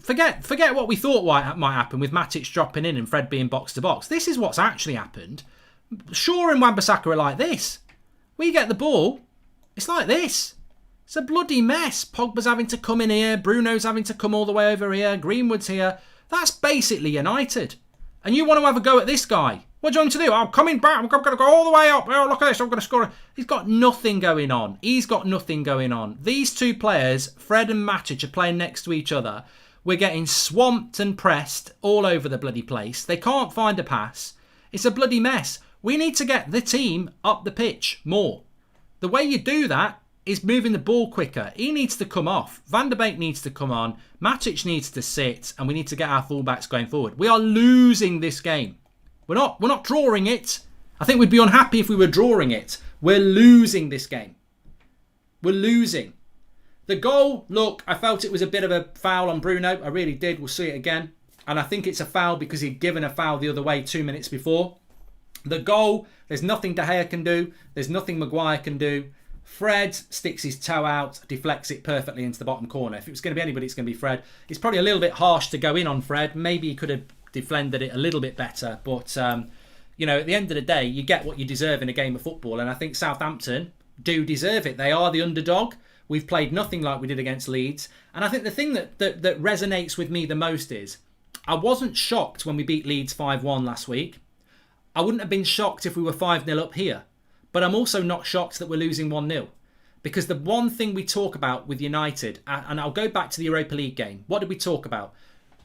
Forget what we thought might happen with Matic dropping in and Fred being box-to-box. This is what's actually happened. Shaw and Wan-Bissaka are like this. We get the ball, it's like this. It's a bloody mess. Pogba's having to come in here. Bruno's having to come all the way over here. Greenwood's here. That's basically United. And you want to have a go at this guy. What do you want him to do? I'm coming back. I'm going to go all the way up. Oh, look at this. I'm going to score. He's got nothing going on. These two players, Fred and Matic, are playing next to each other. We're getting swamped and pressed all over the bloody place. They can't find a pass. It's a bloody mess. We need to get the team up the pitch more. The way you do that is moving the ball quicker. He needs to come off. Van der Beek needs to come on. Matic needs to sit. And we need to get our fullbacks going forward. We are losing this game. We're not drawing it. I think we'd be unhappy if we were drawing it. We're losing this game. We're losing. The goal, look, I felt it was a bit of a foul on Bruno. I really did. We'll see it again. And I think it's a foul because he'd given a foul the other way 2 minutes before. The goal, there's nothing De Gea can do. There's nothing Maguire can do. Fred sticks his toe out, deflects it perfectly into the bottom corner. If it was going to be anybody, it's going to be Fred. It's probably a little bit harsh to go in on Fred. Maybe he could have defended it a little bit better. But, you know, at the end of the day, you get what you deserve in a game of football. And I think Southampton do deserve it. They are the underdog. We've played nothing like we did against Leeds. And I think the thing that resonates with me the most is I wasn't shocked when we beat Leeds 5-1 last week. I wouldn't have been shocked if we were 5-0 up here. But I'm also not shocked that we're losing 1-0. Because the one thing we talk about with United, and I'll go back to the Europa League game. What did we talk about?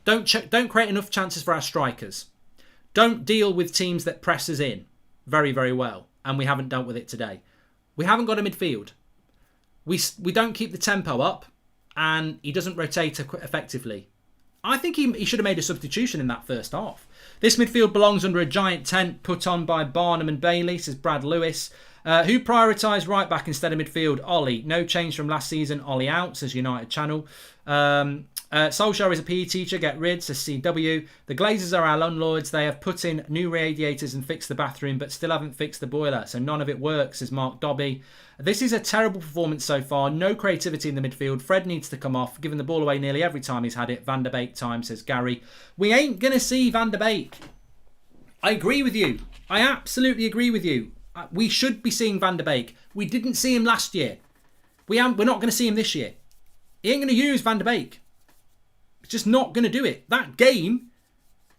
Don't create enough chances for our strikers. Don't deal with teams that press us in very, very well. And we haven't dealt with it today. We haven't got a midfield. We don't keep the tempo up. And he doesn't rotate effectively. I think he should have made a substitution in that first half. This midfield belongs under a giant tent put on by Barnum and Bailey, says Brad Lewis. Who prioritised right back instead of midfield? Ollie. No change from last season. Ollie out, says United Channel. Solskjaer is a PE teacher. Get rid, says CW. The Glazers are our landlords. They have put in new radiators and fixed the bathroom, but still haven't fixed the boiler. So none of it works, says Mark Dobby. This is a terrible performance so far. No creativity in the midfield. Fred needs to come off, giving the ball away nearly every time he's had it. Van der Beek time, says Gary. We ain't going to see Van der Beek. I agree with you. I absolutely agree with you. We should be seeing Van der Beek. We didn't see him last year. We're not going to see him this year. He ain't going to use Van der Beek. He's just not going to do it. That game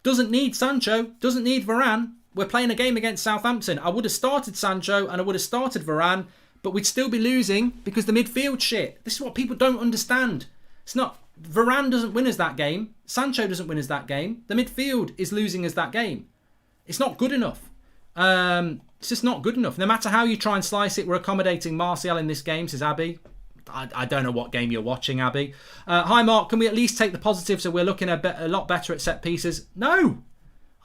doesn't need Sancho, doesn't need Varane. We're playing a game against Southampton. I would have started Sancho and I would have started Varane, but we'd still be losing because the midfield shit. This is what people don't understand. It's not... Varane doesn't win us that game. Sancho doesn't win us that game. The midfield is losing us that game. It's not good enough. It's just not good enough. No matter how you try and slice it, we're accommodating Martial in this game, says Abby. I don't know what game you're watching, Abby. Hi, Mark. Can we at least take the positives so we're looking a lot better at set pieces? No.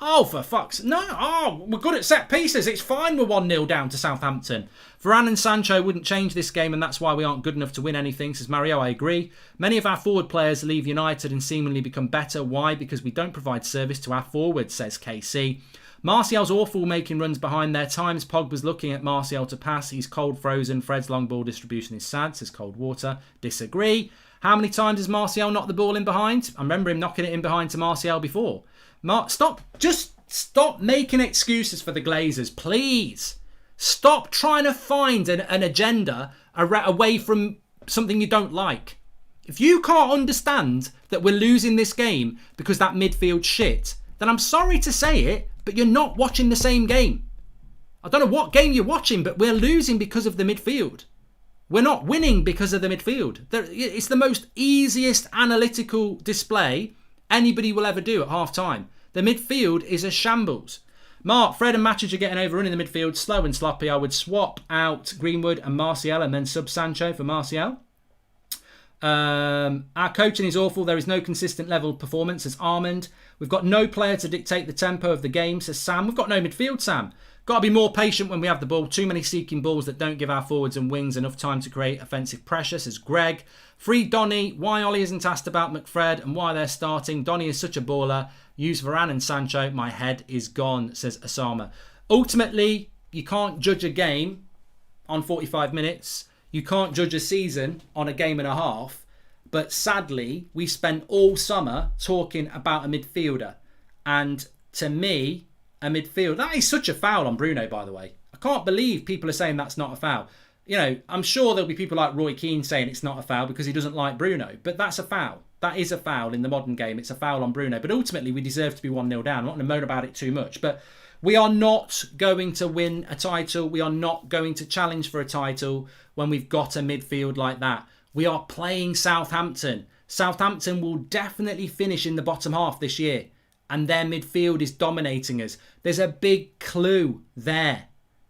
Oh, for fuck's... No. Oh, we're good at set pieces. It's fine we're 1-0 down to Southampton. Varane and Sancho wouldn't change this game, and that's why we aren't good enough to win anything, says Mario. I agree. Many of our forward players leave United and seemingly become better. Why? Because we don't provide service to our forwards, says KC. Martial's awful making runs behind their times. Pogba's looking at Martial to pass. He's cold frozen. Fred's long ball distribution is sad, says Cold Water. Disagree. How many times has Martial knocked the ball in behind? I remember him knocking it in behind to Martial before. Stop making excuses for the Glazers, please. Stop trying to find an agenda away from something you don't like. If you can't understand that we're losing this game because that midfield shit, then I'm sorry to say it, but you're not watching the same game. I don't know what game you're watching, but we're losing because of the midfield. We're not winning because of the midfield. It's the most easiest analytical display anybody will ever do at half-time. The midfield is a shambles. Mark, Fred and Matic are getting overrun in the midfield, slow and sloppy. I would swap out Greenwood and Martial and then sub Sancho for Martial. Our coaching is awful. There is no consistent level of performance, says Armand. We've got no player to dictate the tempo of the game, says Sam. We've got no midfield, Sam. Got to be more patient when we have the ball. Too many seeking balls that don't give our forwards and wings enough time to create offensive pressure, says Greg. Free Donny. Why Ollie isn't asked about McFred and why they're starting. Donny is such a baller. Use Varane and Sancho. My head is gone, says Osama. Ultimately, you can't judge a game on 45 minutes. You can't judge a season on a game and a half. But sadly, we spent all summer talking about a midfielder. And to me, a midfielder... That is such a foul on Bruno, by the way. I can't believe people are saying that's not a foul. You know, I'm sure there'll be people like Roy Keane saying it's not a foul because he doesn't like Bruno. But that's a foul. That is a foul in the modern game. It's a foul on Bruno. But ultimately, we deserve to be 1-0 down. I'm not going to moan about it too much. But we are not going to win a title. We are not going to challenge for a title when we've got a midfield like that. We are playing Southampton. Southampton will definitely finish in the bottom half this year. And their midfield is dominating us. There's a big clue there.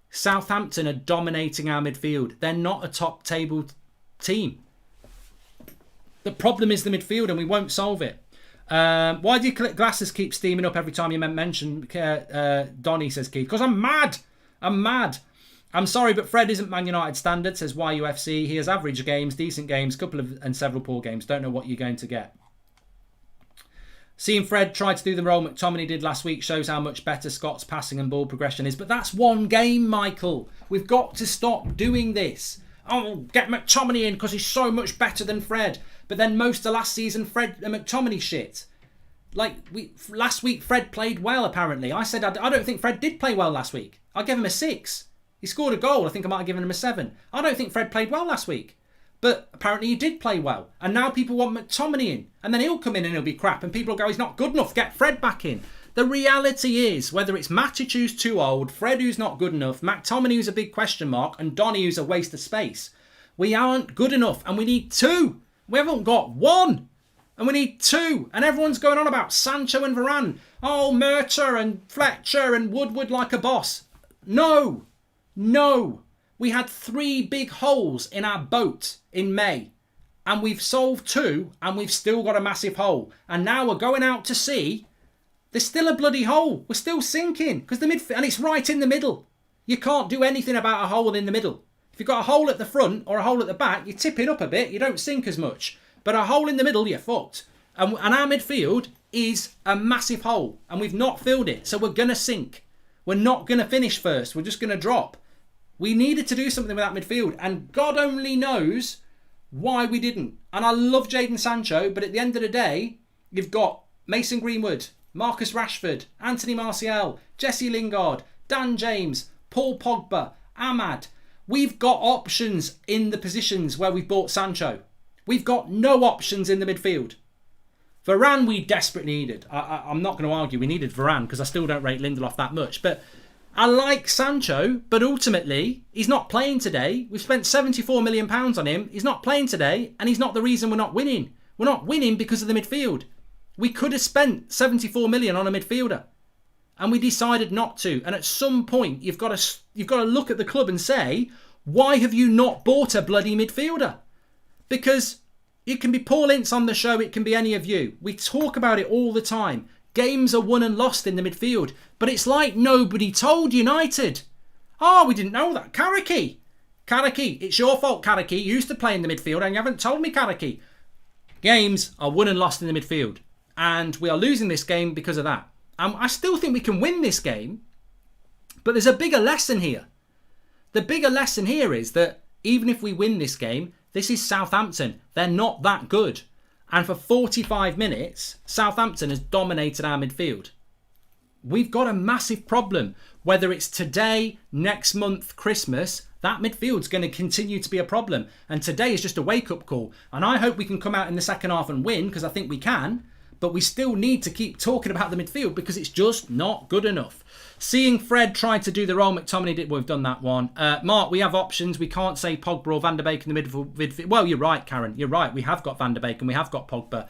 Southampton are dominating our midfield. They're not a top table team. The problem is the midfield and we won't solve it. Why do your glasses keep steaming up every time you mention Donny, says Keith? Because I'm mad. I'm mad. I'm sorry, but Fred isn't Man United standard, says YUFC. He has average games, decent games, and several poor games. Don't know what you're going to get. Seeing Fred try to do the role McTominay did last week shows how much better Scott's passing and ball progression is. But that's one game, Michael. We've got to stop doing this. Oh, get McTominay in because he's so much better than Fred. But then most of last season, Fred and McTominay shit. Last week, Fred played well, apparently. I said I don't think Fred did play well last week. I gave him a 6. He scored a goal. I think I might have given him a 7. I don't think Fred played well last week. But apparently he did play well. And now people want McTominay in. And then he'll come in and he'll be crap. And people will go, he's not good enough. Get Fred back in. The reality is, whether it's Matic who's too old, Fred who's not good enough, McTominay who's a big question mark, and Donny who's a waste of space, we aren't good enough. And we need 2. We haven't got 1. And we need 2. And everyone's going on about Sancho and Varane. Oh, Murta and Fletcher and Woodward like a boss. No. No. We had 3 big holes in our boat in May. And we've solved 2 and we've still got a massive hole. And now we're going out to sea. There's still a bloody hole. We're still sinking. Because and it's right in the middle. You can't do anything about a hole in the middle. If you've got a hole at the front or a hole at the back, you tip it up a bit. You don't sink as much. But a hole in the middle, you're fucked. And our midfield is a massive hole. And we've not filled it. So we're going to sink. We're not going to finish first. We're just going to drop. We needed to do something with that midfield. And God only knows why we didn't. And I love Jadon Sancho. But at the end of the day, you've got Mason Greenwood, Marcus Rashford, Anthony Martial, Jesse Lingard, Dan James, Paul Pogba, Ahmad. We've got options in the positions where we've bought Sancho. We've got no options in the midfield. Varane we desperately needed. I'm not going to argue we needed Varane because I still don't rate Lindelof that much. But I like Sancho, but ultimately he's not playing today. We've spent £74 million on him. He's not playing today and he's not the reason we're not winning. We're not winning because of the midfield. We could have spent 74 million on a midfielder and we decided not to. And at some point you've got to look at the club and say, why have you not bought a bloody midfielder? Because it can be Paul Ince on the show, it can be any of you. We talk about it all the time. Games are won and lost in the midfield. But it's like nobody told United. Oh, we didn't know that. Carricky, it's your fault, Carricky. You used to play in the midfield and you haven't told me, Carricky. Games are won and lost in the midfield. And we are losing this game because of that. I still think we can win this game. But there's a bigger lesson here. The bigger lesson here is that even if we win this game, this is Southampton. They're not that good. And for 45 minutes, Southampton has dominated our midfield. We've got a massive problem. Whether it's today, next month, Christmas, that midfield's going to continue to be a problem. And today is just a wake-up call. And I hope we can come out in the second half and win, because I think we can. But we still need to keep talking about the midfield because it's just not good enough. Seeing Fred try to do the role McTominay did, we've done that one. Mark, we have options. We can't say Pogba or Van der Beek in the midfield. Well, you're right, Karen. You're right. We have got Van der Beek and we have got Pogba.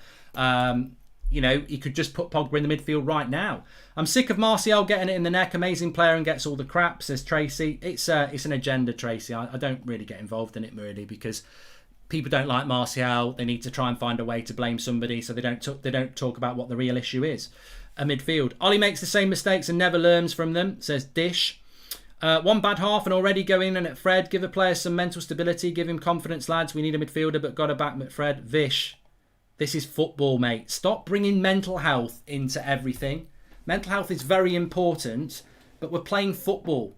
You could just put Pogba in the midfield right now. I'm sick of Martial getting it in the neck. Amazing player and gets all the crap, says Tracy. It's an agenda, Tracy. I don't really get involved in it, really, because people don't like Martial. They need to try and find a way to blame somebody, so they don't talk about what the real issue is. A midfield. Ollie makes the same mistakes and never learns from them, says Dish. One bad half and already going in at Fred. Give the players some mental stability. Give him confidence, lads. We need a midfielder, but got to back McFred. Vish. This is football, mate. Stop bringing mental health into everything. Mental health is very important, but we're playing football.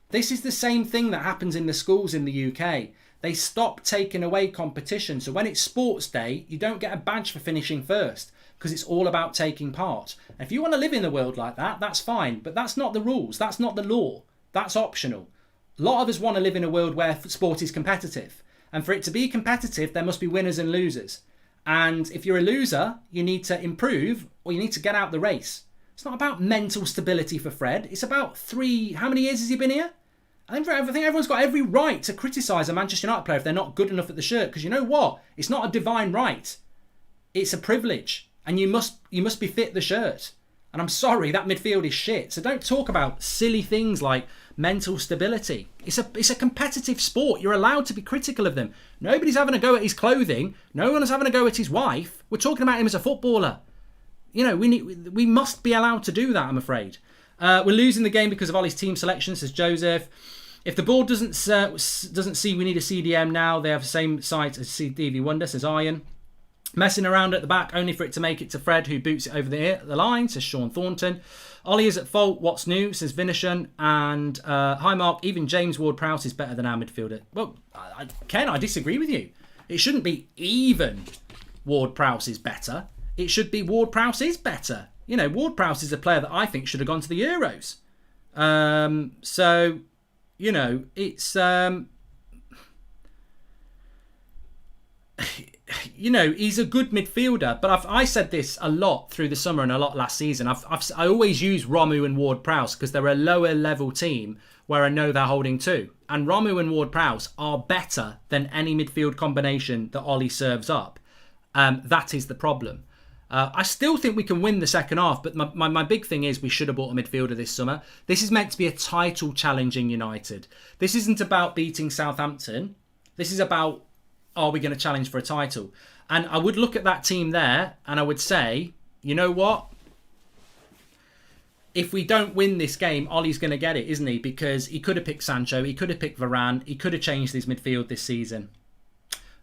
This is the same thing that happens in the schools in the UK. They stop taking away competition. So when it's sports day, you don't get a badge for finishing first because it's all about taking part. And if you want to live in a world like that, that's fine. But that's not the rules. That's not the law. That's optional. A lot of us want to live in a world where sport is competitive. And for it to be competitive, there must be winners and losers. And if you're a loser, you need to improve or you need to get out the race. It's not about mental stability for Fred. It's about how many years has he been here? I think everyone's got every right to criticise a Manchester United player if they're not good enough at the shirt. Because you know what? It's not a divine right. It's a privilege. And you must be fit the shirt. And I'm sorry, that midfield is shit. So don't talk about silly things like mental stability. It's a competitive sport. You're allowed to be critical of them. Nobody's having a go at his clothing. No one's having a go at his wife. We're talking about him as a footballer. You know, we must be allowed to do that, I'm afraid. We're losing the game because of Ollie's team selection, says Joseph. If the board doesn't see we need a CDM now, they have the same site as Stevie Wonder, says Iron. Messing around at the back only for it to make it to Fred, who boots it over the line, says Sean Thornton. Ollie is at fault. What's new, says Vinician. And hi, Mark. Even James Ward-Prowse is better than our midfielder. Well, Ken, I disagree with you. It shouldn't be even Ward-Prowse is better. It should be Ward-Prowse is better. You know, Ward-Prowse is a player that I think should have gone to the Euros. So, you know, it's... you know, he's a good midfielder, but I said this a lot through the summer and a lot last season. I always use Romu and Ward-Prowse because they're a lower level team where I know they're holding two. And Romu and Ward-Prowse are better than any midfield combination that Ollie serves up. That is the problem. I still think we can win the second half, but my big thing is we should have bought a midfielder this summer. This is meant to be a title challenging United. This isn't about beating Southampton. This is about, are we going to challenge for a title? And I would look at that team there and I would say, you know what? If we don't win this game, Ollie's going to get it, isn't he? Because he could have picked Sancho, he could have picked Varane, he could have changed his midfield this season.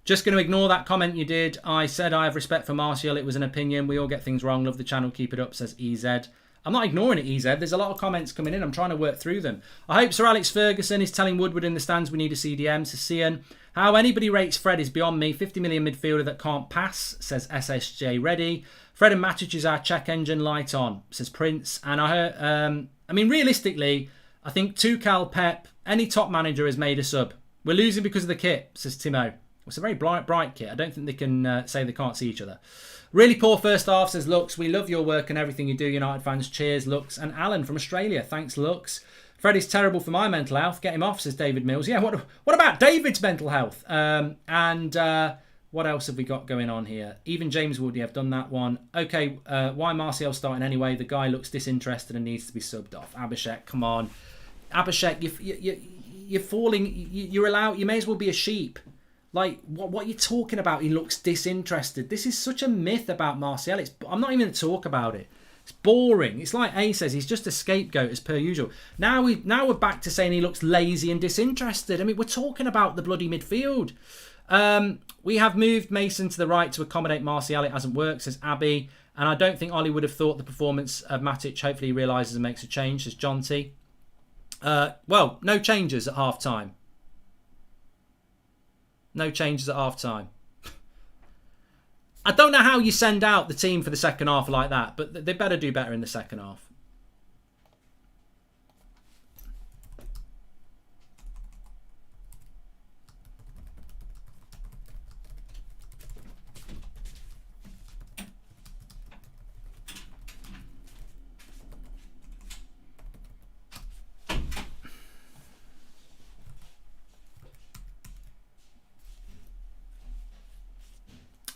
Just going to ignore that comment you did. I said I have respect for Martial. It was an opinion. We all get things wrong. Love the channel. Keep it up, says EZ. I'm not ignoring it, EZ. There's a lot of comments coming in. I'm trying to work through them. I hope Sir Alex Ferguson is telling Woodward in the stands we need a CDM, says Cian. How anybody rates Fred is beyond me. 50 million midfielder that can't pass, says SSJ Ready. Fred and Matic is our check engine light on, says Prince. And I heard, realistically, I think Tuchel, Pep, any top manager has made a sub. We're losing because of the kit, says Timo. It's a very bright kit. I don't think they can say they can't see each other. Really poor first half, says Lux. We love your work and everything you do, United fans. Cheers, Lux. And Alan from Australia. Thanks, Lux. Freddie's terrible for my mental health. Get him off, says David Mills. Yeah, what about David's mental health? What else have we got going on here? Even James Woody, I've done that one. Okay, why Martial starting anyway? The guy looks disinterested and needs to be subbed off. Abhishek, come on. Abhishek, you're falling. You're allowed. You may as well be a sheep. Like, what are you talking about? He looks disinterested. This is such a myth about Martial. I'm not even going to talk about it. It's boring. It's like A says, he's just a scapegoat as per usual. Now we're back to saying he looks lazy and disinterested. I mean, we're talking about the bloody midfield. We have moved Mason to the right to accommodate Martial. It hasn't worked, says Abby. And I don't think Ollie would have thought the performance of Matic. Hopefully he realises and makes a change, says John T. Well, no changes at half time. No changes at half time. I don't know how you send out the team for the second half like that, but they better do better in the second half.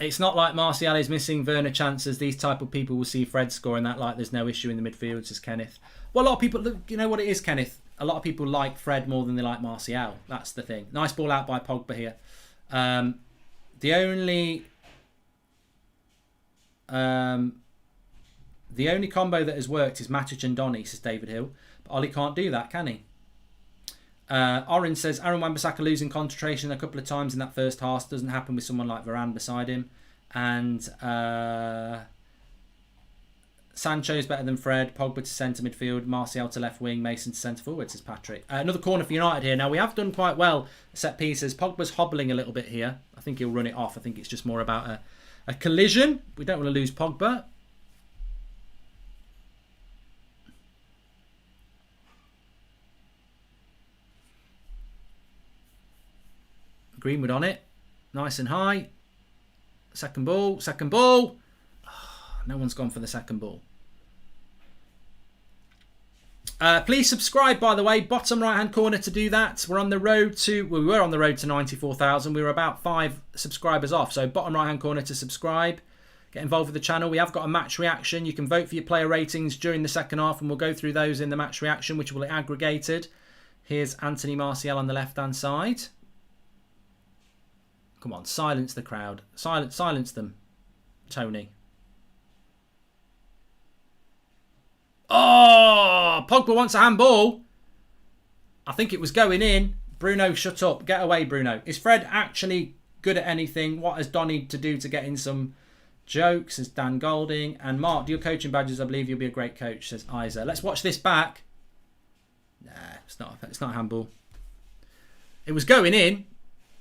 It's not like Martial is missing Werner chances. These type of people will see Fred scoring that like there's no issue in the midfield, says Kenneth. Well, a lot of people, you know what it is, Kenneth? A lot of people like Fred more than they like Martial. That's the thing. Nice ball out by Pogba here. The only combo that has worked is Matic and Donny, says David Hill. But Ollie can't do that, can he? Orange says Aaron Wan-Bissaka losing concentration a couple of times in that first half. Doesn't happen with someone like Varane beside him. And Sancho's better than Fred. Pogba to centre midfield. Martial to left wing. Mason to centre forward, says Patrick. Another corner for United here. Now we have done quite well set pieces. Pogba's hobbling a little bit here. I think he'll run it off. I think it's just more about a collision. We don't want to lose Pogba. Greenwood on it. Nice and high. Second ball. Second ball. Oh, no one's gone for the second ball. Please subscribe, by the way. Bottom right-hand corner to do that. We're on the road to... Well, we were on the road to 94,000. We were about 5 subscribers off. So bottom right-hand corner to subscribe. Get involved with the channel. We have got a match reaction. You can vote for your player ratings during the second half, and we'll go through those in the match reaction, which will be aggregated. Here's Anthony Martial on the left-hand side. Come on, silence the crowd. Silence them, Tony. Oh, Pogba wants a handball. I think it was going in. Bruno, shut up. Get away, Bruno. Is Fred actually good at anything? What has Don need to do to get in some jokes, says Dan Golding. And Mark, do your coaching badges. I believe you'll be a great coach, says Isa. Let's watch this back. Nah, it's not a handball. It was going in.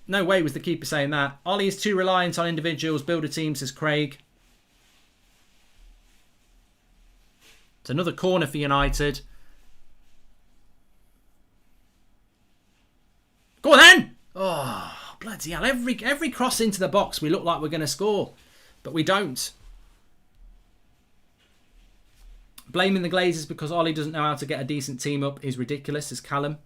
No way was the keeper saying that. Ollie is too reliant on individuals. Build a team, says Craig. It's another corner for United. Go on then! Oh, bloody hell. Every cross into the box, we look like we're going to score. But we don't. Blaming the Glazers because Ollie doesn't know how to get a decent team up is ridiculous, says Callum.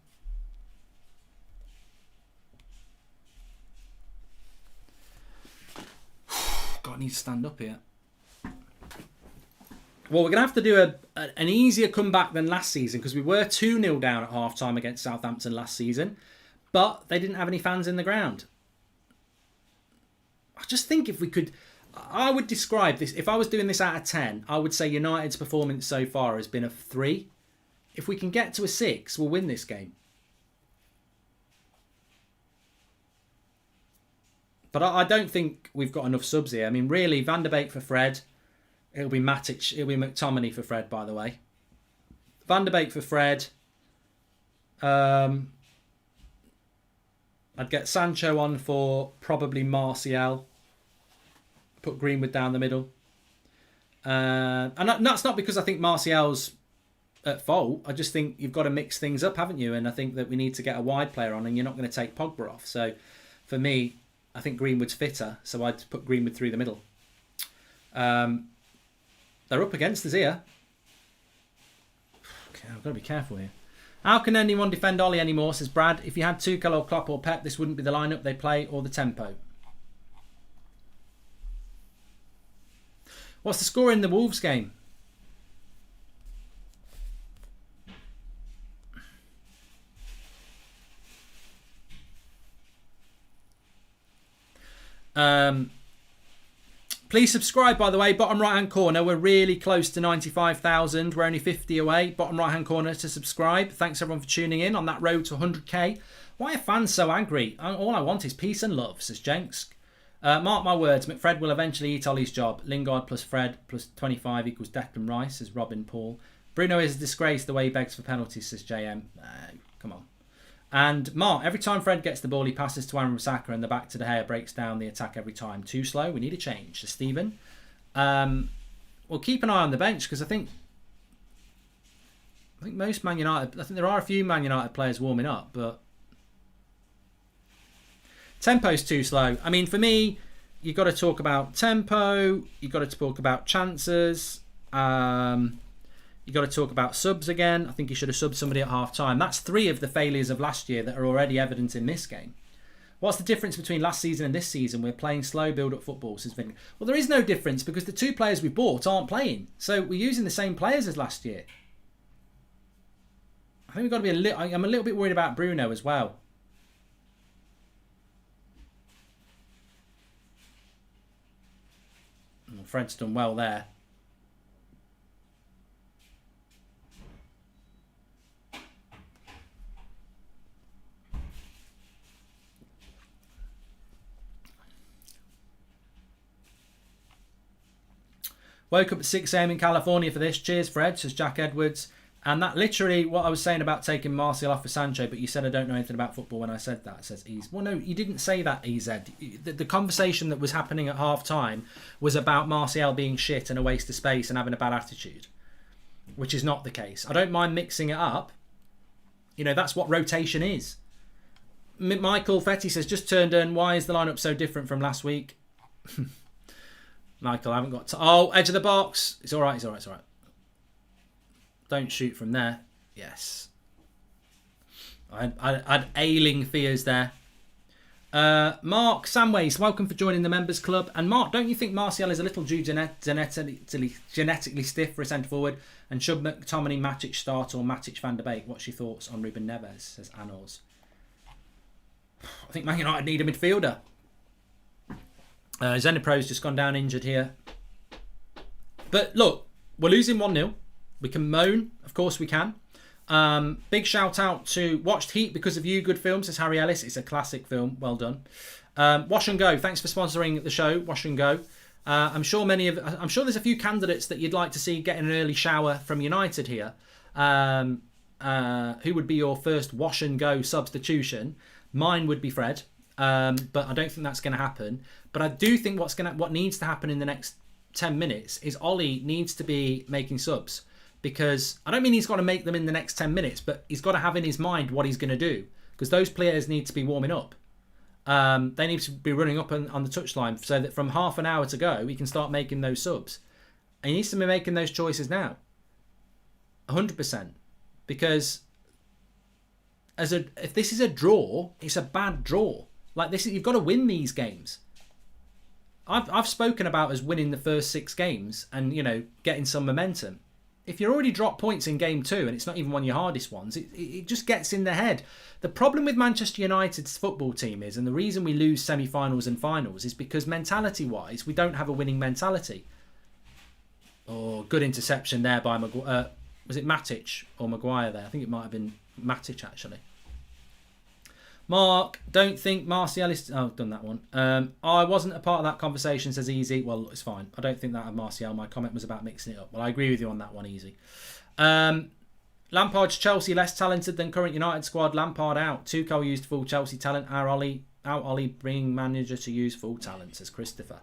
God, I need to stand up here. Well, we're going to have to do an easier comeback than last season because we were 2-0 down at half-time against Southampton last season, but they didn't have any fans in the ground. I just think if we could... I would describe this... If I was doing this out of 10, I would say United's performance so far has been a 3. If we can get to a 6, we'll win this game. But I don't think we've got enough subs here. I mean, really, Van der Beek for Fred. It'll be Matic. It'll be McTominay for Fred, by the way. Van der Beek for Fred. I'd get Sancho on for probably Martial. Put Greenwood down the middle. And that's not because I think Martial's at fault. I just think you've got to mix things up, haven't you? And I think that we need to get a wide player on, and you're not going to take Pogba off. So for me, I think Greenwood's fitter, so I'd put Greenwood through the middle. They're up against us here. Okay, I've got to be careful here. How can anyone defend Ollie anymore, says Brad. If you had Tuchel or Klopp or Pep, this wouldn't be the lineup they play or the tempo. What's the score in the Wolves game? Please subscribe, by the way. Bottom right hand corner, we're really close to 95,000. We're only 50 away. Bottom right hand corner to subscribe. Thanks everyone for tuning in on that road to 100k. Why are fans so angry? All I want is peace and love, says Jenks. Mark my words, McFred will eventually eat Ollie's job. Lingard plus Fred plus 25 equals Declan Rice, says Robin Paul. Bruno is a disgrace the way he begs for penalties, says JM. Come on. And Mark, every time Fred gets the ball, he passes to Aaron Bissaka and the back to De Gea breaks down the attack every time. Too slow. We need a change. So Stephen. Well, keep an eye on the bench because I think most Man United, I think there are a few Man United players warming up, but tempo's too slow. I mean, for me, you've got to talk about tempo. You've got to talk about chances. You've got to talk about subs again. I think you should have subbed somebody at half-time. That's 3 of the failures of last year that are already evident in this game. What's the difference between last season and this season? We're playing slow build-up football, says Vin. Well, there is no difference because the 2 players we bought aren't playing. So we're using the same players as last year. I think we've got to be I'm a little bit worried about Bruno as well. Well, Fred's done well there. Woke up at 6 a.m. in California for this. Cheers, Fred, says Jack Edwards. And that literally what I was saying about taking Martial off for Sancho, but you said I don't know anything about football when I said that, says Ez. Well, no, you didn't say that, Ez. The conversation that was happening at half-time was about Martial being shit and a waste of space and having a bad attitude, which is not the case. I don't mind mixing it up. You know, that's what rotation is. Michael Fetty says, just turned in. Why is the lineup so different from last week? Michael, I haven't got... edge of the box. It's all right, it's all right, it's all right. Don't shoot from there. Yes. I had ailing fears there. Mark Samways, welcome for joining the members club. And Mark, don't you think Martial is a little too genetically stiff for a centre-forward? And should McTominay, Matic start or Matic Van der Beek? What's your thoughts on Ruben Neves, says Anors. I think Man United need a midfielder. Zenipro's just gone down injured here. But look, we're losing 1-0. We can moan. Of course we can. Big shout out to Watched Heat because of you. Good film, says Harry Ellis. It's a classic film. Well done. Wash and Go. Thanks for sponsoring the show. Wash and Go. I'm sure there's a few candidates that you'd like to see get an early shower from United here. Who would be your first wash and go substitution? Mine would be Fred. But I don't think that's going to happen. But I do think what needs to happen in the next 10 minutes is Ollie needs to be making subs. Because I don't mean he's got to make them in the next 10 minutes, but he's got to have in his mind what he's going to do. Because those players need to be warming up. They need to be running up on the touchline so that from half an hour to go, he can start making those subs. And he needs to be making those choices now. 100%. Because if this is a draw, it's a bad draw. Like this, you've got to win these games. I've spoken about us winning the first 6 games and, you know, getting some momentum. If you already dropped points in game 2 and it's not even one of your hardest ones, it just gets in the head. The problem with Manchester United's football team is, and the reason we lose semi-finals and finals is because mentality-wise, we don't have a winning mentality. Oh, good interception there by Maguire. Was it Matic or Maguire there? I think it might have been Matic, actually. Mark, don't think Martial is... Oh, I've done that one. I wasn't a part of that conversation, says Easy. Well, it's fine. I don't think that of Martial. My comment was about mixing it up. Well, I agree with you on that one, Easy. Lampard's Chelsea less talented than current United squad. Lampard out. Tuchel used full Chelsea talent. Out Ollie bring manager to use full talent, says Christopher.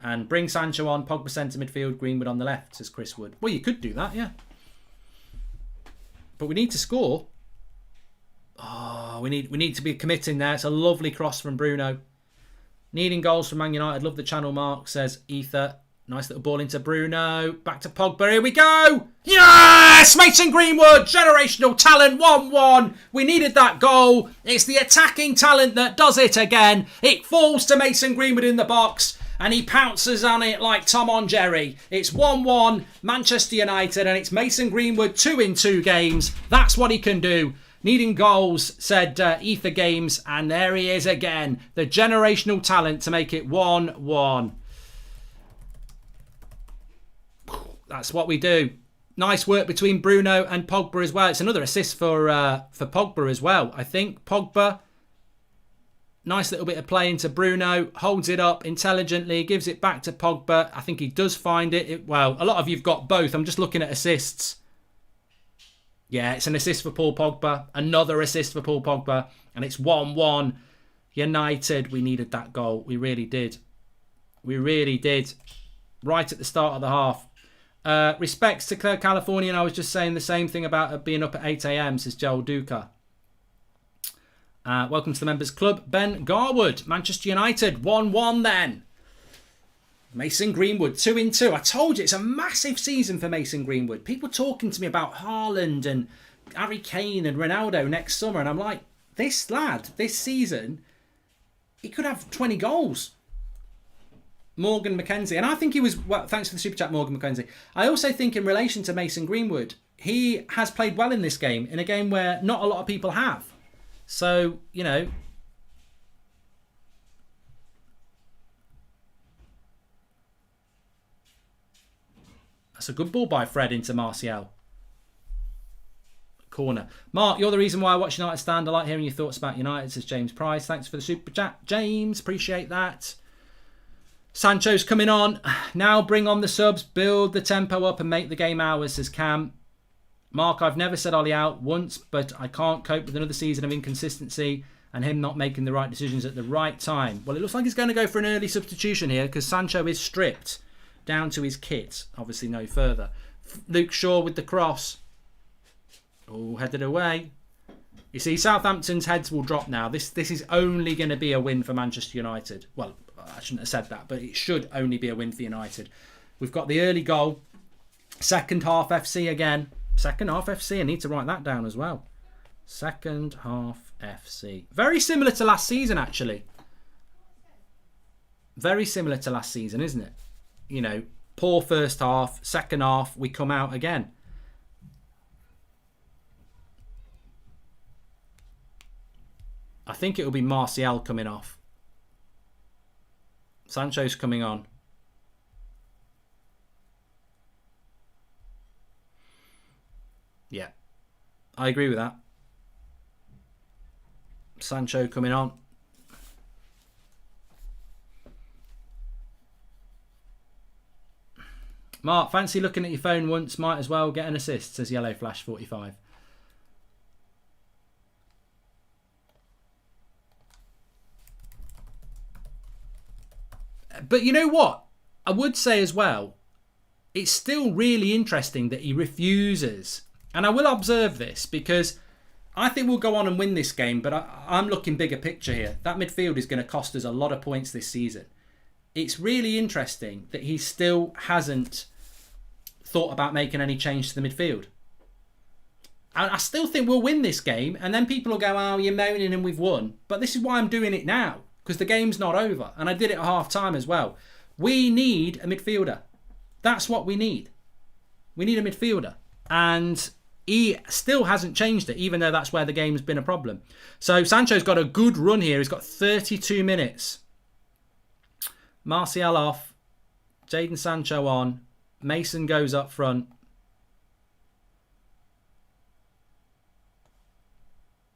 And bring Sancho on. Pogba centre midfield. Greenwood on the left, says Chris Wood. Well, you could do that, yeah. But we need to score. Oh, we need to be committing there. It's a lovely cross from Bruno. Needing goals from Man United. Love the channel, Mark, says Ether. Nice little ball into Bruno. Back to Pogba. Here we go. Yes! Mason Greenwood. Generational talent. 1-1. We needed that goal. It's the attacking talent that does it again. It falls to Mason Greenwood in the box. And he pounces on it like Tom on Jerry. It's 1-1. Manchester United. And it's Mason Greenwood 2 in 2 games. That's what he can do. Needing goals, said Ether Games. And there he is again. The generational talent to make it 1-1. That's what we do. Nice work between Bruno and Pogba as well. It's another assist for Pogba as well. I think Pogba, nice little bit of play into Bruno. Holds it up intelligently. Gives it back to Pogba. I think he does find it. Well, a lot of you've got both. I'm just looking at assists. Yeah, it's an assist for Paul Pogba. Another assist for Paul Pogba. And it's 1-1. United, we needed that goal. We really did. We really did. Right at the start of the half. Respects to Claire California, and I was just saying the same thing about being up at 8 a.m, says Joel Duca. Welcome to the Members Club. Ben Garwood, Manchester United, 1-1 then. Mason Greenwood, 2 in 2. I told you, it's a massive season for Mason Greenwood. People talking to me about Haaland and Harry Kane and Ronaldo next summer, and I'm like, this lad, this season, he could have 20 goals. Morgan McKenzie. And I think he was, well, thanks for the super chat, Morgan McKenzie. I also think in relation to Mason Greenwood, he has played well in this game, in a game where not a lot of people have. So, you know, that's a good ball by Fred into Martial. Corner. Mark, you're the reason why I watch United Stand. I like hearing your thoughts about United, says James Price. Thanks for the super chat, James. Appreciate that. Sancho's coming on. Now bring on the subs, build the tempo up and make the game ours, says Cam. Mark, I've never said Ollie out once, but I can't cope with another season of inconsistency and him not making the right decisions at the right time. Well, it looks like he's going to go for an early substitution here because Sancho is stripped down to his kit. Obviously no further. Luke Shaw with the cross. Oh, headed away. You see, Southampton's heads will drop now. This is only going to be a win for Manchester United. Well, I shouldn't have said that, but it should only be a win for United. We've got the early goal. Second half FC again. Second half FC. I need to write that down as well. Second half FC. Very similar to last season, actually. Very similar to last season, isn't it? You know, poor first half. Second half, we come out again. I think it will be Martial coming off. Sancho's coming on. Yeah, I agree with that. Sancho coming on. Mark, fancy looking at your phone once, might as well get an assist, says Yellow Flash 45. But you know what? I would say as well, it's still really interesting that he refuses. And I will observe this because I think we'll go on and win this game, but I'm looking bigger picture here. That midfield is going to cost us a lot of points this season. It's really interesting that he still hasn't thought about making any change to the midfield. And I still think we'll win this game, and then people will go, oh, you're moaning and we've won. But this is why I'm doing it now. Because the game's not over. And I did it at half time as well. We need a midfielder. That's what we need. We need a midfielder. And he still hasn't changed it, even though that's where the game's been a problem. So Sancho's got a good run here. He's got 32 minutes. Martial off. Jadon Sancho on. Mason goes up front.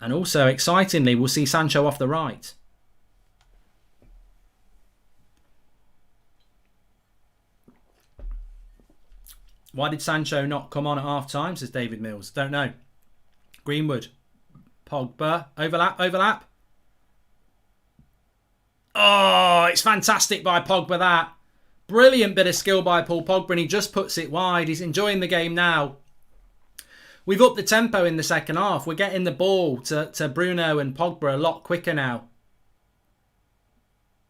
And also, excitingly, we'll see Sancho off the right. Why did Sancho not come on at half time, says David Mills? Don't know. Greenwood. Pogba. Overlap. Oh, it's fantastic by Pogba, that. Brilliant bit of skill by Paul Pogba, and he just puts it wide. He's enjoying the game now. We've upped the tempo in the second half. We're getting the ball to Bruno and Pogba a lot quicker now.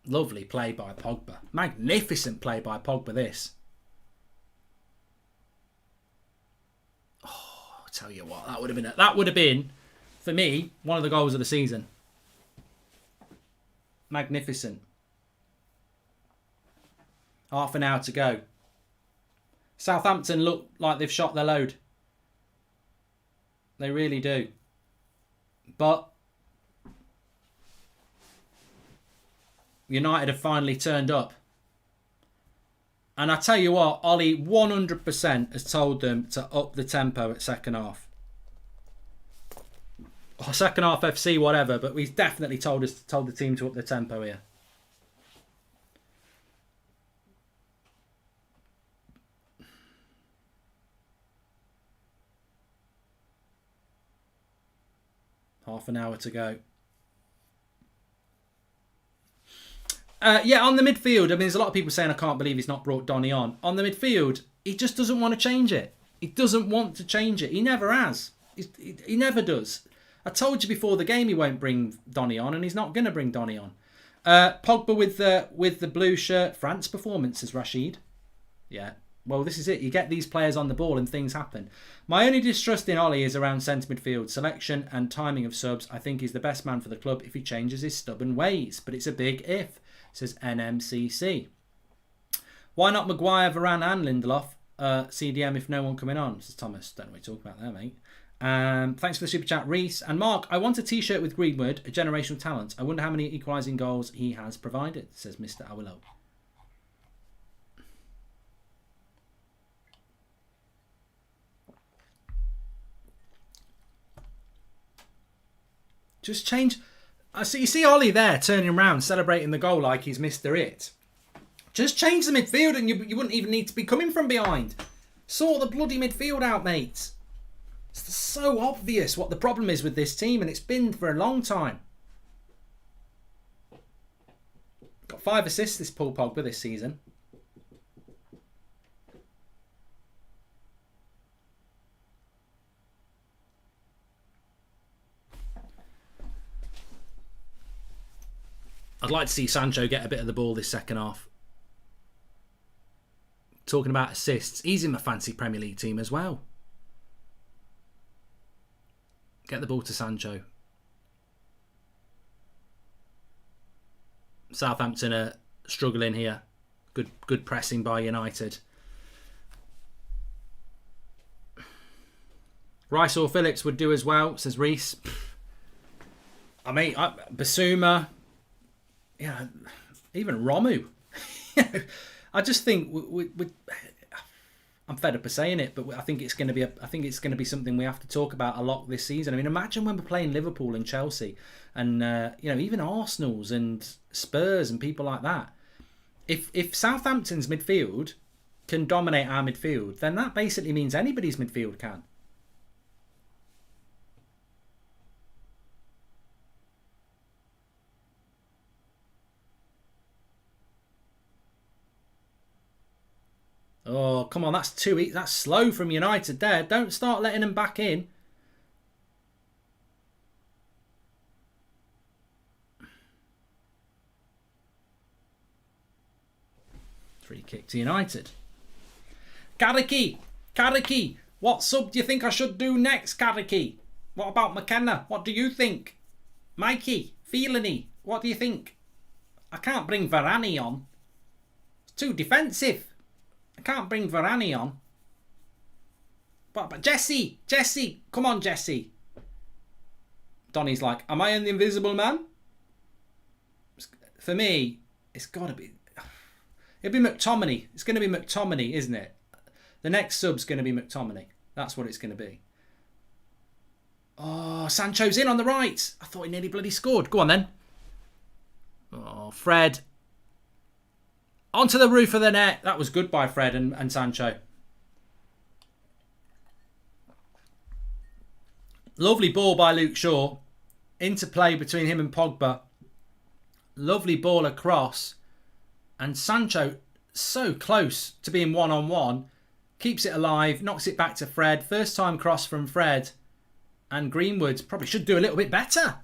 Lovely play by Pogba. Magnificent play by Pogba, this. Oh, I'll tell you what, that would have been, for me, one of the goals of the season. Magnificent. Half an hour to go. Southampton look like they've shot their load. They really do. But United have finally turned up. And I tell you what, Ollie 100% has told them to up the tempo at second half. Or second half FC, whatever, but we've definitely told the team to up the tempo here. Half an hour to go. Yeah, on the midfield, I mean, there's a lot of people saying I can't believe he's not brought Donny on. On the midfield, he just doesn't want to change it. He doesn't want to change it. He never has. He never does. I told you before the game he won't bring Donny on, and he's not going to bring Donny on. Pogba with the blue shirt. France performance, says Rashid. Yeah. Well, this is it. You get these players on the ball and things happen. My only distrust in Ollie is around centre midfield. Selection and timing of subs. I think he's the best man for the club if he changes his stubborn ways. But it's a big if, says NMCC. Why not Maguire, Varane and Lindelof? CDM if no one coming on, says Thomas. Don't know what you're talking about there, mate. Thanks for the super chat, Reese. And Mark, I want a t-shirt with Greenwood, a generational talent. I wonder how many equalising goals he has provided, says Mr. Awillow. Just change. You see Ollie there turning around, celebrating the goal like he's Mr. It. Just change the midfield and you wouldn't even need to be coming from behind. Sort the bloody midfield out, mates. It's so obvious what the problem is with this team, and it's been for a long time. Got 5 assists, this Paul Pogba, this season. I'd like to see Sancho get a bit of the ball this second half. Talking about assists, he's in my fancy Premier League team as well. Get the ball to Sancho. Southampton are struggling here. Good pressing by United. Rice or Phillips would do as well, says Reese. I mean, Basuma. Yeah, even Romu. I just think I'm fed up of saying it, but I think it's going to be something we have to talk about a lot this season. I mean, imagine when we're playing Liverpool and Chelsea, and even Arsenal's and Spurs and people like that. If Southampton's midfield can dominate our midfield, then that basically means anybody's midfield can. Oh, come on, that's that's slow from United there. Don't start letting them back in. Free kick to United. Kariki, what sub do you think I should do next, Kariki? What about McKenna? What do you think? Mikey, Feelany, what do you think? I can't bring Varane on. It's too defensive. I can't bring Varane on. But Jesse, come on, Jesse. Donny's like, am I the invisible man? For me, it's got to be. It'll be McTominay. It's going to be McTominay, isn't it? The next sub's going to be McTominay. That's what it's going to be. Oh, Sancho's in on the right. I thought he nearly bloody scored. Go on then. Oh, Fred. Onto the roof of the net. That was good by Fred and Sancho. Lovely ball by Luke Shaw. Interplay between him and Pogba. Lovely ball across. And Sancho so close to being one-on-one. Keeps it alive. Knocks it back to Fred. First time cross from Fred. And Greenwood probably should do a little bit better.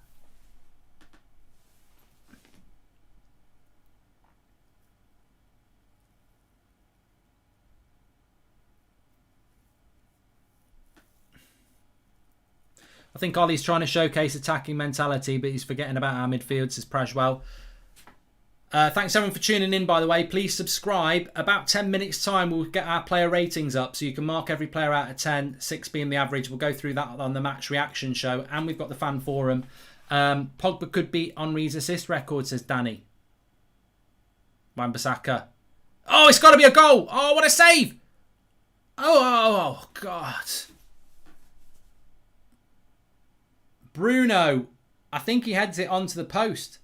I think Ollie's trying to showcase attacking mentality, but he's forgetting about our midfield, says Prajwell. Thanks everyone for tuning in, by the way. Please subscribe. About 10 minutes time, we'll get our player ratings up, so you can mark every player out of 10, 6 being the average. We'll go through that on the match reaction show, and we've got the fan forum. Pogba could beat Henry's assist record, says Danny. Wan-Bissaka. Oh, it's got to be a goal. Oh, what a save. Oh, God. Bruno. I think he heads it onto the post.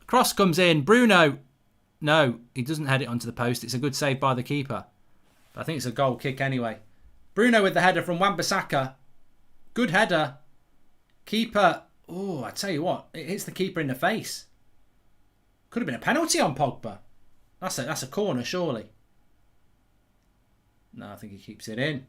Cross comes in. Bruno. No, he doesn't head it onto the post. It's a good save by the keeper. But I think it's a goal kick anyway. Bruno with the header from Wan-Bissaka. Good header. Keeper. Oh, I tell you what. It hits the keeper in the face. Could have been a penalty on Pogba. That's a corner, surely. No, I think he keeps it in.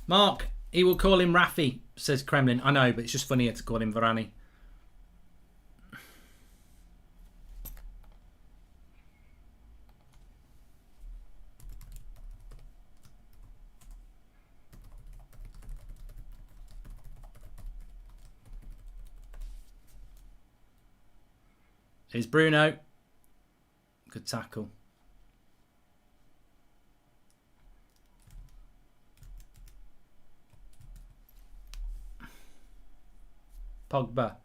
Mark, he will call him Rafi, says Kremlin. I know, but it's just funnier to call him Varane. Here's Bruno. Good tackle. Pogba.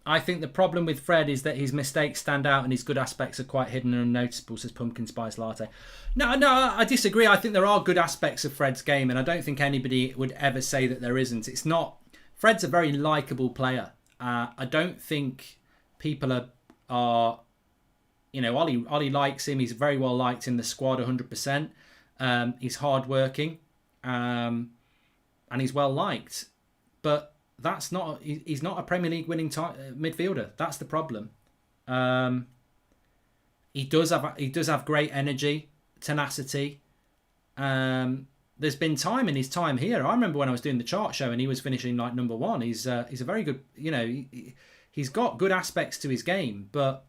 I think the problem with Fred is that his mistakes stand out and his good aspects are quite hidden and unnoticeable, says Pumpkin Spice Latte. No, I disagree. I think there are good aspects of Fred's game, and I don't think anybody would ever say that there isn't. It's not. Fred's a very likeable player. I don't think people are you know, Ollie likes him. He's very well liked in the squad, 100%. He's hardworking, and he's well liked. But that's not. He's not a Premier League winning midfielder. That's the problem. He does have great energy, tenacity. There's been time in his time here. I remember when I was doing the chart show and he was finishing like number one. He's a very good. You know, he's got good aspects to his game, but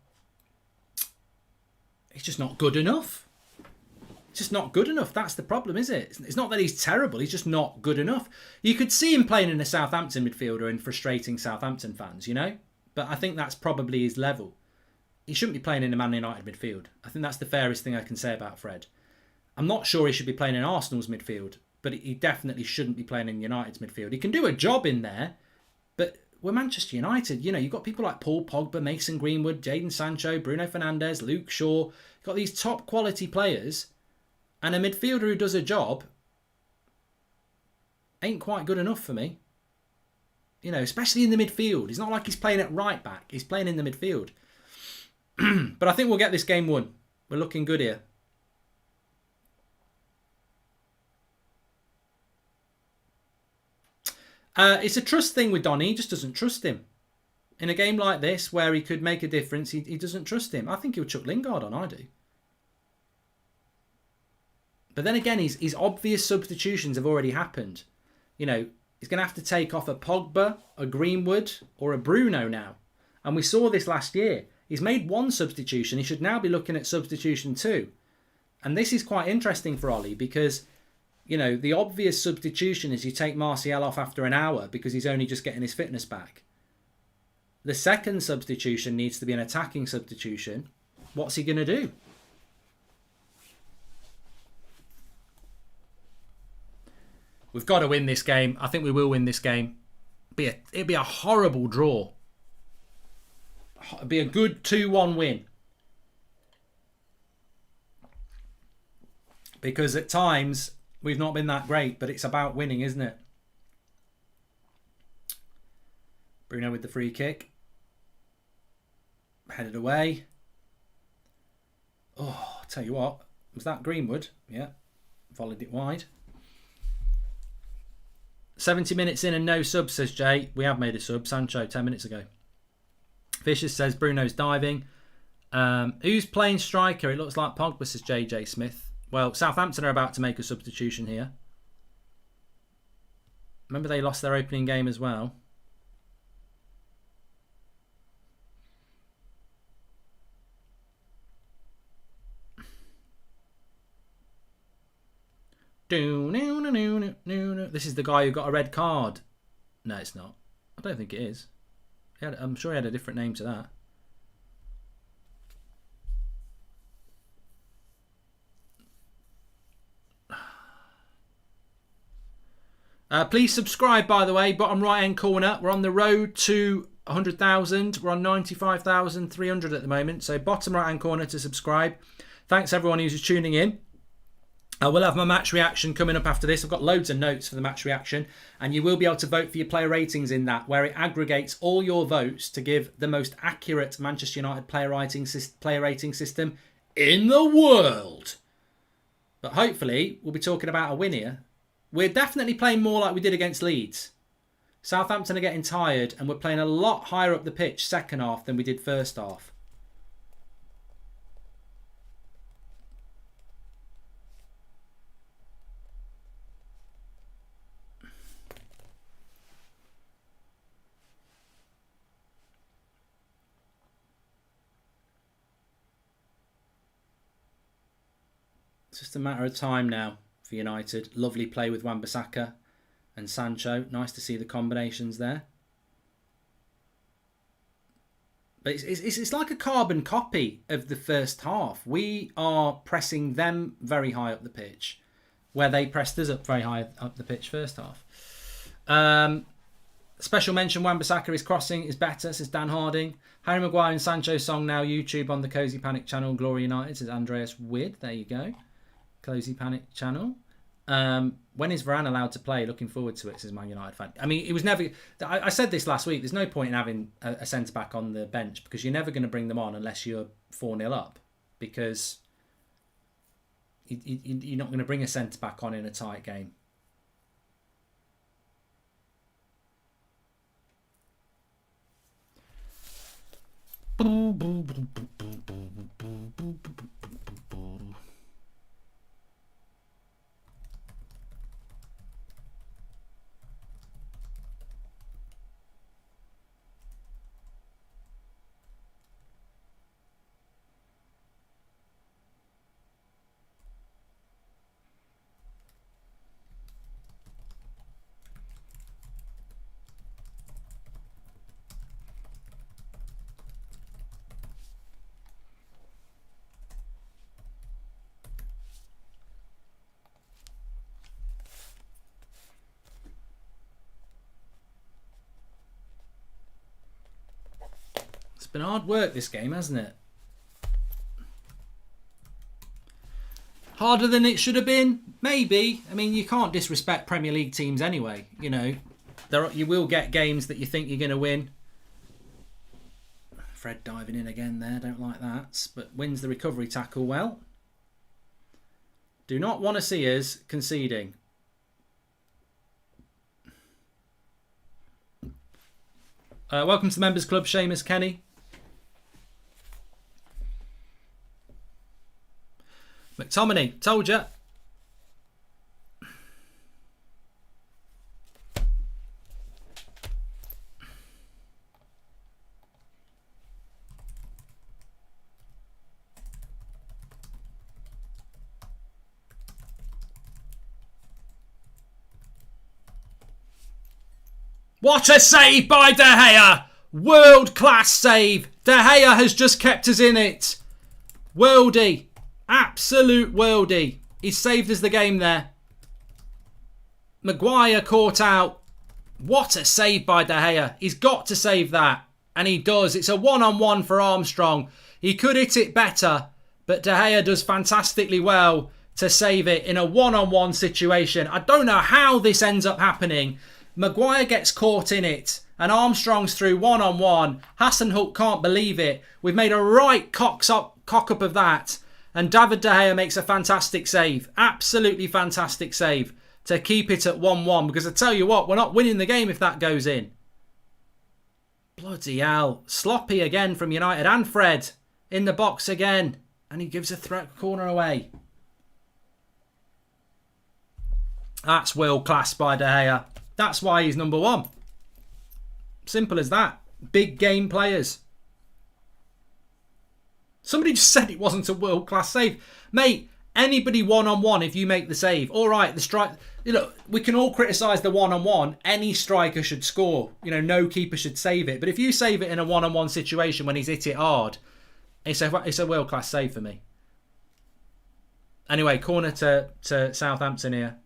he's just not good enough. Just not good enough. That's the problem, is it? It's not that he's terrible. He's just not good enough. You could see him playing in a Southampton midfielder and frustrating Southampton fans, you know? But I think that's probably his level. He shouldn't be playing in a Man United midfield. I think that's the fairest thing I can say about Fred. I'm not sure he should be playing in Arsenal's midfield, but he definitely shouldn't be playing in United's midfield. He can do a job in there, but we're Manchester United. You know, you've got people like Paul Pogba, Mason Greenwood, Jadon Sancho, Bruno Fernandes, Luke Shaw. You've got these top quality players, and a midfielder who does a job ain't quite good enough for me. You know, especially in the midfield. It's not like he's playing at right back. He's playing in the midfield. But I think we'll get this game won. We're looking good here. It's a trust thing with Donny. He just doesn't trust him. In a game like this, where he could make a difference, he doesn't trust him. I think he'll chuck Lingard on, I do. But then again, his obvious substitutions have already happened. You know, he's going to have to take off a Pogba, a Greenwood, or a Bruno now. And we saw this last year. He's made one substitution. He should now be looking at substitution 2. And this is quite interesting for Ollie because, you know, the obvious substitution is you take Martial off after an hour because he's only just getting his fitness back. The second substitution needs to be an attacking substitution. What's he going to do? We've got to win this game. I think we will win this game. It'd be a horrible draw. It'd be a good 2-1 win. Because at times, we've not been that great, but it's about winning, isn't it? Bruno with the free kick. Headed away. Oh, I'll tell you what. Was that Greenwood? Yeah. Volleyed it wide. 70 minutes in and no sub, says Jay. We have made a sub. Sancho, 10 minutes ago. Fisher says Bruno's diving. Who's playing striker? It looks like Pogba, says JJ Smith. Well, Southampton are about to make a substitution here. Remember they lost their opening game as well. This is the guy who got a red card. No, it's not. I don't think it is. I'm sure he had a different name to that. Please subscribe, by the way. Bottom right hand corner. We're on the road to 100,000. We're on 95,300 at the moment. So bottom right hand corner to subscribe. Thanks everyone who's tuning in. I will have my match reaction coming up after this. I've got loads of notes for the match reaction, and you will be able to vote for your player ratings in that, where it aggregates all your votes to give the most accurate Manchester United player rating system in the world. But hopefully we'll be talking about a win here. We're definitely playing more like we did against Leeds. Southampton are getting tired, and we're playing a lot higher up the pitch second half than we did first half. It's just a matter of time now for United. Lovely play with Wan-Bissaka and Sancho. Nice to see the combinations there. But it's like a carbon copy of the first half. We are pressing them very high up the pitch, where they pressed us up very high up the pitch first half. Special mention, Wan-Bissaka, his crossing is better, says Dan Harding. Harry Maguire and Sancho song now YouTube on the Cozy Panic channel. Glory United, says Andreas Wid. There you go. Cozy Panic channel. When is Varane allowed to play? Looking forward to it, says Man United fan. I mean, it was never... I said this last week. There's no point in having a centre-back on the bench because you're never going to bring them on unless you're 4-0 up, because you're not going to bring a centre-back on in a tight game. It's been hard work this game, hasn't it? Harder than it should have been? Maybe. I mean, you can't disrespect Premier League teams anyway. You know, you will get games that you think you're going to win. Fred diving in again there. Don't like that. But wins the recovery tackle well. Do not want to see us conceding. Welcome to the Members Club, Seamus Kenny. McTominay, told ya. What a save by De Gea! World-class save. De Gea has just kept us in it. Worldy. Absolute worldy. He saved us the game there. Maguire caught out. What a save by De Gea. He's got to save that. And he does. It's a one-on-one for Armstrong. He could hit it better, but De Gea does fantastically well to save it in a one-on-one situation. I don't know how this ends up happening. Maguire gets caught in it and Armstrong's through one-on-one. Hassenhut can't believe it. We've made a right cock-up of that. And David De Gea makes a fantastic save. Absolutely fantastic save. to keep it at 1-1. Because I tell you what, we're not winning the game if that goes in. Bloody hell. Sloppy again from United. And Fred in the box again. And he gives a threat corner away. That's world class by De Gea. That's why he's number 1. Simple as that. Big game players. Somebody just said it wasn't a world class save. Mate, anybody one-on-one if you make the save. All right, the strike. We can all criticise the one-on-one. Any striker should score. No keeper should save it. But if you save it in a one-on-one situation when he's hit it hard, it's a world class save for me. Anyway, corner to Southampton here.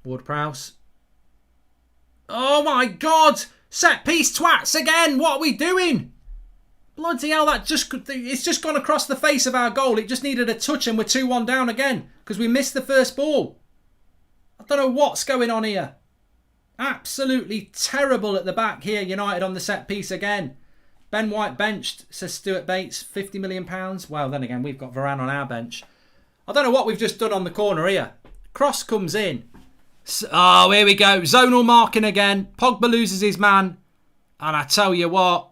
Ward-Prowse. Oh my God! Set piece twats again! What are we doing? Bloody hell, it's just gone across the face of our goal. It just needed a touch and we're 2-1 down again because we missed the first ball. I don't know what's going on here. Absolutely terrible at the back here. United on the set piece again. Ben White benched, says Stuart Bates. £50 million. Well, then again, we've got Varane on our bench. I don't know what we've just done on the corner here. Cross comes in. Oh, here we go. Zonal marking again. Pogba loses his man. And I tell you what,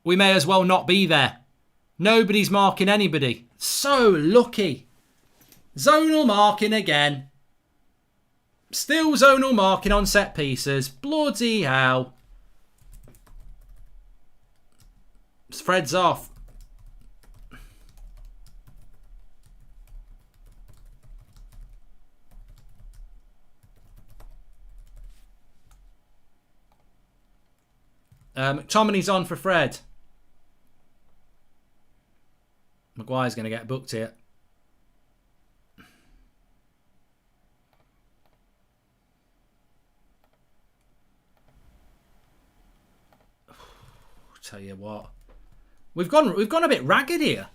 we may as well not be there. Nobody's marking anybody. So lucky. Zonal marking again. Still zonal marking on set pieces. Bloody hell. Fred's off. McTominay's on for Fred. Maguire's going to get booked here. Tell you what, we've gone a bit ragged here.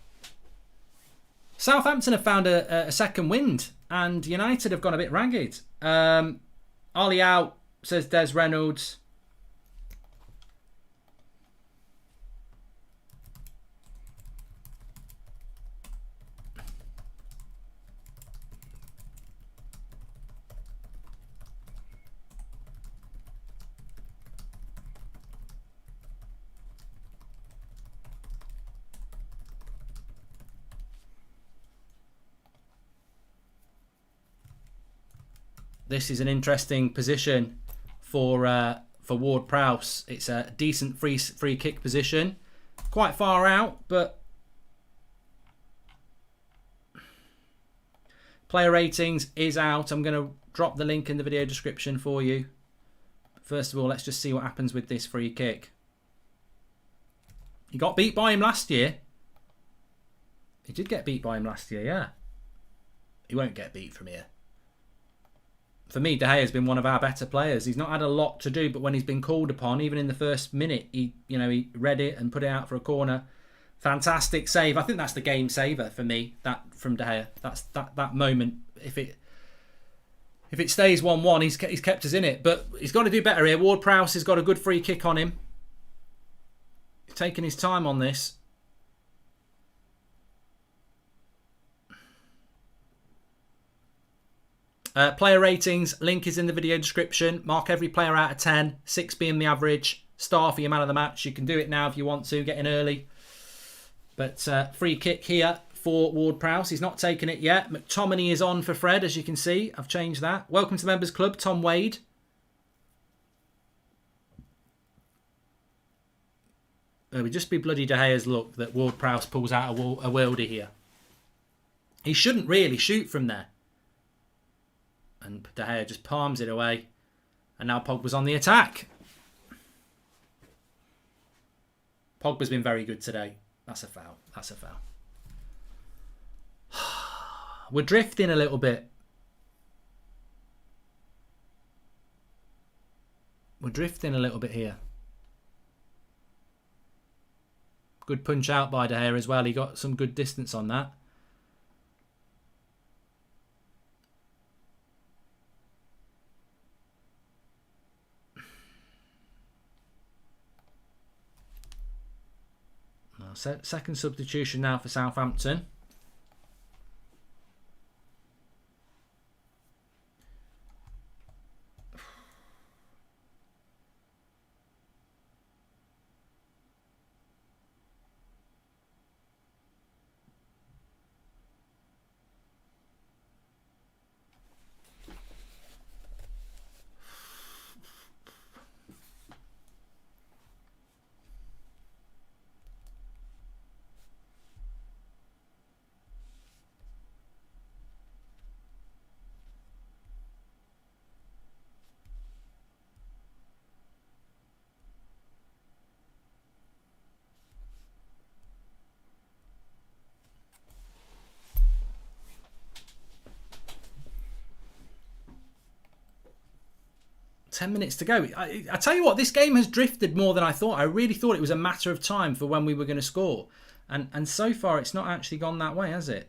Southampton have found a second wind, and United have gone a bit ragged. Ollie out, says Des Reynolds. This is an interesting position for Ward-Prowse. It's a decent free kick position. Quite far out, but player ratings is out. I'm going to drop the link in the video description for you. First of all, let's just see what happens with this free kick. He got beat by him last year. He did get beat by him last year, yeah. He won't get beat from here. For me, De Gea has been one of our better players. He's not had a lot to do, but when he's been called upon, even in the first minute, he read it and put it out for a corner. Fantastic save. I think that's the game saver for me. That from De Gea. That's that moment. If it stays 1-1, he's kept us in it. But he's got to do better here. Ward-Prowse has got a good free kick on him. He's taking his time on this. Player ratings, link is in the video description. Mark every player out of 10, 6 being the average. Star for your man of the match. You can do it now if you want to, get in early. But free kick here for Ward-Prowse. He's not taken it yet. McTominay is on for Fred, as you can see. I've changed that. Welcome to the Members Club, Tom Wade. It would just be bloody De Gea's luck that Ward-Prowse pulls out a worldie here. He shouldn't really shoot from there. And De Gea just palms it away. And now Pogba's on the attack. Pogba's been very good today. That's a foul. That's a foul. We're drifting a little bit. We're drifting a little bit here. Good punch out by De Gea as well. He got some good distance on that. Second substitution now for Southampton. Minutes to go. I tell you what, this game has drifted more than I thought. I really thought it was a matter of time for when we were going to score. And so far, it's not actually gone that way, has it?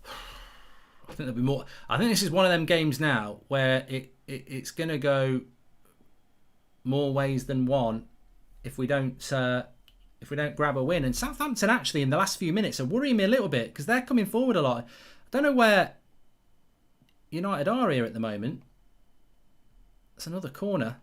I think there'll be more. I think this is one of them games now where it's going to go more ways than one if we don't grab a win. And Southampton actually in the last few minutes are worrying me a little bit because they're coming forward a lot. I don't know where United are here at the moment. It's another corner.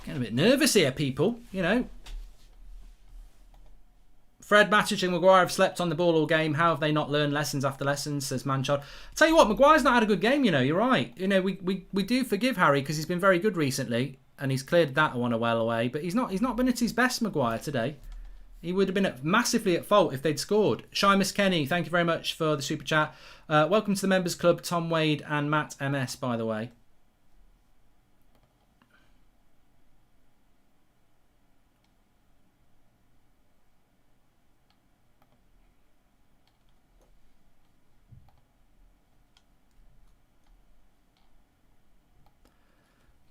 Getting a bit nervous here, people. Fred, Matic and Maguire have slept on the ball all game. How have they not learned lessons after lessons, says Manchard. Tell you what, Maguire's not had a good game, You're right. We do forgive Harry because he's been very good recently and he's cleared that one well away. But he's not been at his best, Maguire, today. He would have been massively at fault if they'd scored. Seamus Kenny, thank you very much for the super chat. Welcome to the Members Club, Tom Wade and Matt MS, by the way.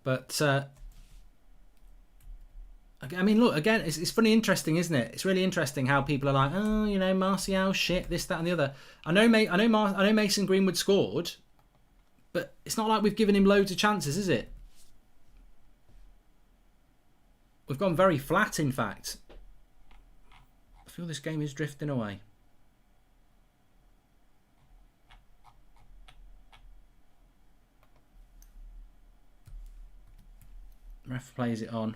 But, I mean, look, again, it's funny, interesting, isn't it? It's really interesting how people are like, oh, Martial, shit, this, that, and the other. I know Mason Greenwood scored, but it's not like we've given him loads of chances, is it? We've gone very flat, in fact. I feel this game is drifting away. Ref plays it on.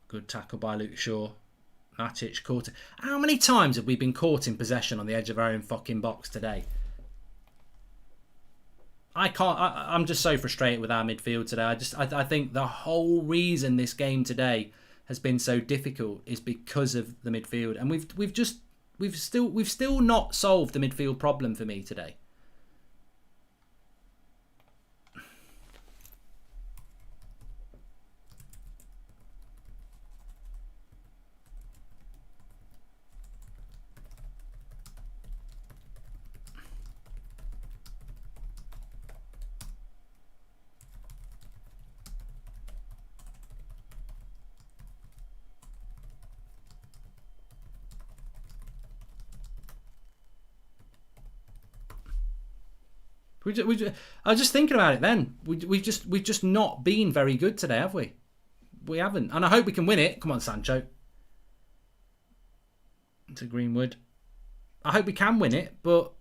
Good tackle by Luke Shaw. Matic caught it. How many times have we been caught in possession on the edge of our own fucking box today? I'm just so frustrated with our midfield today. I think the whole reason this game today has been so difficult is because of the midfield, and we've still not solved the midfield problem for me today. I was just thinking about it then. We've just not been very good today, have we? We haven't. And I hope we can win it. Come on, Sancho. To Greenwood. I hope we can win it, but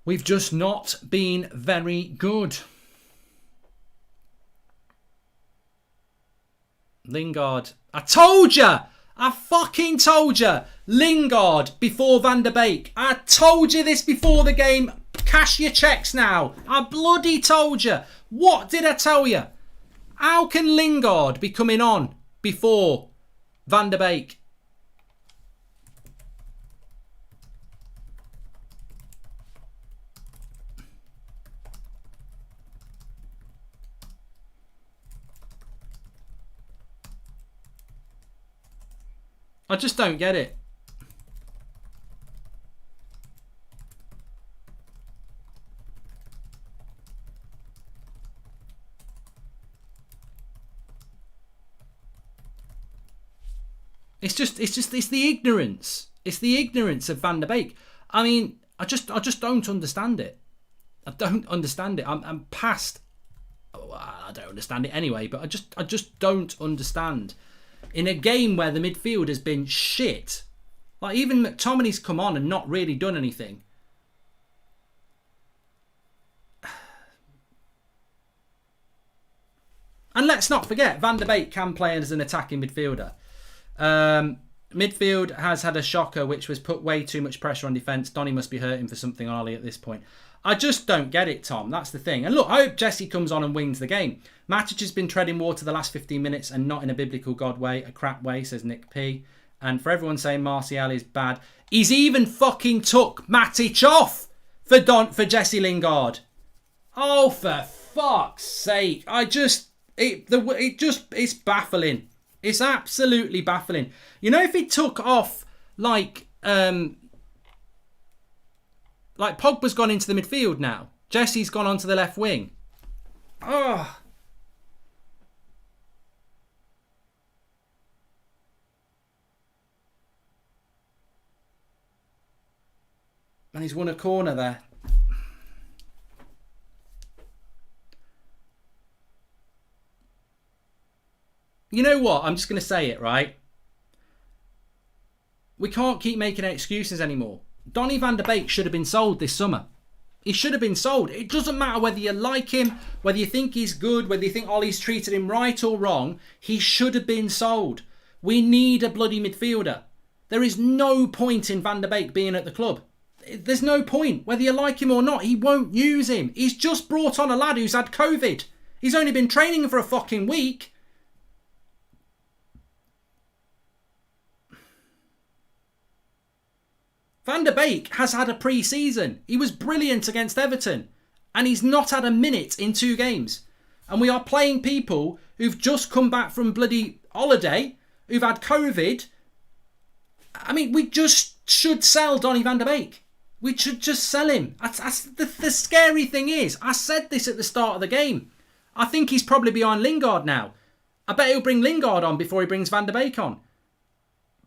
we've just not been very good. Lingard. I told you! I fucking told you! Lingard before Van der Beek. I told you this before the game. cash your checks now. I bloody told you. What did I tell you? How can Lingard be coming on before Van der Beek? I just don't get it. It's the ignorance. It's the ignorance of Van der Beek. I mean, I just don't understand it. I don't understand it. I'm past. Well, I don't understand it anyway, but I just don't understand. In a game where the midfield has been shit, like even McTominay's come on and not really done anything. And let's not forget, Van der Beek can play as an attacking midfielder. Midfield has had a shocker, which was put way too much pressure on defence. Donny must be hurting for something early at this point. I just don't get it, Tom. That's the thing. And look, I hope Jesse comes on and wins the game. Matic has been treading water the last 15 minutes and not in a biblical God way, a crap way, says Nick P. And for everyone saying Martial is bad, he's even fucking took Matic off for Jesse Lingard. Oh, for fuck's sake. It's baffling. It's absolutely baffling. You know, if he took off like Pogba's gone into the midfield now. Jesse's gone onto the left wing. Oh. And he's won a corner there. You know what? I'm just going to say it, right? We can't keep making excuses anymore. Donny van der Beek should have been sold this summer. He should have been sold. It doesn't matter whether you like him, whether you think he's good, whether you think Ollie's treated him right or wrong. He should have been sold. We need a bloody midfielder. There is no point in Van der Beek being at the club. There's no point. Whether you like him or not, he won't use him. He's just brought on a lad who's had COVID. He's only been training for a fucking week. Van der Beek has had a pre-season. He was brilliant against Everton. And he's not had a minute in 2 games. And we are playing people who've just come back from bloody holiday, who've had COVID. I mean, we just should sell Donny van der Beek. We should just sell him. The scary thing is, I said this at the start of the game. I think he's probably behind Lingard now. I bet he'll bring Lingard on before he brings Van der Beek on.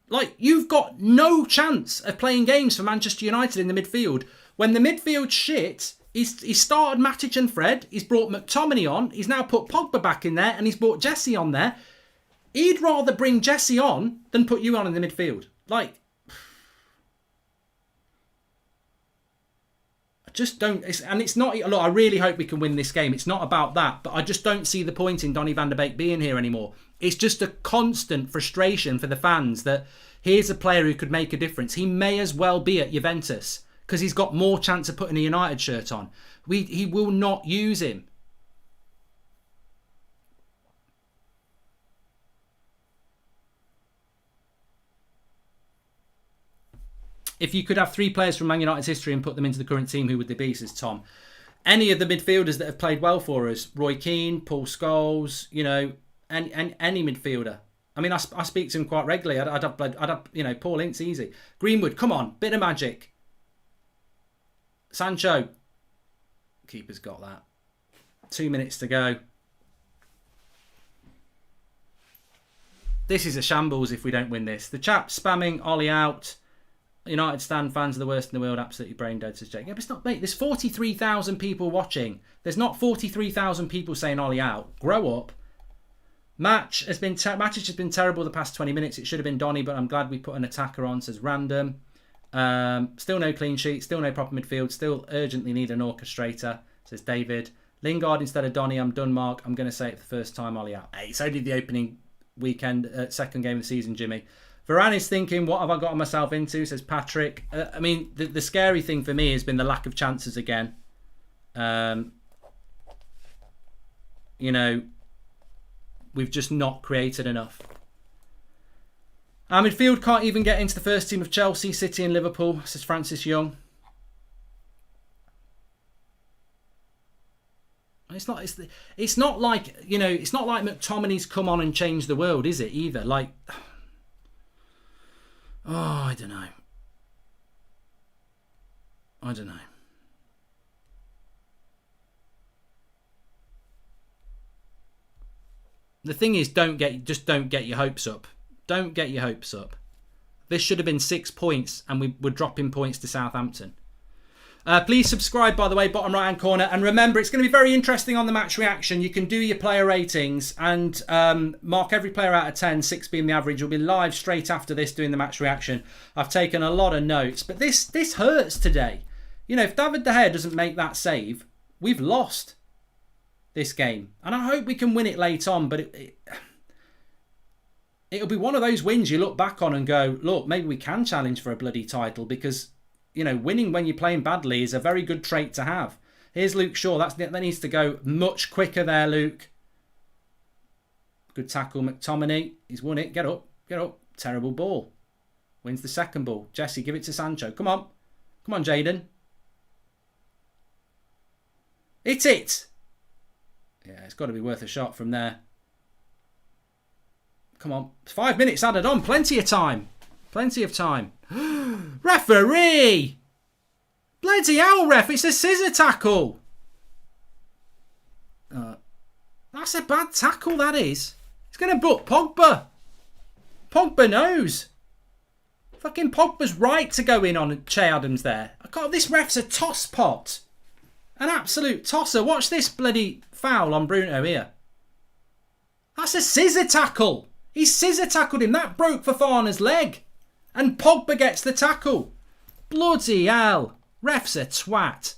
Like, you've got no chance of playing games for Manchester United in the midfield. When the midfield's shit, he's started Matic and Fred. He's brought McTominay on. He's now put Pogba back in there and he's brought Jesse on there. He'd rather bring Jesse on than put you on in the midfield. Like, I just don't... It's not... Look, I really hope we can win this game. It's not about that. But I just don't see the point in Donny van der Beek being here anymore. It's just a constant frustration for the fans that here's a player who could make a difference. He may as well be at Juventus because he's got more chance of putting a United shirt on. He will not use him. If you could have 3 players from Man United's history and put them into the current team, who would they be, says Tom? Any of the midfielders that have played well for us. Roy Keane, Paul Scholes, you know, and any midfielder. I mean, I speak to him quite regularly. I'd have, you know, Paul Ince, easy. Greenwood, come on, bit of magic. Sancho, keeper's got that. 2 minutes to go. This is a shambles if we don't win this. The chap spamming Ollie out. United stand fans are the worst in the world, absolutely brain dead, says Jake. Yeah, but it's not, mate, there's 43,000 people watching. There's not 43,000 people saying Ollie out. Grow up. Match has been terrible the past 20 minutes. It should have been Donny, but I'm glad we put an attacker on, says Random. Still no clean sheet, still no proper midfield, still urgently need an orchestrator, says David. Lingard instead of Donny, I'm done, Mark. I'm going to say it for the first time, Ollie out. Hey, it's only the opening weekend, second game of the season, Jimmy. Varane is thinking, what have I gotten myself into, says Patrick. I mean, the scary thing for me has been the lack of chances again. You know, we've just not created enough. Our midfield can't even get into the first team of Chelsea, City and Liverpool, says Francis Young. It's not like, you know, it's not like McTominay's come on and changed the world, is it, either? Like, oh, I don't know. The thing is, just don't get your hopes up. Don't get your hopes up. This should have been 6 points and we were dropping points to Southampton. Please subscribe, by the way, bottom right hand corner. And remember, it's going to be very interesting on the match reaction. You can do your player ratings and mark every player out of 10, 6 being the average. We'll be live straight after this doing the match reaction. I've taken a lot of notes, but this hurts today. You know, if David De Gea doesn't make that save, we've lost this game. And I hope we can win it late on, but it'll be one of those wins you look back on and go, look, maybe we can challenge for a bloody title, because, you know, winning when you're playing badly is a very good trait to have. Here's Luke Shaw. That needs to go much quicker there, Luke. Good tackle, McTominay. He's won it. Get up. Get up. Terrible ball. Wins the second ball. Jesse, give it to Sancho. Come on. Come on, Jaden. Hit it. Yeah, it's got to be worth a shot from there. Come on. 5 minutes added on. Plenty of time. Plenty of time. Referee! Bloody hell, ref. It's a scissor tackle. That's a bad tackle, that is. He's going to book Pogba. Pogba knows. Fucking Pogba's right to go in on Che Adams there. God, this ref's a toss pot. An absolute tosser. Watch this bloody foul on Bruno here. That's a scissor tackle. He scissor tackled him. That broke Fofana's leg. And Pogba gets the tackle. Bloody hell. Ref's a twat.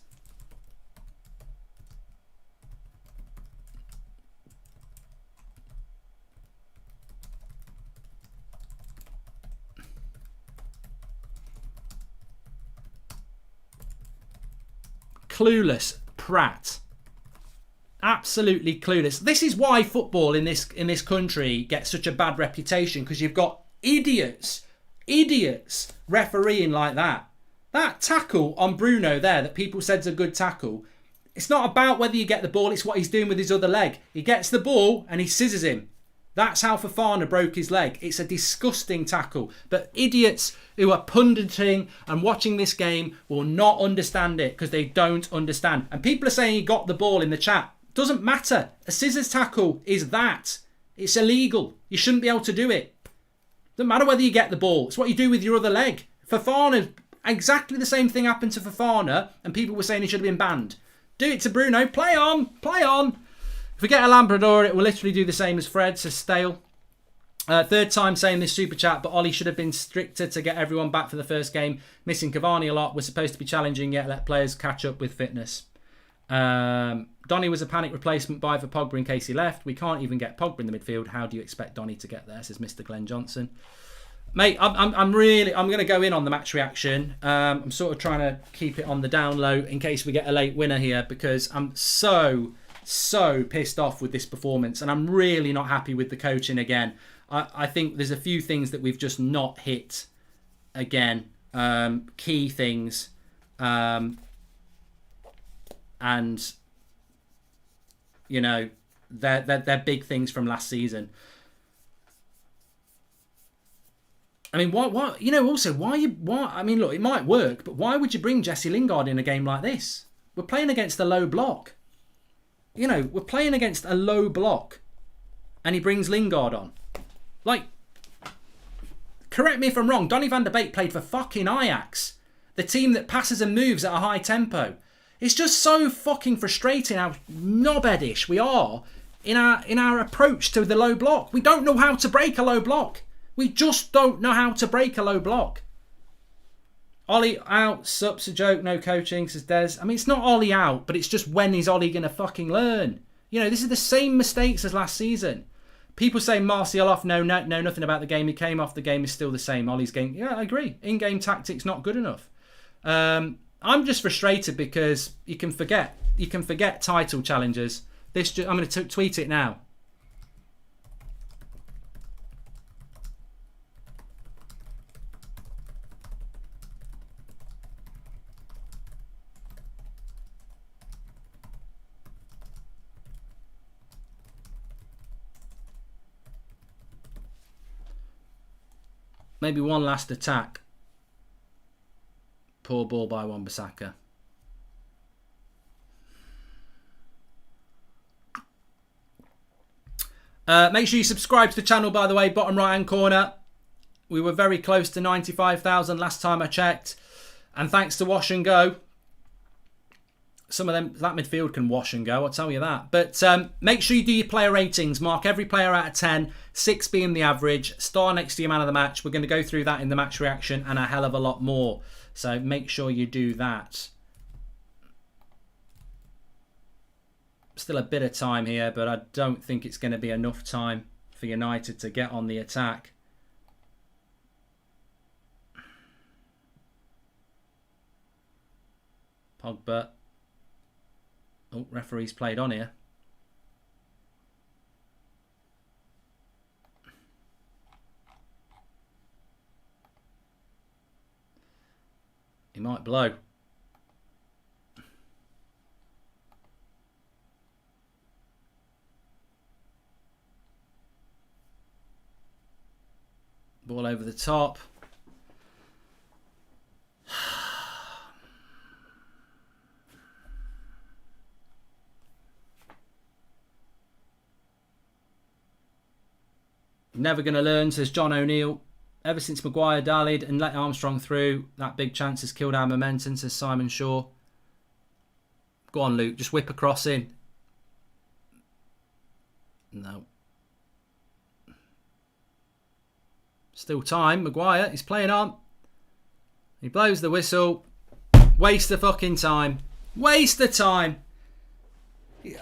Clueless prat. Absolutely clueless. This is why football in this country gets such a bad reputation, because you've got idiots refereeing like that. That tackle on Bruno there that people said's a good tackle, it's not about whether you get the ball, it's what he's doing with his other leg. He gets the ball and he scissors him. That's how Fofana broke his leg. It's a disgusting tackle. But idiots who are punditing and watching this game will not understand it, because they don't understand. And people are saying he got the ball in the chat. Doesn't matter. A scissors tackle is that. It's illegal. You shouldn't be able to do it. Doesn't matter whether you get the ball. It's what you do with your other leg. Fofana, exactly the same thing happened to Fofana, and people were saying he should have been banned. Do it to Bruno. Play on. Play on. If we get a Labrador, it will literally do the same as Fred, says Stale. Third time saying this super chat, but Ollie should have been stricter to get everyone back for the first game. Missing Cavani a lot. We're supposed to be challenging, yet let players catch up with fitness. Donny was a panic replacement buy for Pogba in case he left. We can't even get Pogba in the midfield. How do you expect Donny to get there, says Mr. Glenn Johnson. Mate, I'm going to go in on the match reaction. I'm sort of trying to keep it on the down low in case we get a late winner here, because I'm so pissed off with this performance, and I'm really not happy with the coaching again. I think there's a few things that we've just not hit again, key things, and you know, they're big things from last season. I mean, why? You know, also why? I mean, look, it might work, but why would you bring Jesse Lingard in a game like this? We're playing against a low block. You know, we're playing against a low block, and he brings Lingard on. Like, correct me if I'm wrong, Donny van der Beek played for fucking Ajax, the team that passes and moves at a high tempo. It's just so fucking frustrating how knobheadish we are in our approach to the low block. We don't know how to break a low block. We just don't know how to break a low block. Ollie out, sup's a joke, no coaching, says Des. I mean, it's not Ollie out, but it's just when is Ollie going to fucking learn? You know, this is the same mistakes as last season. People say Martial off, know nothing about the game. He came off, the game is still the same. Ollie's game, yeah, I agree. In-game tactics not good enough. I'm just frustrated because you can forget title challenges. I'm going to tweet it now. Maybe one last attack. Poor ball by Wan-Bissaka. Make sure you subscribe to the channel, by the way, bottom right hand corner. We were very close to 95,000 last time I checked. And thanks to Wash and Go. Some of them, that midfield can wash and go, I'll tell you that. But make sure you do your player ratings. Mark every player out of 10, 6 being the average. Star next to your man of the match. We're going to go through that in the match reaction and a hell of a lot more. So make sure you do that. Still a bit of time here, but I don't think it's going to be enough time for United to get on the attack. Pogba. Oh, referee's played on here. He might blow. Ball over the top. Never going to learn, says John O'Neill. Ever since Maguire dallied and let Armstrong through, that big chance has killed our momentum, says Simon Shaw. Go on, Luke. Just whip a cross in. No. Still time. Maguire, he's playing on. He blows the whistle. Waste of fucking time. Waste of time.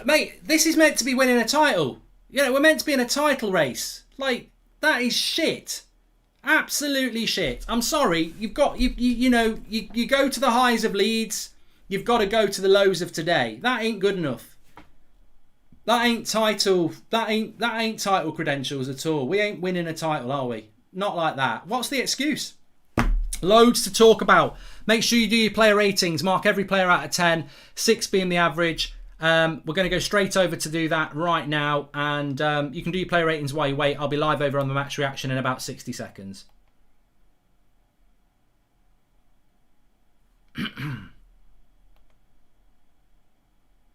Mate, this is meant to be winning a title. You know, we're meant to be in a title race. Like, that is shit. Absolutely shit. I'm sorry. You've got, you know, you go to the highs of Leeds. You've got to go to the lows of today. That ain't good enough. That ain't title title credentials at all. We ain't winning a title, are we? Not like that. What's the excuse? Loads to talk about. Make sure you do your player ratings. Mark every player out of 10. 6 being the average. We're going to go straight over to do that right now. And you can do your player ratings while you wait. I'll be live over on the match reaction in about 60 seconds.